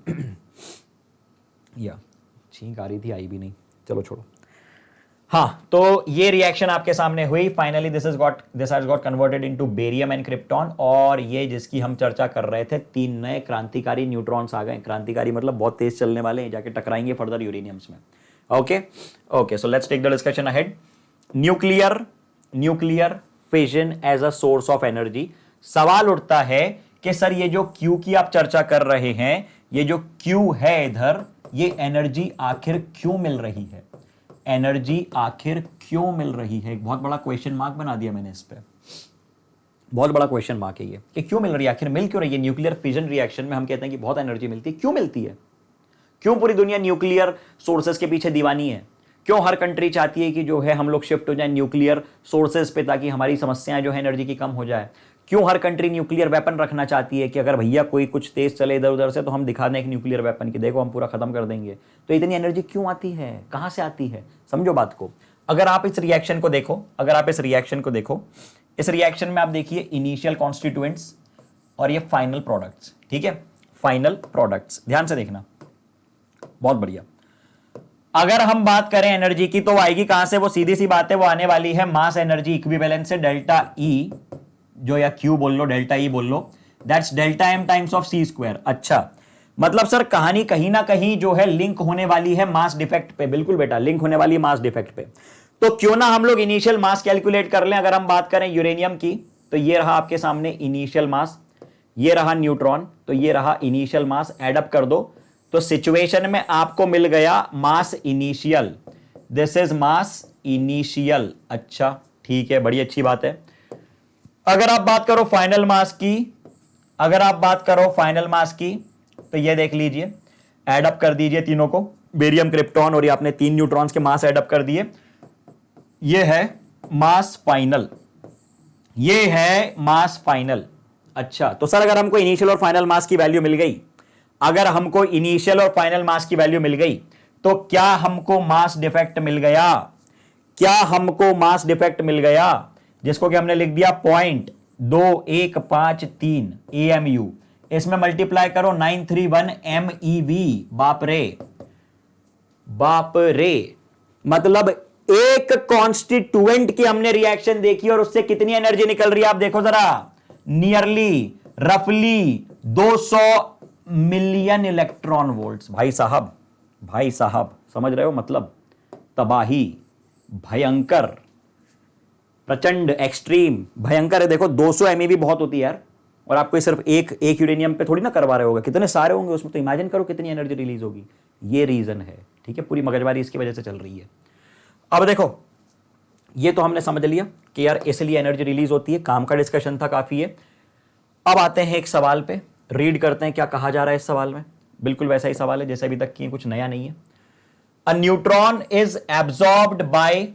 या छींक आ रही थी, आई भी नहीं, चलो छोड़ो। हाँ, तो ये रिएक्शन आपके सामने हुई। Finally this has got converted into barium and krypton, और ये जिसकी हम चर्चा कर रहे थे, 3 नए क्रांतिकारी न्यूट्रॉन्स आ गए। क्रांतिकारी मतलब बहुत तेज चलने वाले हैं, जाके टकराएंगे फर्दर यूरेनियम्स में। Okay, so let's take the discussion ahead. Nuclear fission as a source of energy. सवाल उठता है कि सर ये जो क्यू की आप चर्चा कर रहे हैं, ये जो क्यू है इधर, ये एनर्जी आखिर क्यों मिल रही है? एनर्जी आखिर क्यों मिल रही है? एक बहुत बड़ा क्वेश्चन मार्क बना दिया मैंने इस पे, बहुत बड़ा क्वेश्चन मार्क है ये, कि क्यों मिल रही है, आखिर मिल क्यों रही है? न्यूक्लियर फिजन रिएक्शन में हम कहते हैं कि बहुत एनर्जी मिलती है, क्यों मिलती है? क्यों पूरी दुनिया न्यूक्लियर सोर्सेस के पीछे दीवानी है? क्यों हर कंट्री चाहती है कि जो है हम लोग शिफ्ट हो जाए न्यूक्लियर सोर्सेस पे, ताकि हमारी समस्याएं जो है एनर्जी की कम हो जाए? क्यों हर कंट्री न्यूक्लियर वेपन रखना चाहती है कि अगर भैया कोई कुछ तेज चले इधर उधर से तो हम दिखा दें एक न्यूक्लियर वेपन की, देखो हम पूरा खत्म कर देंगे? तो इतनी एनर्जी क्यों आती है, कहां से आती है? समझो बात को। अगर आप इस रिएक्शन को देखो, इस रिएक्शन में आप देखिए इनिशियल कॉन्स्टिट्यूएंट्स और ये फाइनल प्रोडक्ट्स, ठीक है, फाइनल प्रोडक्ट्स, ध्यान से देखना, बहुत बढ़िया। अगर हम बात करें एनर्जी की तो वो आएगी कहां से, वो सीधी सी बात है, वो आने वाली है मास एनर्जी इक्विवेलेंट से, डेल्टा ई जो, या क्यू बोल लो, डेल्टा ई बोल लो, that's delta M times of C square. अच्छा, मतलब सर कहानी कहीं ना कहीं जो है लिंक होने वाली है मास डिफेक्ट पे। बिल्कुल बेटा, लिंक होने वाली है मास डिफेक्ट पे। तो क्यों ना हम लोग इनिशियल मास कैलकुलेट कर लें। अगर हम बात करें यूरेनियम की तो ये रहा आपके सामने इनिशियल मास, ये रहा न्यूट्रॉन, तो ये रहा इनिशियल मास, एड अप कर दो तो सिचुएशन में आपको मिल गया mass initial, this is mass initial. अच्छा ठीक है, बड़ी अच्छी बात है। अगर आप बात करो फाइनल मास की, तो ये देख लीजिए, एड अप कर दीजिए तीनों को, बेरियम, क्रिप्टॉन और ये आपने 3 न्यूट्रॉन्स के मास एड अप कर दिए, ये है मास फाइनल, अच्छा, तो सर अगर हमको इनिशियल और फाइनल मास की वैल्यू मिल गई, तो क्या हमको मास डिफेक्ट मिल गया, जिसको कि हमने लिख दिया 0.2153 AMU, इसमें मल्टीप्लाई करो 931 MeV। बाप रे, मतलब एक कॉन्स्टिट्यूएंट की हमने रिएक्शन देखी और उससे कितनी एनर्जी निकल रही है आप देखो जरा, नियरली रफली 200 मिलियन इलेक्ट्रॉन वोल्ट्स। भाई साहब समझ रहे हो, मतलब तबाही, भयंकर, प्रचंड, एक्सट्रीम भयंकर है। देखो 200 MeV बहुत होती है यार, और आपको सिर्फ एक यूरेनियम पे थोड़ी ना करवा रहे होगा, कितने सारे होंगे उसमें, तो इमेजिन करो कितनी एनर्जी रिलीज होगी। ये रीजन है, ठीक है, पूरी मगजमारी इसकी वजह से चल रही है। अब देखो, ये तो हमने समझ लिया कि यार इसलिए एनर्जी रिलीज होती है, काम का डिस्कशन था, काफी है। अब आते हैं एक सवाल पे, रीड करते हैं क्या कहा जा रहा है इस सवाल में। बिल्कुल वैसा ही सवाल है जैसे अभी तक किए, कुछ नया नहीं है। A neutron is absorbed by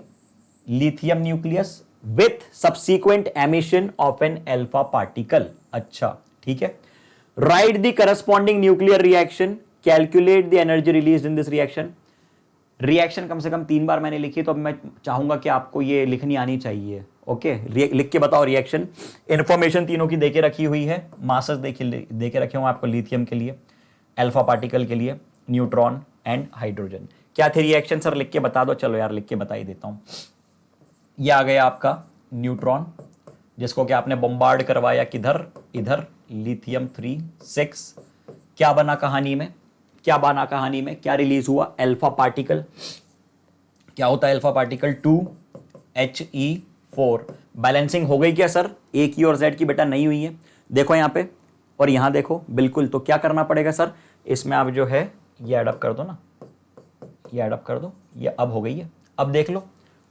lithium nucleus with subsequent emission of an alpha particle. अच्छा ठीक है, write the corresponding nuclear reaction, calculate the energy release in this reaction. Reaction कम से कम 3 बार मैंने लिखी, तो अब मैं चाहूंगा कि आपको ये लिखनी आनी चाहिए। ओके, लिख के बताओ रिएक्शन। इंफॉर्मेशन तीनों की देके रखी हुई है, मासेस देके रखे हुए आपको, लिथियम के लिए, अल्फा पार्टिकल के लिए, न्यूट्रॉन एंड हाइड्रोजन। क्या थे रिएक्शन सर, लिख के बता दो। चलो यार लिख के बता ही देता हूं। ये आ गया आपका न्यूट्रॉन, जिसको कि आपने बॉम्बार्ड करवाया किधर, इधर, लिथियम 3 6। क्या बना कहानी में, क्या रिलीज हुआ, अल्फा पार्टिकल। क्या होता है अल्फा पार्टिकल, 2He4। बैलेंसिंग हो गई क्या सर, ए की और जेड की बेटा नहीं हुई है, देखो यहां पे और यहां देखो, बिल्कुल। तो क्या करना पड़ेगा सर, इसमें आप जो है ये एडअप कर दो ना, ये एडअप कर दो, ये अब हो गई है, अब देख लो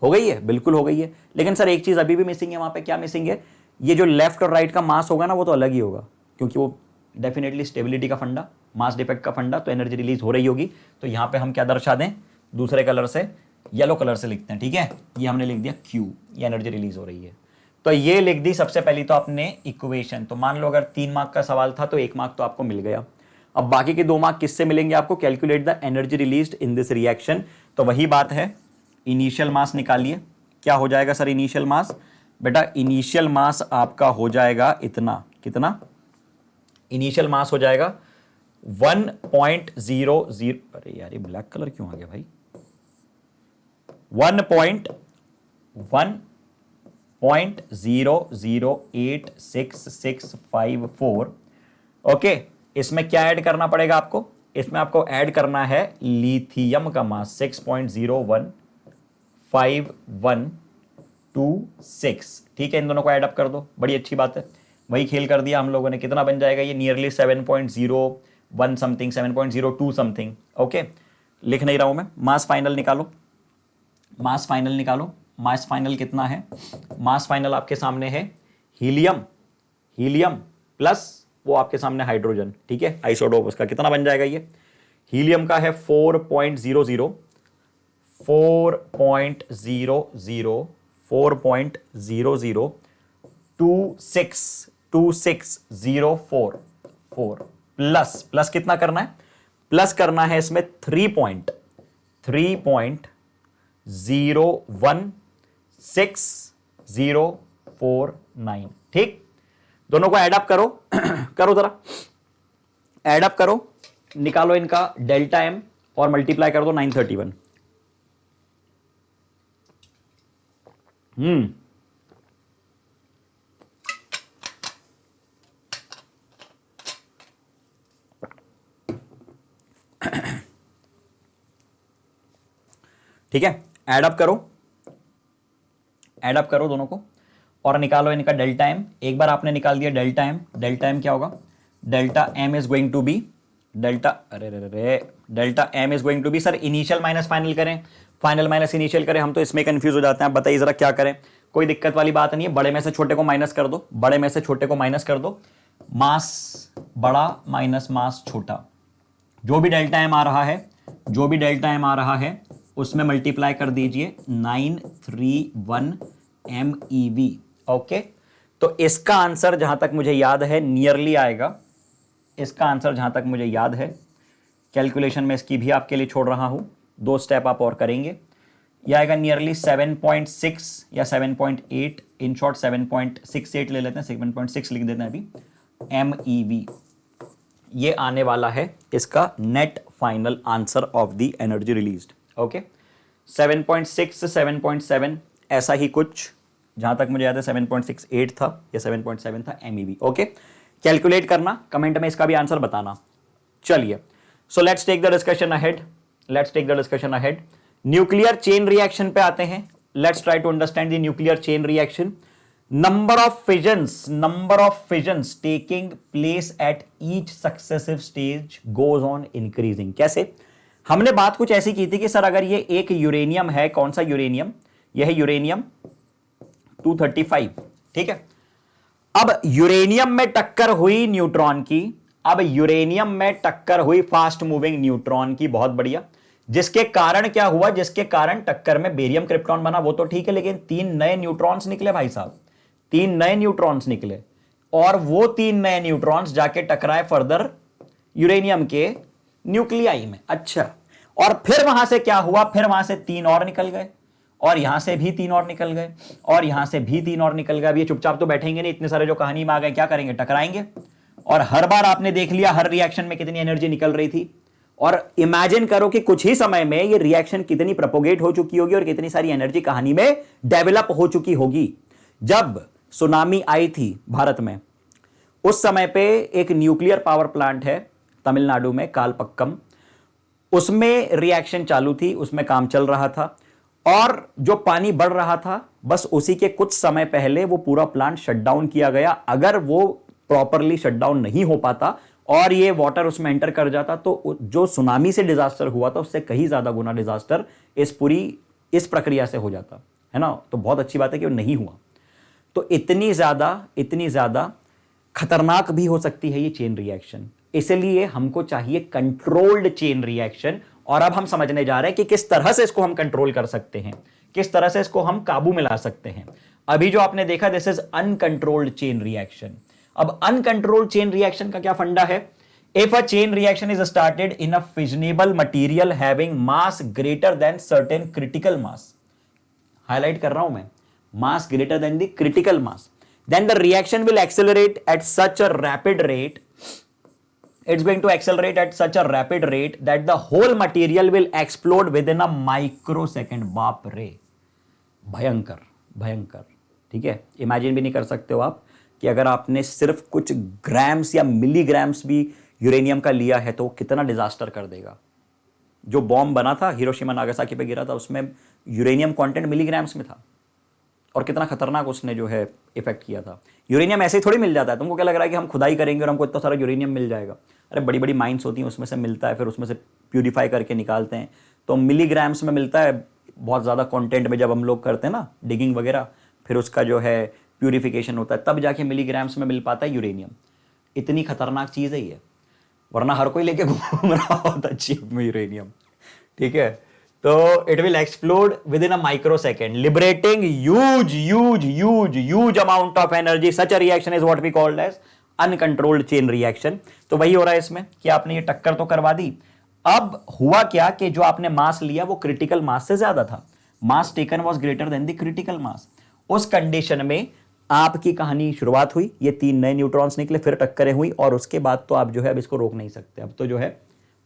हो गई है, बिल्कुल हो गई है। लेकिन सर एक चीज अभी भी मिसिंग है वहां पे, क्या मिसिंग है, ये जो लेफ्ट और राइट का मास होगा ना वो तो अलग ही होगा, क्योंकि वो डेफिनेटली स्टेबिलिटी का फंडा, मास डिफेक्ट का फंडा, तो एनर्जी रिलीज हो रही होगी। तो यहां पे हम क्या दर्शा दें, दूसरे कलर से, येलो कलर से लिखते हैं, ठीक है, ये हमने लिख दिया Q, ये एनर्जी रिलीज हो रही है। तो ये लिख दी सबसे पहली तो आपने इक्वेशन। तो मान लो अगर 3 मार्क का सवाल था तो 1 मार्क तो आपको मिल गया। अब बाकी के 2 मार्क किससे मिलेंगे आपको, calculate the energy released in this reaction. तो वही बात है, इनिशियल मास निकालिए। क्या हो जाएगा सर इनिशियल मास, बेटा इनिशियल मास आपका हो जाएगा इतना, कितना इनिशियल मास हो जाएगा 1.00, अरे यार ये ब्लैक कलर क्यों आ गया भाई, 1.00866654। ओके, इसमें क्या ऐड करना पड़ेगा आपको, इसमें आपको ऐड करना है लिथियम का मास 6.015126, ठीक है, इन दोनों को ऐड अप कर दो, बड़ी अच्छी बात है। वही खेल कर दिया हम लोगों ने, कितना बन जाएगा ये, नियरली 7.01 समथिंग, 7.02 समथिंग। ओके, लिख नहीं रहा हूं मैं। मास फाइनल निकालो, मास फाइनल कितना है, मास फाइनल आपके सामने है हीलियम प्लस वो आपके सामने हाइड्रोजन, ठीक है, आइसोटोप, उसका कितना बन जाएगा ये, हीलियम का है 4.0026 प्लस कितना करना है, प्लस करना है इसमें 3.3 01649। ठीक, दोनों को एडअप करो करो जरा, एडअप करो, निकालो इनका डेल्टा एम और मल्टीप्लाई कर दो 931। ठीक है, एडअप करो दोनों को और निकालो इनका डेल्टा एम। एक बार आपने निकाल दिया डेल्टा एम, डेल्टा एम क्या होगा, delta M is going to be delta M is going to be, sir initial minus final करें, फाइनल माइनस इनिशियल करें, हम तो इसमें कंफ्यूज हो जाते हैं। आप बताइए जरा क्या करें, कोई दिक्कत वाली बात नहीं है, बड़े में से छोटे को माइनस कर दो, बड़े में से छोटे को माइनस कर दो, मास बड़ा माइनस मास छोटा, जो भी डेल्टा एम आ रहा है, जो भी डेल्टा एम आ रहा है उसमें मल्टीप्लाई कर दीजिए 931 MeV। ओके, तो इसका आंसर जहां तक मुझे याद है नियरली आएगा, इसका आंसर जहां तक मुझे याद है, कैलकुलेशन में इसकी भी आपके लिए छोड़ रहा हूं, 2 स्टेप आप और करेंगे, यह आएगा नियरली 7.6 या 7.8, इन शॉर्ट 7.68 ले लेते हैं, 7.6 लिख देते हैं अभी, MeV। ये आने वाला है इसका net final answer of the energy released. Okay, 7.6 से 7.7 ऐसा ही कुछ, जहां तक मुझे याद है 7.68 था या 7.7 था MeV। ओके, कैलकुलेट करना, कमेंट में इसका भी आंसर बताना। चलिए, so let's take the discussion ahead, nuclear chain reaction पे आते हैं। Let's try to understand the nuclear chain reaction. Number of fissions taking place at each successive stage goes on increasing. कैसे? हमने बात कुछ ऐसी की थी कि सर अगर ये एक यूरेनियम है, कौन सा यूरेनियम, यह है यूरेनियम 235। ठीक है, अब यूरेनियम में टक्कर हुई न्यूट्रॉन की, अब यूरेनियम में टक्कर हुई फास्ट मूविंग न्यूट्रॉन की, बहुत बढ़िया, जिसके कारण क्या हुआ, जिसके कारण टक्कर में बेरियम क्रिप्टॉन बना, वो तो ठीक है, लेकिन 3 नए न्यूट्रॉन्स निकले भाई साहब, 3 नए न्यूट्रॉन्स निकले, और वो 3 नए न्यूट्रॉन्स जाके टकराए फर्दर यूरेनियम के न्यूक्लियाई में। अच्छा, और फिर वहां से क्या हुआ, फिर वहां से 3 और निकल गए, और यहां से भी 3 और निकल गए, और यहां से भी 3 और निकल गए। अब ये चुपचाप तो बैठेंगे नहीं, इतने सारे जो कहानी में आ गए, क्या करेंगे, टकराएंगे। और हर बार आपने देख लिया हर रिएक्शन में कितनी एनर्जी निकल रही थी, और इमेजिन करो कि कुछ ही समय में ये रिएक्शन कितनी प्रोपोगेट हो चुकी होगी और कितनी सारी एनर्जी कहानी में डेवलप हो चुकी होगी। जब सुनामी आई थी भारत में, उस समय पे एक न्यूक्लियर पावर प्लांट है तमिलनाडु में, कालपक्कम, उसमें रिएक्शन चालू थी, उसमें काम चल रहा था, और जो पानी बढ़ रहा था, बस उसी के कुछ समय पहले वो पूरा प्लांट शटडाउन किया गया। अगर वो प्रॉपरली शटडाउन नहीं हो पाता और ये वाटर उसमें एंटर कर जाता, तो जो सुनामी से डिजास्टर हुआ था उससे कहीं ज्यादा गुना डिजास्टर इस प्रक्रिया से हो जाता है ना। तो बहुत अच्छी बात है कि वो नहीं हुआ। तो इतनी ज्यादा खतरनाक भी हो सकती है ये चेन रिएक्शन, इसलिए हमको चाहिए कंट्रोल्ड चेन रिएक्शन। और अब हम समझने जा रहे हैं कि किस तरह से इसको हम कंट्रोल कर सकते हैं, किस तरह से इसको हम काबू में ला सकते हैं। अभी जो आपने देखा, this is uncontrolled chain reaction. अब अनकंट्रोल्ड चेन रिएक्शन का क्या फंडा है? If a chain reaction is started in a fissionable material having mass greater than certain critical mass, highlight कर रहा हूं मैं, mass greater than the critical mass, then the reaction will accelerate at such a rapid rate, it's going to accelerate at such a rapid rate that the whole material will explode within a microsecond। बाप रे, भयंकर भयंकर। ठीक है, imagine भी नहीं कर सकते हो आप कि अगर आपने सिर्फ कुछ ग्राम्स या मिलीग्राम्स भी यूरेनियम का लिया है तो कितना डिजास्टर कर देगा। जो बॉम्ब बना था हिरोशिमा नागासाकी पे गिरा था, उसमें यूरेनियम कंटेंट मिलीग्राम्स में था, और कितना खतरनाक उसने जो है इफेक्ट किया था। यूरेनियम ऐसे ही थोड़ी मिल जाता है। तुमको क्या लग रहा है कि हम खुदाई करेंगे और हमको इतना सारा यूरेनियम मिल जाएगा? अरे बड़ी बड़ी माइंस होती हैं, उसमें से मिलता है, फिर उसमें से प्यूरिफाई करके निकालते हैं, तो मिलीग्राम्स में मिलता है, बहुत ज़्यादा कॉन्टेंट में जब हम लोग करते हैं ना डिगिंग वगैरह, फिर उसका जो है प्यूरिफिकेशन होता है, तब जाके मिलीग्राम्स में मिल पाता है यूरेनियम। इतनी खतरनाक चीज़ है ये, वरना हर कोई लेके घूम रहा होता चीप में यूरेनियम। ठीक है, तो it will explode within a microsecond, liberating huge amount of energy. Such a reaction is what we called as uncontrolled chain reaction. तो वही हो रहा है इसमें कि आपने ये टक्कर तो करवा दी, अब हुआ क्या कि जो आपने मास लिया वो क्रिटिकल मास से ज्यादा था। Mass taken was greater than the critical mass. उस कंडीशन में आपकी कहानी शुरुआत हुई, ये 3 नए न्यूट्रॉन्स निकले, फिर टक्करें हुई और उसके बाद तो आप जो है अब इसको रोक नहीं सकते, अब तो जो है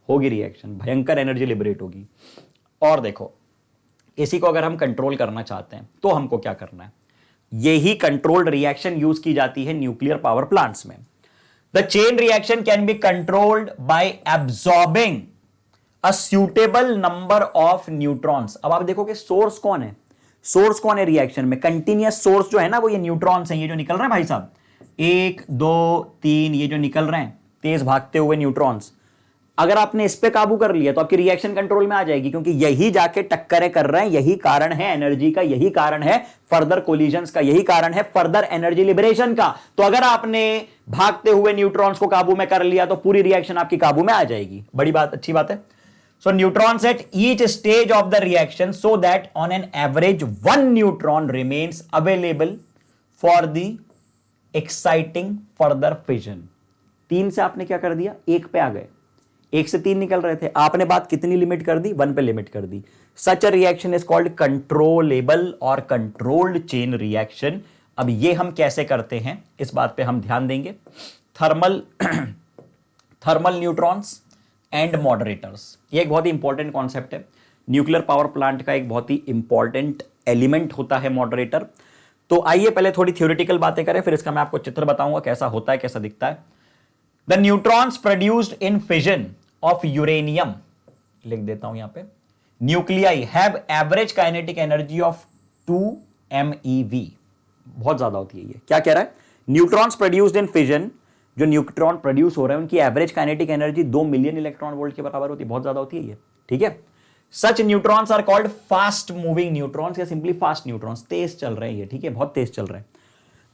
होगी रिएक्शन, भयंकर एनर्जी लिबरेट होगी। और देखो इसी को अगर हम कंट्रोल करना चाहते हैं तो हमको क्या करना है, यही कंट्रोल्ड रिएक्शन यूज की जाती है न्यूक्लियर पावर प्लांट्स में। The chain reaction can be controlled by absorbing a suitable number of neutrons. अब आप देखो कि सोर्स कौन है, सोर्स कौन है रिएक्शन में, कंटिन्यूअस सोर्स जो है ना वो ये न्यूट्रॉन्स हैं, ये जो निकल रहे हैं भाई साहब 1 2 3, ये जो निकल रहे हैं तेज भागते हुए न्यूट्रॉन्स, अगर आपने इस पे काबू कर लिया तो आपकी रिएक्शन कंट्रोल में आ जाएगी, क्योंकि यही जाके टक्करें कर रहे हैं, यही कारण है एनर्जी का, यही कारण है फर्दर कोलिजन्स का, यही कारण है फर्दर एनर्जी लिबरेशन का। तो अगर आपने भागते हुए न्यूट्रॉन्स को काबू में कर लिया तो पूरी रिएक्शन आपकी काबू में आ जाएगी। बड़ी बात, अच्छी बात है। So neutrons at each stage of the reaction so that on an average 1 neutron remains available for the exciting further fission। 3 से आपने क्या कर दिया, 1 पे आ गए, 1 से 3 निकल रहे थे, आपने बात कितनी लिमिट कर दी, 1 पे लिमिट कर दी। Such a reaction is called controllable और controlled chain reaction। अब ये हम कैसे करते हैं इस बात पे हम ध्यान देंगे। थर्मल न्यूट्रॉन्स एंड मॉडरेटर्स, ये एक बहुत ही इंपॉर्टेंट कॉन्सेप्ट है, न्यूक्लियर पावर प्लांट का एक बहुत ही इंपॉर्टेंट एलिमेंट होता है मॉडरेटर। तो आइए पहले थोड़ी थ्योरेटिकल बातें करें, फिर इसका मैं आपको चित्र बताऊंगा कैसा होता है, कैसा दिखता है। The neutrons produced in fission of uranium, लिख देता हूं यहां पे, nuclei have average kinetic energy of 2 MeV। बहुत ज्यादा होती है ये, क्या कह रहा है, न्यूट्रॉन्स प्रोड्यूस्ड इन फिजन, जो न्यूट्रॉन प्रोड्यूस हो रहे हैं उनकी average kinetic energy 2 million electron volt के बराबर होती है, बहुत ज्यादा होती है ये, ठीक है। Such neutrons are called fast moving neutrons या सिंपली फास्ट न्यूट्रॉन्स, तेज चल रहे हैं ये, ठीक है, बहुत तेज चल रहे हैं।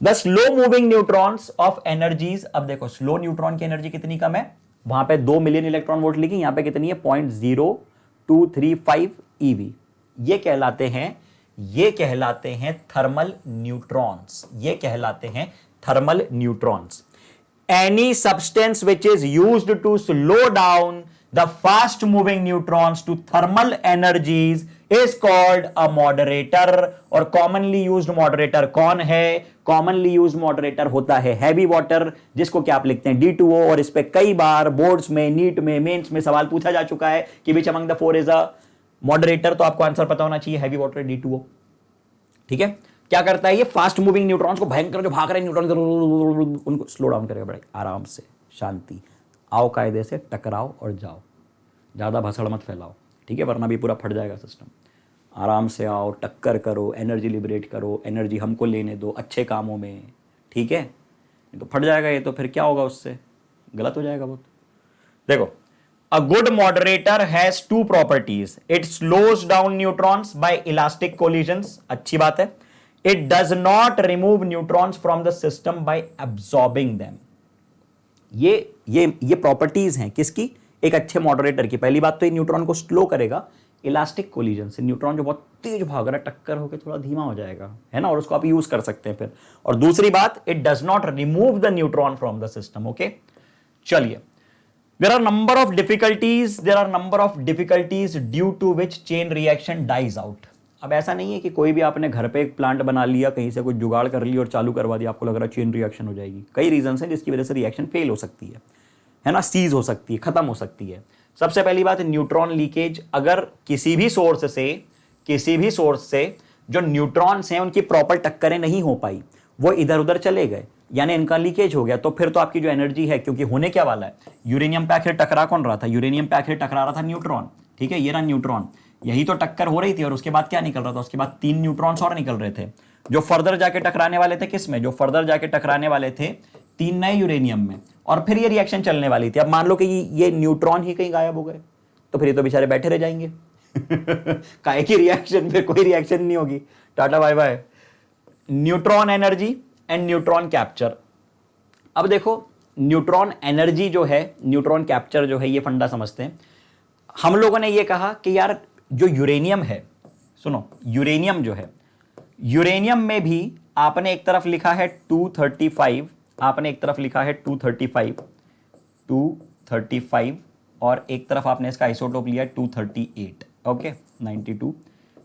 The slow moving neutrons of energies, अब देखो स्लो न्यूट्रॉन की एनर्जी कितनी कम है, वहां पे 2 मिलियन इलेक्ट्रॉन वोल्ट लिखी, यहां पे कितनी है 0.0235 EV। ये कहलाते हैं थर्मल न्यूट्रॉन्स, ये कहलाते हैं thermal neutrons. Any substance which is used to slow down the fast moving neutrons to thermal energies is called a moderator। और commonly used moderator कौन है, commonly used moderator होता है हैवी वाटर, जिसको क्या आप लिखते हैं D2O, और इस पे कई बार बोर्ड्स में, नीट में, मेंस में सवाल पूछा जा चुका है कि which among the 4 is a moderator, तो आपको आंसर पता होना चाहिए हैवी वाटर D2O, ठीक है। क्या करता है ये, फास्ट मूविंग न्यूट्रॉन्स को, भयंकर जो भाग रहे हैं न्यूट्रॉन, उनको स्लो डाउन करेगा, बड़े आराम से, शांति, आओ कायदे से टकराओ और जाओ, ज़्यादा भसड़ मत फैलाओ, ठीक है, वरना भी पूरा फट जाएगा सिस्टम। आराम से आओ, टक्कर करो, एनर्जी लिबरेट करो, एनर्जी हमको लेने दो अच्छे कामों में, ठीक है, नहीं तो फट जाएगा ये, तो फिर क्या होगा, उससे गलत हो जाएगा बहुत। देखो, a good moderator has 2 properties। it slows down neutrons by elastic collisions, अच्छी बात है। it does not remove neutrons from the system by absorbing them। ये प्रॉपर्टीज हैं किसकी, एक अच्छे मॉडरेटर की। पहली बात तो ये न्यूट्रॉन को स्लो करेगा इलास्टिक कोलिजन से, न्यूट्रॉन जो बहुत तेज भाग रहा है टक्कर होकर थोड़ा धीमा हो जाएगा, है ना, और उसको आप यूज कर सकते हैं फिर। और दूसरी बात, it does not remove the neutron from the system. Okay, चलिए, there are number of difficulties due to which chain reaction dies out। अब ऐसा नहीं है कि कोई भी आपने घर पे एक प्लांट बना लिया, कहीं से कुछ जुगाड़ कर ली और चालू करवा दिया, आपको लग रहा है चेन रिएक्शन हो जाएगी। कई रीजंस हैं जिसकी वजह से रिएक्शन फेल हो सकती है ना, सीज हो सकती है, खत्म हो सकती है। सबसे पहली बात है न्यूट्रॉन लीकेज। अगर किसी भी सोर्स से जो न्यूट्रॉन्स हैं उनकी प्रॉपर टक्करें नहीं हो पाई, वो इधर उधर चले गए, यानी इनका लीकेज हो गया, तो फिर तो आपकी जो एनर्जी है, क्योंकि होने क्या वाला है, यूरेनियम पे आखिर टकरा कौन रहा था, यूरेनियम पे आखिर टकरा रहा था न्यूट्रॉन, ठीक है, ये रहा न्यूट्रॉन, यही तो टक्कर हो रही थी। और उसके बाद क्या निकल रहा था, उसके बाद 3 न्यूट्रॉन्स और निकल रहे थे, जो फर्दर जाके टकराने वाले थे किस में, जो फर्दर जाके टकराने वाले थे 3 नए यूरेनियम में, और फिर ये रिएक्शन चलने वाली थी। अब मान लो कि ये न्यूट्रॉन ही कहीं गायब हो गए, तो फिर ये तो बेचारे बैठे रह जाएंगे काहे की रिएक्शन, फिर कोई रिएक्शन नहीं होगी, tata bye bye. Neutron energy and neutron capture. अब देखो, न्यूट्रॉन एनर्जी जो है, न्यूट्रॉन कैप्चर जो है, ये फंडा समझते हैं। हम लोगों ने ये कहा कि यार जो यूरेनियम है, सुनो, यूरेनियम जो है, यूरेनियम में भी आपने एक तरफ लिखा है 235, आपने एक तरफ लिखा है 235 और एक तरफ आपने इसका आइसोटोप लिया 238, ओके 92।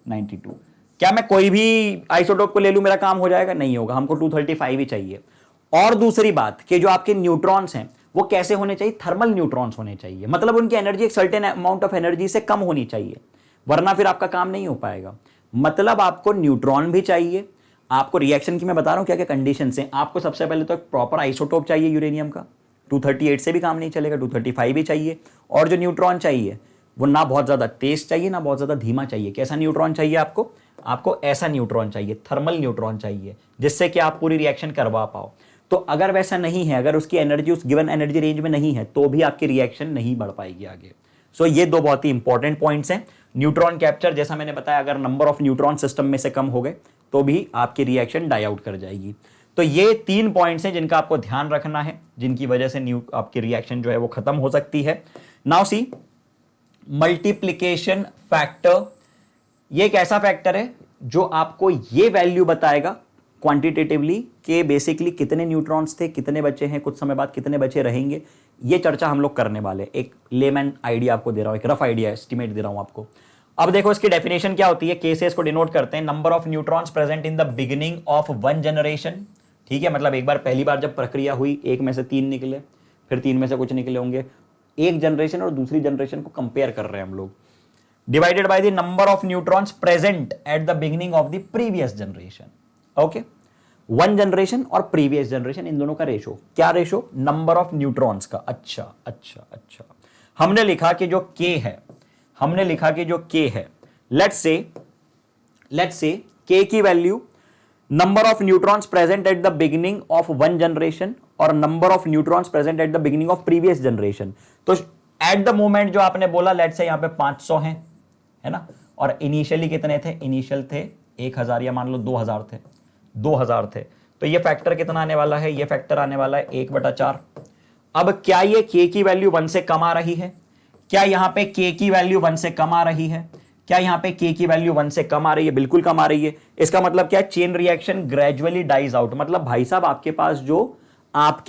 92। क्या मैं कोई भी आइसोटोप को ले लूं मेरा काम हो जाएगा? नहीं होगा, हमको 235 ही चाहिए। और दूसरी बात कि जो आपके न्यूट्रॉन्स हैं वो कैसे होने चाहिए? थर्मल न्यूट्रॉन्स होने चाहिए, मतलब उनकी एनर्जी एक सर्टेन अमाउंट ऑफ एनर्जी से कम होनी चाहिए, वरना फिर आपका काम नहीं हो पाएगा। मतलब आपको न्यूट्रॉन भी चाहिए, आपको रिएक्शन की मैं बता रहा हूं क्या क्या कंडीशंस हैं। आपको सबसे पहले तो एक प्रॉपर आइसोटोप चाहिए यूरेनियम का, 238 से भी काम नहीं चलेगा, 235 भी चाहिए। और जो न्यूट्रॉन चाहिए वो ना बहुत ज़्यादा तेज चाहिए ना बहुत ज़्यादा धीमा चाहिए। कैसा न्यूट्रॉन चाहिए आपको? आपको ऐसा न्यूट्रॉन चाहिए, थर्मल न्यूट्रॉन चाहिए, जिससे कि आप पूरी रिएक्शन करवा पाओ। तो अगर वैसा नहीं है, अगर उसकी एनर्जी उस गिवन एनर्जी रेंज में नहीं है, तो भी आपकी रिएक्शन नहीं बढ़ पाएगी आगे। सो ये दो बहुत ही इंपॉर्टेंट पॉइंट्स हैं। न्यूट्रॉन कैप्चर, जैसा मैंने बताया, अगर नंबर ऑफ न्यूट्रॉन सिस्टम में से कम हो गए तो भी आपकी रिएक्शन डाई आउट कर जाएगी। तो ये 3 पॉइंट्स हैं जिनका आपको ध्यान रखना है, जिनकी वजह से आपकी रिएक्शन जो है वो खत्म हो सकती है। नाउ सी, मल्टीप्लिकेशन फैक्टर, ये एक ऐसा फैक्टर है जो आपको ये वैल्यू बताएगा क्वांटिटेटिवली कि बेसिकली कितने न्यूट्रॉन्स थे, कितने बचे हैं, कुछ समय बाद कितने बचे रहेंगे। ये चर्चा हम लोग करने वाले। एक लेमैन आइडिया आपको दे रहा हूं, एक रफ आइडिया एस्टिमेट दे रहा हूं आपको। अब देखो इसकी डेफिनेशन क्या होती है। केसेस को डिनोट करते हैं number of neutrons present in the beginning of one generation. ठीक है, मतलब एक बार पहली बार जब प्रक्रिया हुई, एक में से 3 निकले, फिर 3 में से कुछ निकले होंगे। एक जनरेशन और दूसरी जनरेशन को कंपेयर कर रहे हैं हम लोग, divided by the number of neutrons present at the beginning of the previous generation. Okay, one generation और प्रीवियस जनरेशन, इन दोनों का रेशो। क्या रेशो? नंबर ऑफ न्यूट्रॉन्स का। अच्छा, हमने लिखा कि जो K है, लेट्स से K की value number of neutrons present at the beginning of one generation और number of neutrons present at the beginning of previous generation. तो एट द मोमेंट जो आपने बोला, लेट्स से यहां पे 500 है ना, और इनिशियली कितने थे? इनिशियल थे 1000 या मान लो 2000 थे। तो ये फैक्टर कितना आने वाला है? ये फैक्टर आने वाला है 1/4। अब क्या ये K की वैल्यू 1 से कम आ रही है? क्या यहां पे K की वैल्यू 1 से कम आ रही है? क्या यहां पे K की वैल्यू 1 से कम आ रही है? बिल्कुल कम आ रही है। इसका मतलब क्या है? Chain reaction gradually dies out. मतलब भाई साहब आपके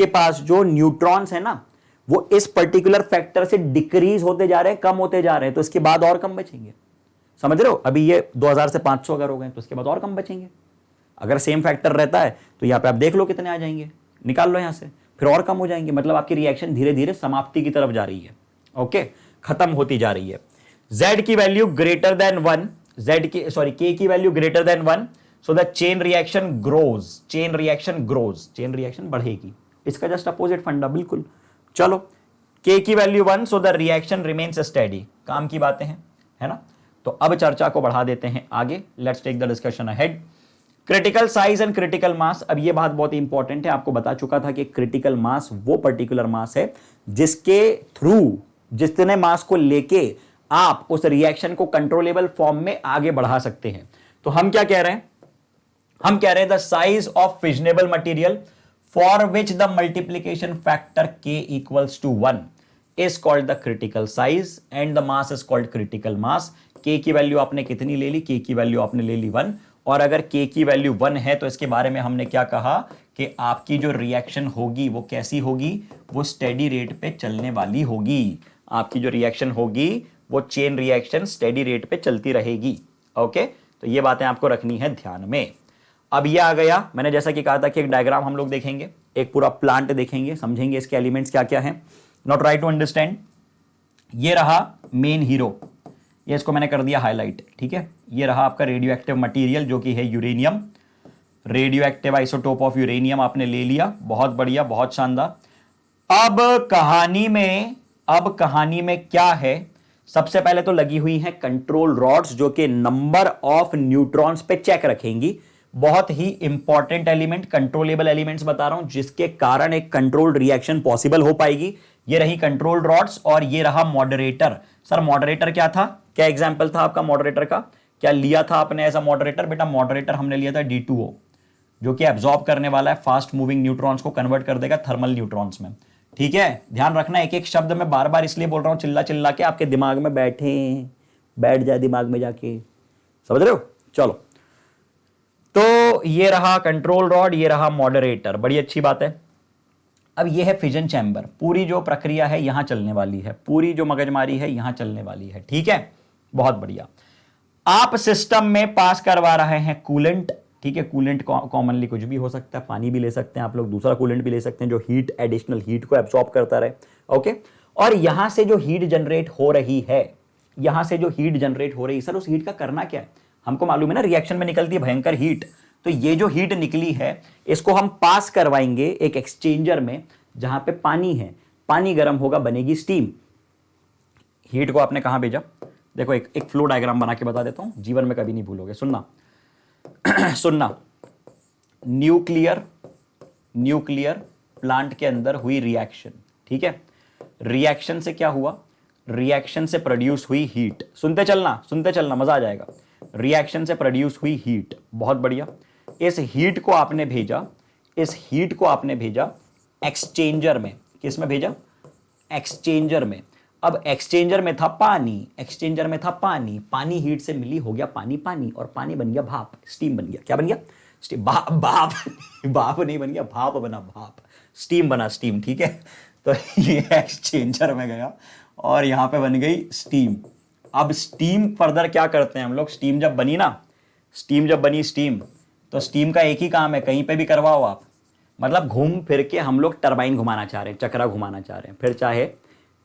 पास जो न्यूट्रॉन्स है ना, वो इस पर्टिकुलर फैक्टर से डिक्रीज होते जा रहे हैं, कम होते जा रहे हैं। तो इसके बाद और कम बचेंगे, समझ रहे हो? अभी ये 2000 से 500 अगर हो गए तो इसके बाद और कम बचेंगे। अगर सेम फैक्टर रहता है तो यहां पे आप देख लो कितने आ जाएंगे, निकाल लो यहां से, फिर और कम हो जाएंगे। मतलब आपकी रिएक्शन धीरे धीरे समाप्ति की तरफ जा रही है। ओके, खत्म होती जा रही है। Z की वैल्यू ग्रेटर देन 1, K की value greater than 1, so the chain reaction बढ़ेगी। इसका जस्ट अपोजिट फंडा, बिल्कुल। चलो, K की value 1, so the reaction remains steady. काम की बातें हैं, है ना। तो अब चर्चा को बढ़ा देते हैं आगे। Let's take the discussion ahead. Critical size and critical mass. अब ये बात बहुत इंपॉर्टेंट है। आपको बता चुका था कि क्रिटिकल मास वो पर्टिकुलर मास है जिसके थ्रू, जितने मास को लेके आप उस रिएक्शन को कंट्रोलेबल फॉर्म में आगे बढ़ा सकते हैं। तो हम क्या कह रहे हैं? हम कह रहे हैं the size of fissionable material for which the multiplication factor K equals to 1 is called the critical size and the mass is called critical mass. K की वैल्यू आपने कितनी ले ली? K की वैल्यू आपने ले ली 1। और अगर K की वैल्यू 1 है तो इसके बारे में हमने क्या कहा कि आपकी जो रिएक्शन होगी वो कैसी होगी? वो स्टेडी रेट पे चलने वाली होगी। आपकी जो रिएक्शन होगी वो चेन रिएक्शन स्टेडी रेट पे चलती रहेगी। ओके, तो ये बातें आपको रखनी है ध्यान में। अब ये आ गया, मैंने जैसा कि कहा था कि एक डायग्राम हम लोग देखेंगे, एक पूरा प्लांट देखेंगे, समझेंगे इसके एलिमेंट्स क्या क्या हैं। Now try to understand. ये रहा मेन हीरो, ये इसको मैंने कर दिया हाईलाइट। ठीक है, ये रहा आपका रेडियो एक्टिव मटीरियल जो कि है uranium. Radio active isotope of uranium आपने ले लिया, बहुत बढ़िया, बहुत शानदार। अब कहानी में क्या है? सबसे पहले तो लगी हुई है कंट्रोल रॉड्स जो कि नंबर ऑफ न्यूट्रॉन्स पे चेक रखेंगी। बहुत ही इंपॉर्टेंट एलिमेंट, कंट्रोलेबल एलिमेंट्स बता रहा हूं जिसके कारण एक कंट्रोल्ड रिएक्शन पॉसिबल हो पाएगी। ये रही कंट्रोल रॉड्स और ये रहा मॉडरेटर। सर मॉडरेटर क्या था? क्या एग्जांपल था आपका मॉडरेटर का? क्या लिया था आपने एज अ मॉडरेटर? बेटा मॉडरेटर हमने लिया था D2O, जो कि एब्जॉर्ब करने वाला है, फास्ट मूविंग न्यूट्रॉन्स को कन्वर्ट कर देगा थर्मल न्यूट्रॉन्स में। ठीक है, ध्यान रखना, एक एक शब्द में बार बार इसलिए बोल रहा हूं चिल्ला चिल्ला के आपके दिमाग में बैठ जाए दिमाग में जाके, समझ रहे हो? चलो, तो ये रहा कंट्रोल रॉड, ये रहा मॉडरेटर, बड़ी अच्छी बात है। अब ये है फिजन चैम्बर, पूरी जो प्रक्रिया है यहां चलने वाली है, पूरी जो मगजमारी है यहां चलने वाली है। ठीक है, बहुत बढ़िया। आप सिस्टम में पास करवा रहे हैं कूलेंट, ठीक है। कूलेंट कॉमनली कुछ भी हो सकता है, पानी भी ले सकते हैं आप लोग, दूसरा कूलेंट भी ले सकते हैं जो हीट, एडिशनल हीट को एब्सॉर्ब करता रहे, ओके। और यहां से जो हीट जनरेट हो रही है, यहां से जो हीट जनरेट हो रही है, सर उस हीट का करना क्या है, हमको मालूम है ना, रिएक्शन में निकलती है भयंकर हीट। तो ये जो हीट निकली है इसको हम पास करवाएंगे एक एक्सचेंजर में जहां पे पानी है, पानी गर्म होगा, बनेगी स्टीम। हीट को आपने कहां भेजा, देखो एक फ्लो डायग्राम बना के बता देता हूं, जीवन में कभी नहीं भूलोगे, सुनना सुनना। न्यूक्लियर प्लांट के अंदर हुई रिएक्शन, ठीक है। रिएक्शन से क्या हुआ, रिएक्शन से प्रोड्यूस हुई हीट, सुनते चलना मजा आ जाएगा। रिएक्शन से प्रोड्यूस हुई हीट, बहुत बढ़िया। इस हीट को आपने भेजा, इस हीट को आपने भेजा एक्सचेंजर में, किस में भेजा, एक्सचेंजर में। अब एक्सचेंजर में था पानी, एक्सचेंजर में था पानी, पानी हीट से मिली, हो गया पानी पानी, और पानी बन गया भाप, स्टीम बन गया, क्या बन गया, स्टीम, भाप भाप नहीं बन गया, भाप बना, भाप, स्टीम बना, स्टीम, ठीक है। तो ये एक्सचेंजर में गया और यहां पे बन गई स्टीम। अब स्टीम फर्दर क्या करते हैं हम लोग, स्टीम जब बनी ना, स्टीम जब बनी, स्टीम, तो स्टीम का एक ही काम है, कहीं पे भी करवाओ आप, मतलब घूम फिर के हम लोग टरबाइन घुमाना चाह रहे हैं, चक्रा घुमाना चाह रहे हैं, फिर चाहे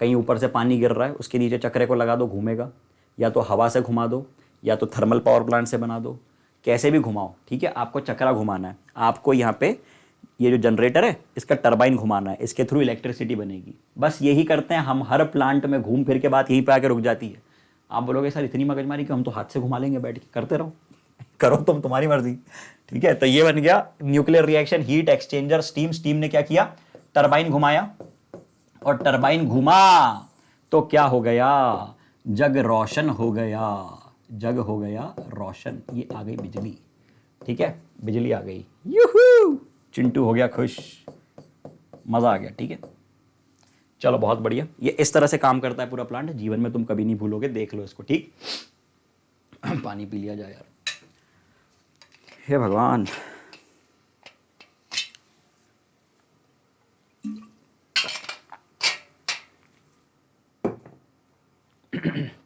कहीं ऊपर से पानी गिर रहा है उसके नीचे चक्रे को लगा दो, घूमेगा, या तो हवा से घुमा दो, या तो थर्मल पावर प्लांट से बना दो, कैसे भी घुमाओ, ठीक है। आपको चक्रा घुमाना है, आपको यहाँ पे ये जो जनरेटर है इसका टरबाइन घुमाना है, इसके थ्रू इलेक्ट्रिसिटी बनेगी, बस यही करते हैं हम हर प्लांट में, घूम फिर के बात यहीं पे आके रुक जाती है। आप बोलोगे सर इतनी मगजमारी कि हम तो हाथ से घुमा लेंगे बैठ के, करते रहो करो तुम, तुम्हारी मर्जी, ठीक है। तो ये बन गया nuclear reaction, heat exchanger, steam, steam ने क्या किया, टरबाइन घुमाया, और टरबाइन घुमा तो क्या हो गया, जग रोशन हो गया, जग हो गया रोशन, ये आ गई बिजली, ठीक है, बिजली आ गई, यूहू, चिंटू हो गया खुश, मजा आ गया, ठीक है। चलो बहुत बढ़िया, ये इस तरह से काम करता है पूरा प्लांट, जीवन में तुम कभी नहीं भूलोगे, देख लो इसको, ठीक। पानी पी लिया जाए यार, हे भगवान।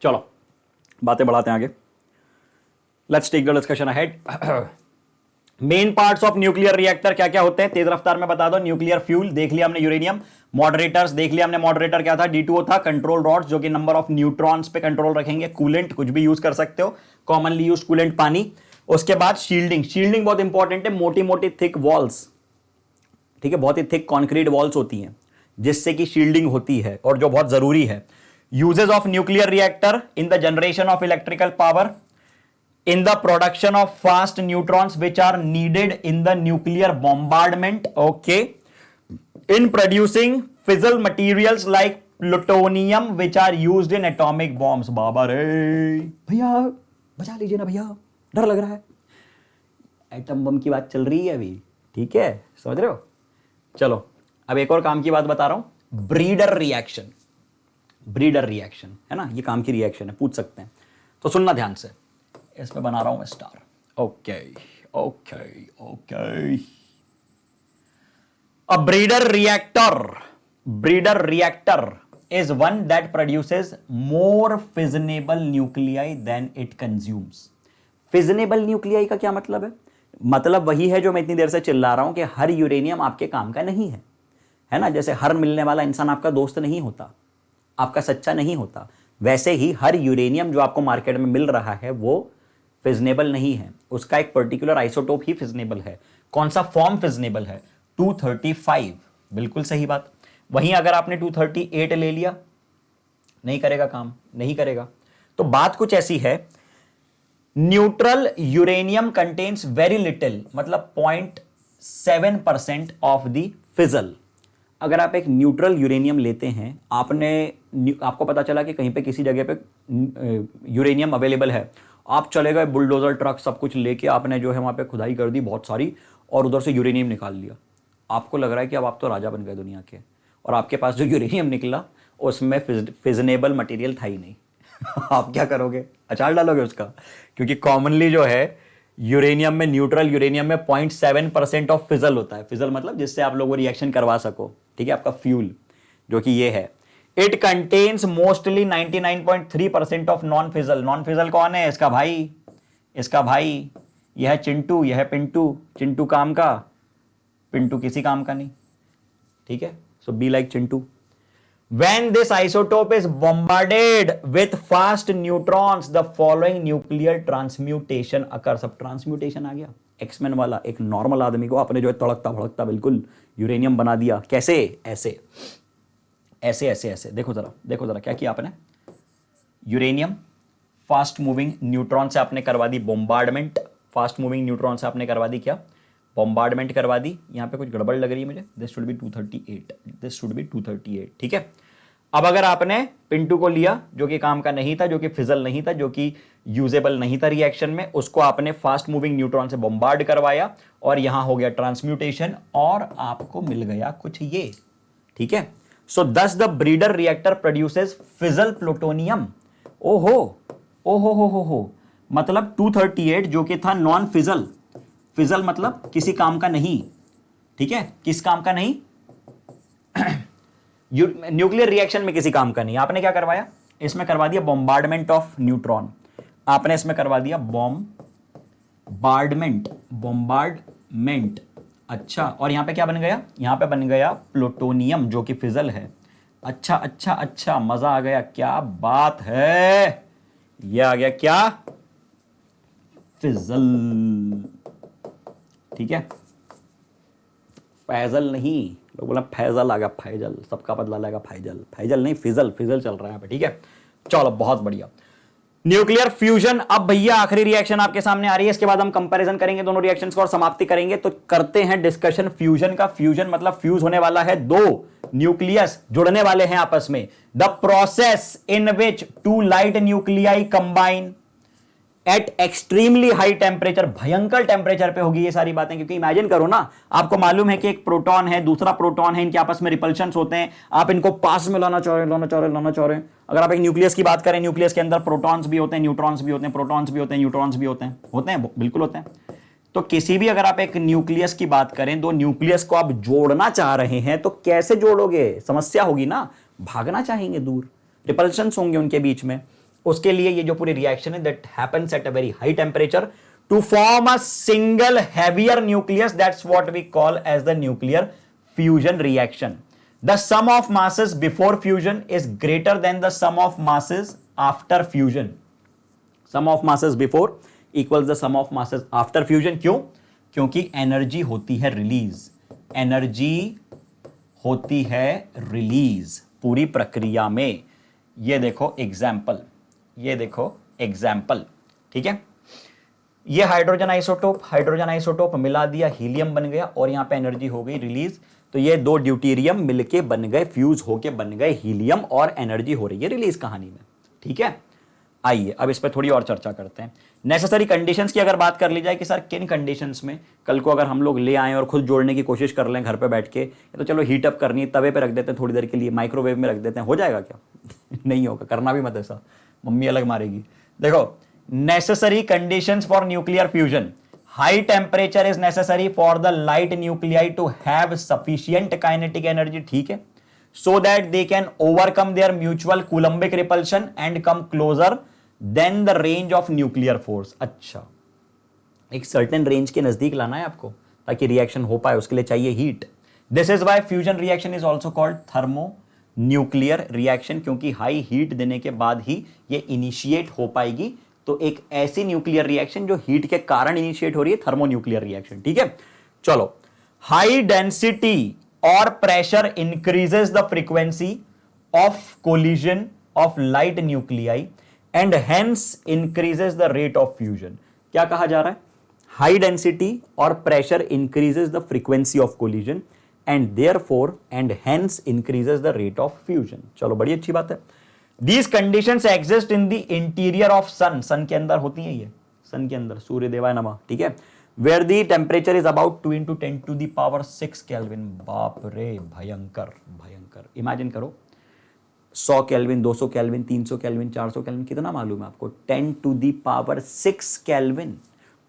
चलो बातें बढ़ाते हैं आगे, let's take the discussion ahead. Main parts of nuclear reactor क्या क्या होते हैं, तेज रफ्तार में बता दो। न्यूक्लियर फ्यूल देख लिया हमने, यूरेनियम, मॉडरेटर्स देख लिया हमने, मॉडरेटर क्या था, D2O था, कंट्रोल रॉड्स जो कि नंबर ऑफ न्यूट्रॉन्स पे कंट्रोल रखेंगे, कूलेंट कुछ भी यूज कर सकते हो, कॉमनली यूज कूलेंट पानी। उसके बाद शील्डिंग, शील्डिंग बहुत इंपॉर्टेंट है, मोटी मोटी थिक वॉल्स, ठीक है, बहुत ही थिक कॉन्क्रीट वॉल्स होती हैं जिससे कि शील्डिंग होती है और जो बहुत जरूरी है। Uses of nuclear reactor in the generation of electrical power, in the production of fast neutrons which are needed in the nuclear bombardment, okay, in producing fissile materials like plutonium which are used in atomic bombs। बाबा रे भैया बचा लीजिए ना भैया, डर लग रहा है, एटम बम की बात चल रही है अभी, ठीक है, समझ रहे हो। चलो अब एक और काम की बात बता रहा हूं, ब्रीडर रिएक्शन, ब्रीडर रिएक्शन है ना, ये काम की रिएक्शन है, पूछ सकते हैं, तो सुनना ध्यान से, इसमें बना रहा हूं मैं star, okay okay okay. A breeder reactor is one that produces more fissionable nuclei than it consumes. Fissionable nuclei का क्या मतलब है, मतलब वही है जो मैं इतनी देर से चिल्ला रहा हूं कि हर यूरेनियम आपके काम का नहीं है ना, जैसे हर मिलने वाला इंसान आपका दोस्त नहीं होता, आपका सच्चा नहीं होता, वैसे ही हर यूरेनियम जो आपको मार्केट में मिल रहा है वो फिजनेबल नहीं है, उसका एक पर्टिकुलर आइसोटोप ही फिजनेबल है। कौन सा फॉर्म फिजनेबल है, 235, बिल्कुल सही बात। वहीं अगर आपने 238 ले लिया, नहीं करेगा काम, नहीं करेगा। तो बात कुछ ऐसी है, neutral uranium contains very little, मतलब 0.7% ऑफ द फिजल। अगर आप एक न्यूट्रल यूरेनियम लेते हैं, आपको पता चला कि कहीं पे किसी जगह पे यूरेनियम अवेलेबल है, आप चले गए बुलडोजर ट्रक सब कुछ लेके, आपने जो है वहां पे खुदाई कर दी बहुत सारी और उधर से यूरेनियम निकाल लिया, आपको लग रहा है कि अब आप तो राजा बन गए दुनिया के, और आपके पास जो यूरेनियम निकला उसमें फिजनेबल मटेरियल था ही नहीं। आप क्या करोगे, अचार डालोगे उसका, क्योंकि कॉमनली जो है यूरेनियम में, न्यूट्रल यूरेनियम में 0.7% ऑफ फिजल होता है। फिजल मतलब जिससे आप लोग वो रिएक्शन करवा सको, ठीक है, आपका फ्यूल जो कि ये है, it contains mostly 99.3% of non fizzle. Non fizzle कौन है? इसका भाई, इसका भाई। यह है चिंटू, यह है पिंटू। चिंटू काम का, पिंटू किसी काम का नहीं। ठीक है, so be like Chintu. When this isotope is bombarded with fast neutrons, the following nuclear transmutation occurs। अब ट्रांसम्यूटेशन आ गया एक्समैन वाला। एक नॉर्मल आदमी को आपने जो है तड़कता भड़कता बिल्कुल यूरेनियम बना दिया। कैसे? ऐसे ऐसे ऐसे ऐसे। देखो जरा, देखो जरा क्या किया आपने। यूरेनियम फास्ट मूविंग न्यूट्रॉन से आपने करवा दी बॉम्बार्डमेंट। फास्ट मूविंग न्यूट्रॉन से आपने करवा दी क्या? बॉम्बार्डमेंट करवा दी। यहां पे कुछ गड़बड़ लग रही है मुझे। This should be 238, this should be 238। ठीक है, अब अगर आपने पिंटू को लिया जो कि काम का नहीं था, जो कि फिजल नहीं था, जो कि यूजेबल नहीं था रिएक्शन में, उसको आपने फास्ट मूविंग न्यूट्रॉन से बॉम्बार्ड करवाया और यहां हो गया ट्रांसम्यूटेशन और आपको मिल गया कुछ ये। ठीक है, सो दस the breeder reactor produces fizzle plutonium. ओहो ओहो हो, मतलब 238 जो कि था नॉन फिजल। फिजल मतलब किसी काम का नहीं। ठीक है, किस काम का नहीं? न्यूक्लियर रिएक्शन में किसी काम का नहीं। आपने क्या करवाया? इसमें करवा दिया बॉम्बार्डमेंट ऑफ न्यूट्रॉन। आपने इसमें करवा दिया बॉम्बार्डमेंट, बॉम्बार्डमेंट। अच्छा, और यहां पे क्या बन गया? यहां पे बन गया प्लूटोनियम जो कि फिजल है। अच्छा अच्छा अच्छा, मजा आ गया। क्या बात है, यह आ गया क्या? फिजल। ठीक है, फैजल नहीं, लोग बोला फैजल आ गया, फैजल, सबका बदला लेगा फैजल। फैजल नहीं, फिजल, फिजल चल रहा है यहाँ पे। ठीक है, चलो बहुत बढ़िया। Nuclear fusion. अब भैया आखिरी रिएक्शन आपके सामने आ रही है, इसके बाद हम कंपैरिजन करेंगे दोनों रिएक्शंस को और समाप्ति करेंगे। तो करते हैं डिस्कशन फ्यूजन का। फ्यूजन मतलब फ्यूज होने वाला है, दो न्यूक्लियस जुड़ने वाले हैं आपस में। The process in which two light nuclei combine at extremely high temperature. भयंकर टेम्परेचर पे होगी ये सारी बातें, क्योंकि इमेजिन करो ना, आपको मालूम है कि एक प्रोटॉन है, दूसरा प्रोटॉन है, इनके आपस में रिपल्शंस होते हैं। आप इनको पास में लाना चाह रहे हैं। अगर आप एक न्यूक्लियस की बात करें, न्यूक्लियस के अंदर प्रोटॉन्स भी होते हैं, न्यूट्रॉन्स भी होते हैं, प्रोटॉन्स भी होते हैं, न्यूट्रॉन्स भी होते हैं, बिल्कुल होते हैं। तो किसी भी, अगर आप एक न्यूक्लियस की बात करें, दो न्यूक्लियस को आप जोड़ना चाह रहे हैं, तो कैसे जोड़ोगे? समस्या होगी ना, भागना चाहेंगे दूर, रिपल्शंस होंगे उनके बीच में। उसके लिए ये जो पूरी रिएक्शन है, that happens at a very high temperature to form a single heavier nucleus. That's what we call as the nuclear fusion reaction. The sum of masses before fusion is greater than the sum of masses after fusion. Sum of masses before equals the sum of masses after fusion. क्यों? क्योंकि energy होती है release, energy होती है release पूरी प्रक्रिया में। ये देखो एग्जाम्पल, ये देखो एग्जाम्पल। ठीक है, ये हाइड्रोजन आइसोटोप मिला दिया, हीलियम बन गया और यहां पे एनर्जी हो गई रिलीज। तो ये दो ड्यूटेरियम मिलके बन गए, फ्यूज होके बन गए हीलियम और एनर्जी हो रही है रिलीज कहानी में। ठीक है, आइए अब इस पर थोड़ी और चर्चा करते हैं। नेसेसरी कंडीशंस की अगर बात कर ली जाए कि सर किन कंडीशंस में कल को अगर हम लोग ले आएं और खुद जोड़ने की कोशिश कर लें घर पे बैठ के, तो चलो हीट अप करनी है, तवे पे रख देते हैं थोड़ी देर के लिए, माइक्रोवेव में रख देते हैं, हो जाएगा क्या? नहीं होगा, करना भी मत ऐसा, मम्मी अलग मारेगी। देखो, necessary conditions for nuclear fusion. High temperature is necessary for the light nuclei to have sufficient kinetic energy. ठीक है, so that they can overcome their mutual coulombic repulsion and come closer than the range of nuclear force। अच्छा, एक certain range के नजदीक लाना है आपको ताकि रिएक्शन हो पाए, उसके लिए चाहिए heat. This is why fusion reaction is also called thermonuclear reaction, क्योंकि हाई हीट देने के बाद ही ये इनिशिएट हो पाएगी। तो एक ऐसी न्यूक्लियर रिएक्शन जो हीट के कारण इनिशिएट हो रही है, थर्मोन्यूक्लियर रिएक्शन। ठीक है, चलो, high density or pressure increases the frequency of collision of light nuclei and hence increases the rate of fusion। क्या कहा जा रहा है? हाई डेंसिटी और pressure increases the frequency of collision and therefore and hence increases the rate of fusion. चलो, बड़ी अच्छी बात है। These conditions exist in the interior of sun। सन के अंदर होती है ये, सन के अंदर, सूर्य देवाय नमः। ठीक है, where the temperature is about 2 into 10 to the power 6 kelvin. बाप रे, भयंकर भयंकर। इमेजिन करो, 100 केल्विन, 200 केल्विन, 300 केल्विन, 400 केल्विन, कितना मालूम है आपको? 10 to the power 6 kelvin,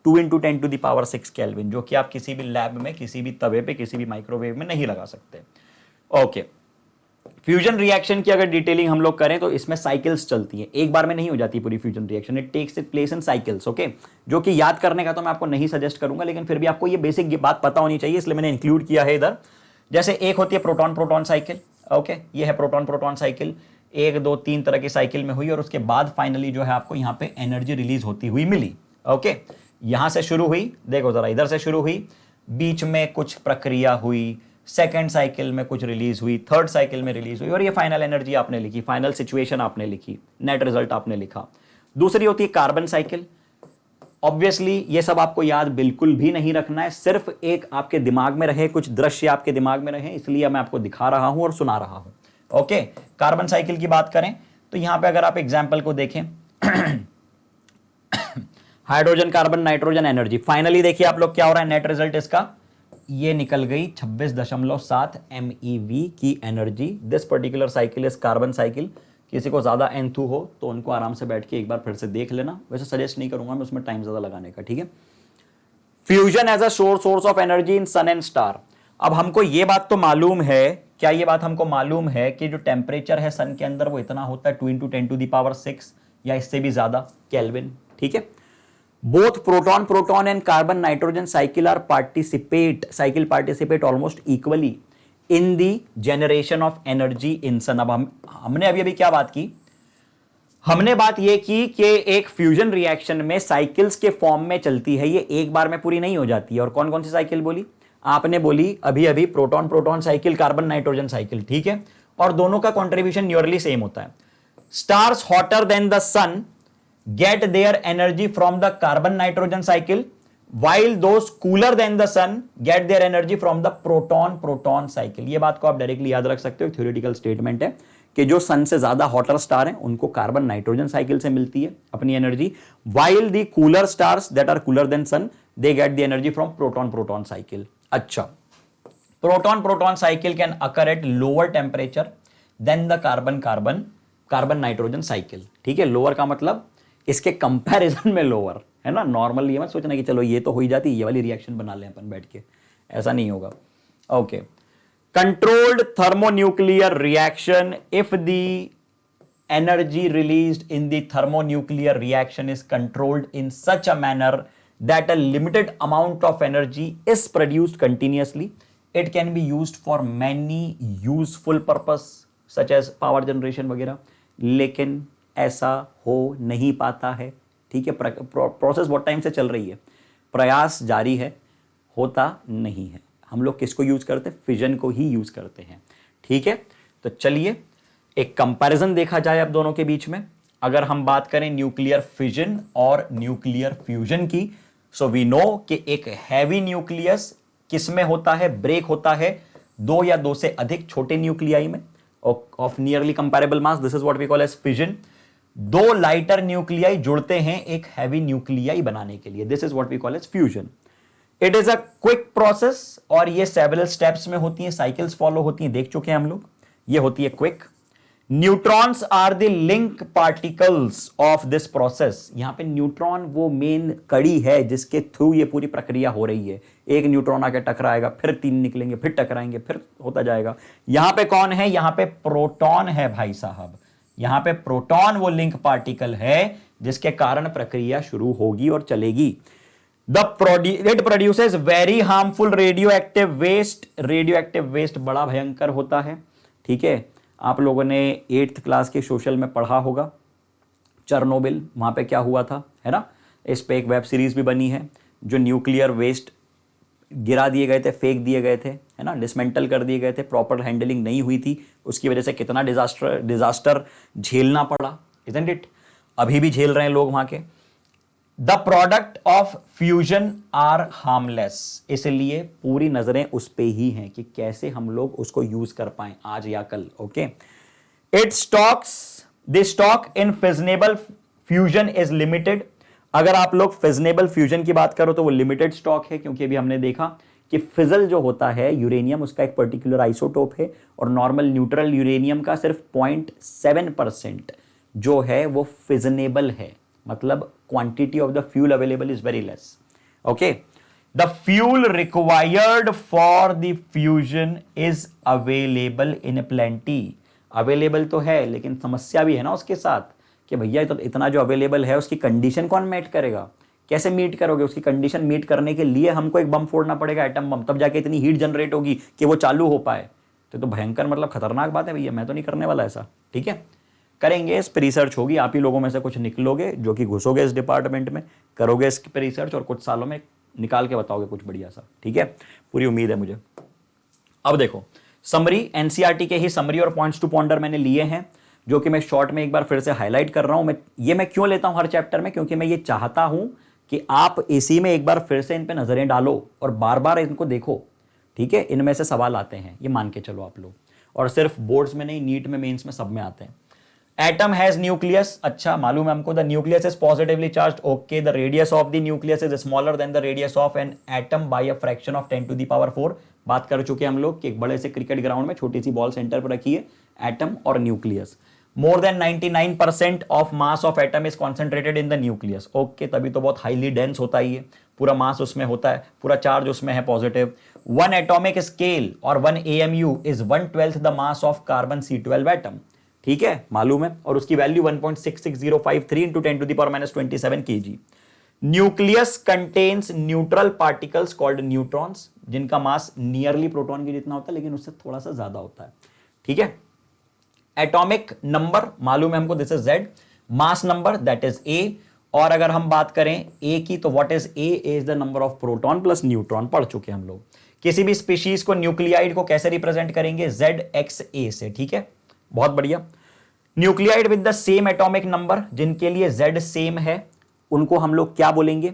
2 into 10 to the power 6 kelvin, जो कि आप किसी भी लैब में, किसी भी तवे पे, किसी भी माइक्रोवेव में नहीं लगा सकते। ओके, फ्यूजन रिएक्शन की अगर डिटेलिंग हम लोग करें तो इसमें साइकिल्स चलती हैं, एक बार में नहीं हो जाती पूरी fusion reaction, it takes it place in cycles, okay. जो कि याद करने का तो मैं आपको नहीं सजेस्ट करूंगा, लेकिन फिर भी आपको ये बेसिक बात पता होनी चाहिए, इसलिए मैंने इंक्लूड किया है इधर। जैसे एक होती है प्रोटॉन प्रोटॉन साइकिल, ओके, ये है प्रोटॉन प्रोटॉन साइकिल, 1 2 3 तरह की साइकिल में हुई और उसके बाद फाइनली जो है आपको यहां पे एनर्जी रिलीज होती हुई मिली, ओके। यहां से शुरू हुई, देखो जरा इधर से शुरू हुई, बीच में कुछ प्रक्रिया हुई, सेकेंड साइकिल में कुछ रिलीज हुई, थर्ड साइकिल में रिलीज हुई, और ये फाइनल एनर्जी आपने लिखी, फाइनल सिचुएशन आपने लिखी, नेट रिजल्ट आपने लिखा। दूसरी होती है कार्बन साइकिल। ऑब्वियसली ये सब आपको याद बिल्कुल भी नहीं रखना है, सिर्फ एक आपके दिमाग में रहे, कुछ दृश्य आपके दिमाग में रहे, इसलिए मैं आपको दिखा रहा हूं और सुना रहा हूं, ओके। कार्बन साइकिल की बात करें तो यहां पे अगर आप एग्जाम्पल को देखें, hydrogen carbon nitrogen energy, finally देखिए आप लोग क्या हो रहा है, नेट रिजल्ट इसका ये निकल गई 26.7 MeV की energy. This particular cycle is carbon cycle. किसी को ज्यादा एंथू हो तो उनको आराम से बैठ के एक बार फिर से देख लेना, वैसे सजेस्ट नहीं करूंगा मैं उसमें टाइम ज्यादा लगाने का, ठीक है। Fusion as a source of energy in sun and star. अब हमको ये बात तो मालूम है, क्या ये बात हमको मालूम है कि जो टेम्परेचर है सन के अंदर वो इतना होता है 2 × 10⁶ या इससे भी ज्यादा केल्विन, ठीक है। Both proton and carbon nitrogen cycle participate almost equally in the generation of energy in sun। अब हमने अभी क्या बात की, हमने बात ये की कि एक फ्यूजन रिएक्शन में साइकिल्स के फॉर्म में चलती है, ये एक बार में पूरी नहीं हो जाती है। और कौन कौन सी साइकिल बोली आपने, बोली अभी proton proton cycle, carbon nitrogen cycle, ठीक है। और दोनों का कॉन्ट्रीब्यूशन नियरली सेम होता है। Stars hotter than the sun get their energy from the carbon nitrogen cycle, while those cooler than the sun get their energy from the proton proton cycle। ये बात को आप डायरेक्टली याद रख सकते हो, थ्योरेटिकल स्टेटमेंट है कि जो सन से ज्यादा हॉटर स्टार हैं उनको कार्बन नाइट्रोजन साइकिल से मिलती है अपनी energy, while the cooler stars that are cooler than sun they get the energy from proton proton cycle। अच्छा, proton proton cycle can occur at lower temperature than the carbon nitrogen cycle, ठीक है। Lower का मतलब इसके comparison में lower है ना। Normal ये मत सोचना कि चलो ये तो हो ही जाती, ये वाली रिएक्शन बना लें अपन बैठ के, ऐसा नहीं होगा, okay. Controlled thermonuclear reaction, if the energy released in the thermonuclear reaction is controlled in such a manner that a limited amount of energy is produced continuously, it can be used for many useful purpose such as power generation वगैरह, लेकिन ऐसा हो नहीं पाता है, ठीक है। Process बहुत टाइम से चल रही है, प्रयास जारी है, होता नहीं है। हम लोग किसको यूज करते हैं, फिजन को ही यूज करते हैं, ठीक है। तो चलिए एक कंपैरिजन देखा जाए अब दोनों के बीच में। अगर हम बात करें न्यूक्लियर फिजन और न्यूक्लियर फ्यूजन की, सो वी नो कि एक हैवी न्यूक्लियस किसमें होता है, ब्रेक होता है 2 या 2 से अधिक छोटे न्यूक्लियाई में of nearly comparable mass, this is what we call as fission. 2 lighter nuclei जुड़ते हैं एक हैवी न्यूक्लियाई बनाने के लिए, this is what we call as fusion. It is a quick process और ये सेवरल स्टेप्स में होती हैं, साइकिल्स फॉलो होती हैं, देख चुके हैं हम लोग, ये होती है quick. Neutrons are the link particles of this process. यहां पे न्यूट्रॉन वो मेन कड़ी है जिसके थ्रू ये पूरी प्रक्रिया हो रही है। एक न्यूट्रॉन आके टकराएगा, फिर 3 निकलेंगे, फिर टकराएंगे, फिर होता जाएगा। यहां पे कौन है, यहां पे प्रोटॉन है भाई साहब, यहां पे प्रोटॉन वो लिंक पार्टिकल है जिसके कारण प्रक्रिया शुरू होगी और चलेगी। It produces very harmful radioactive waste. Radioactive waste बड़ा भयंकर होता है, ठीक है। आप लोगों ने 8th क्लास के सोशल में पढ़ा होगा चेरनोबिल, वहां पे क्या हुआ था, है ना। इस पे एक वेब सीरीज भी बनी है, जो न्यूक्लियर वेस्ट गिरा दिए गए थे, फेंक दिए गए थे, है ना, डिसमेंटल कर दिए गए थे, प्रॉपर हैंडलिंग नहीं हुई थी, उसकी वजह से कितना डिजास्टर झेलना पड़ा, इजंट इट। अभी भी झेल रहे हैं लोग वहां के। The product of fusion are harmless, इसलिए पूरी नजरें उस पे ही हैं कि कैसे हम लोग उसको यूज कर पाए आज या कल, okay. It stocks, the stock in फिजनेबल fusion is limited. अगर आप लोग फिजनेबल फ्यूजन की बात करो तो वो लिमिटेड स्टॉक है, क्योंकि अभी हमने देखा कि फिजल जो होता है यूरेनियम, उसका एक पर्टिकुलर आइसोटोप है और नॉर्मल न्यूट्रल यूरेनियम का सिर्फ 0.7% जो है वो फिजनेबल है, मतलब quantity of the fuel available is very less, okay. The fuel required for the fusion is available in plenty. Available तो है लेकिन समस्या भी है ना उसके साथ कि भैया तो इतना जो अवेलेबल है उसकी कंडीशन कौन मीट करेगा, कैसे मीट करोगे? उसकी कंडीशन मीट करने के लिए हमको एक बम फोड़ना पड़ेगा, एटम बम, तब जाके इतनी हीट जनरेट होगी कि वो चालू हो पाए। तो भयंकर मतलब खतरनाक बात है भैया, मैं तो नहीं करने वाला ऐसा। ठीक है, करेंगे, इस पर रिसर्च होगी, आप ही लोगों में से कुछ निकलोगे जो कि घुसोगे इस डिपार्टमेंट में, करोगे इस पर रिसर्च और कुछ सालों में निकाल के बताओगे कुछ बढ़िया सा। ठीक है, पूरी उम्मीद है मुझे। अब देखो समरी, एनसीईआरटी के ही समरी और पॉइंट्स टू पॉन्डर मैंने लिए हैं, जो कि मैं शॉर्ट में एक बार फिर से हाईलाइट कर रहा हूं। मैं क्यों लेता हूं हर चैप्टर में, क्योंकि मैं ये चाहता हूं कि आप इसी में एक बार फिर से इन पे नजरें डालो और बार बार इनको देखो। ठीक है, इनमें से सवाल आते हैं, ये मान के चलो आप लोग, और सिर्फ बोर्ड्स में नहीं, नीट में, मेंस में, सब में आते हैं। एटम हैज न्यूक्लियस, अच्छा मालूम है हमको, the nucleus is positively charged, okay, the radius of the nucleus is smaller than the radius of an atom by a fraction of 10 to the power 4। बात कर चुके हम लोग कि एक बड़े से क्रिकेट ग्राउंड में छोटी सी बॉल सेंटर पर रखी है, एटम और nucleus. More than 99% of mass of atom is concentrated in the nucleus, okay, तभी तो बहुत हाईली डेंस होता ही है, पूरा मास उसमें होता है, पूरा चार्ज उसमें है पॉजिटिव। 1 एटॉमिक स्केल और 1 AMU is 1/12 the mass of carbon C12 atom. ठीक है, मालूम है, और उसकी value 1.66053 into 10 to the power -27 kg। Nucleus contains neutral particles called neutrons, जिनका मास नियरली प्रोटॉन के जितना होता है लेकिन उससे थोड़ा सा ज्यादा होता है। ठीक है, एटॉमिक नंबर मालूम है हमको, this is Z। Mass number that is A। और अगर हम बात करें A की, तो what is A? Is the number of proton plus neutron, पढ़ चुके हम लोग। किसी भी स्पीशीज को, न्यूक्लियाइड को कैसे रिप्रेजेंट करेंगे? ZXA से। ठीक है, बहुत बढ़िया। Nuclide with the same atomic number, जिनके लिए Z सेम है, उनको हम लोग क्या बोलेंगे?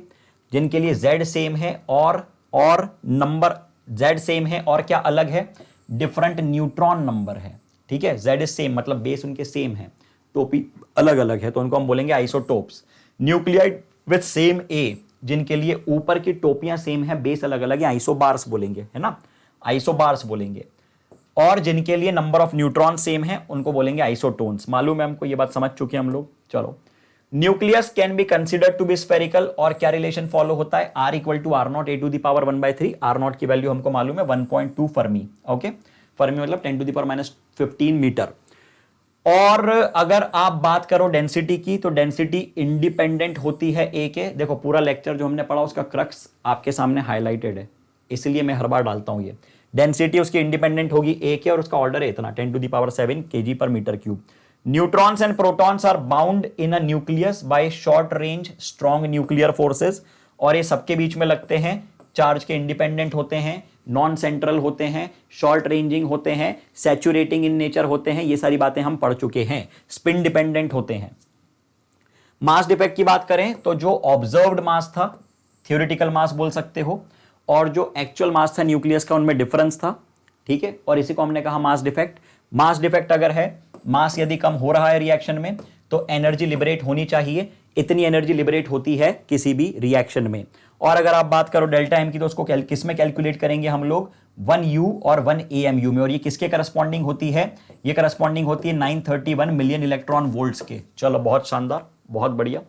जिनके लिए Z सेम है और नंबर Z सेम है और क्या अलग है? डिफरेंट न्यूट्रॉन नंबर है। ठीक है, Z इज सेम मतलब बेस उनके सेम है, टोपी अलग अलग है, तो उनको हम बोलेंगे isotopes. Nuclide with same A, जिनके लिए ऊपर की टोपियां सेम है, बेस अलग अलग है, आइसोबार्स बोलेंगे, है ना, आइसोबार्स बोलेंगे। और जिनके लिए नंबर ऑफ न्यूट्रॉन सेम है, उनको बोलेंगे आइसोटोन्स। मालूम है हमको, ये बात समझ चुके हैं हम लोग। चलो, nucleus can be considered to be spherical, और क्या रिलेशन फॉलो होता है? R equal to R0 A to the power 1/3। R0 की वैल्यू हमको मालूम है 1.2 फर्मी, ओके, फर्मी मतलब 10 टू द पावर -15 मीटर। और अगर आप बात करो डेंसिटी की, तो डेंसिटी इंडिपेंडेंट होती है A के। देखो पूरा लेक्चर जो हमने पढ़ा उसका क्रक्स आपके सामने हाईलाइटेड है, इसलिए मैं हर बार डालता हूं ये। डेंसिटी उसकी इंडिपेंडेंट होगी A के, और उसका ऑर्डर है इतना 10 to the power 7 kg/m3। Neutrons and protons are bound in a nucleus by short range strong nuclear forces, और ये सबके बीच में लगते हैं, चार्ज के इंडिपेंडेंट होते हैं, नॉन सेंट्रल होते हैं, शॉर्ट रेंजिंग होते हैं, सैचुरेटिंग इन नेचर होते हैं, ये सारी बातें हम पढ़ चुके हैं। स्पिन डिपेंडेंट होते हैं। मास डिफेक्ट की बात करें तो जो ऑब्जर्व्ड मास था, थ्योरेटिकल मास बोल सकते हो, और जो एक्चुअल मास था न्यूक्लियस का, उनमें डिफरेंस था। ठीक है, और इसी को हमने कहा मास डिफेक्ट। मास डिफेक्ट अगर है, मास यदि कम हो रहा है रिएक्शन में, तो एनर्जी लिबरेट होनी चाहिए, इतनी एनर्जी लिबरेट होती है किसी भी रिएक्शन में। और अगर आप बात करो डेल्टा एम की, तो उसको किस में कैलकुलेट करेंगे हम लोग? 1U और 1 AMU में। और ये किसके करस्पॉन्डिंग होती है? ये करस्पॉन्डिंग होती है 931 मिलियन इलेक्ट्रॉन वोल्ट्स के। चलो, बहुत शानदार, बहुत बढ़िया।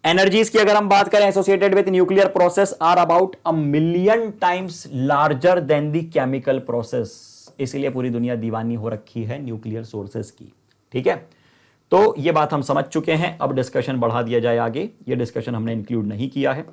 एनर्जीज की अगर हम बात करें associated with nuclear process are about 1,000,000 times larger than the chemical process, इसलिए पूरी दुनिया दीवानी हो रखी है न्यूक्लियर सोर्सेस की। ठीक है, तो ये बात हम समझ चुके हैं। अब डिस्कशन बढ़ा दिया जाए आगे, ये डिस्कशन हमने इंक्लूड नहीं किया है।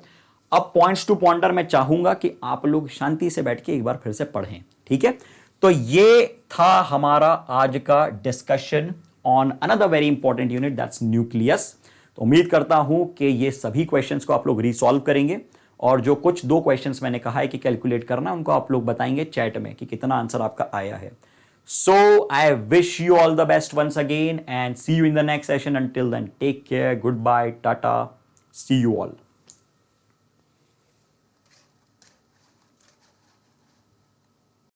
अब पॉइंट्स टू पॉन्डर मैं चाहूंगा कि आप लोग शांति से बैठ के एक बार फिर से पढ़ें। ठीक है, तो ये था हमारा आज का discussion on another very important unit, that's nucleus. तो उम्मीद करता हूं कि ये सभी क्वेश्चंस को आप लोग रिसॉल्व करेंगे, और जो कुछ 2 क्वेश्चंस मैंने कहा है कि कैलकुलेट करना, उनको आप लोग बताएंगे चैट में कि कितना आंसर आपका आया है। So I wish you all the best once again and see you in the next session. Until then, take care. Goodbye. Tata. See you all.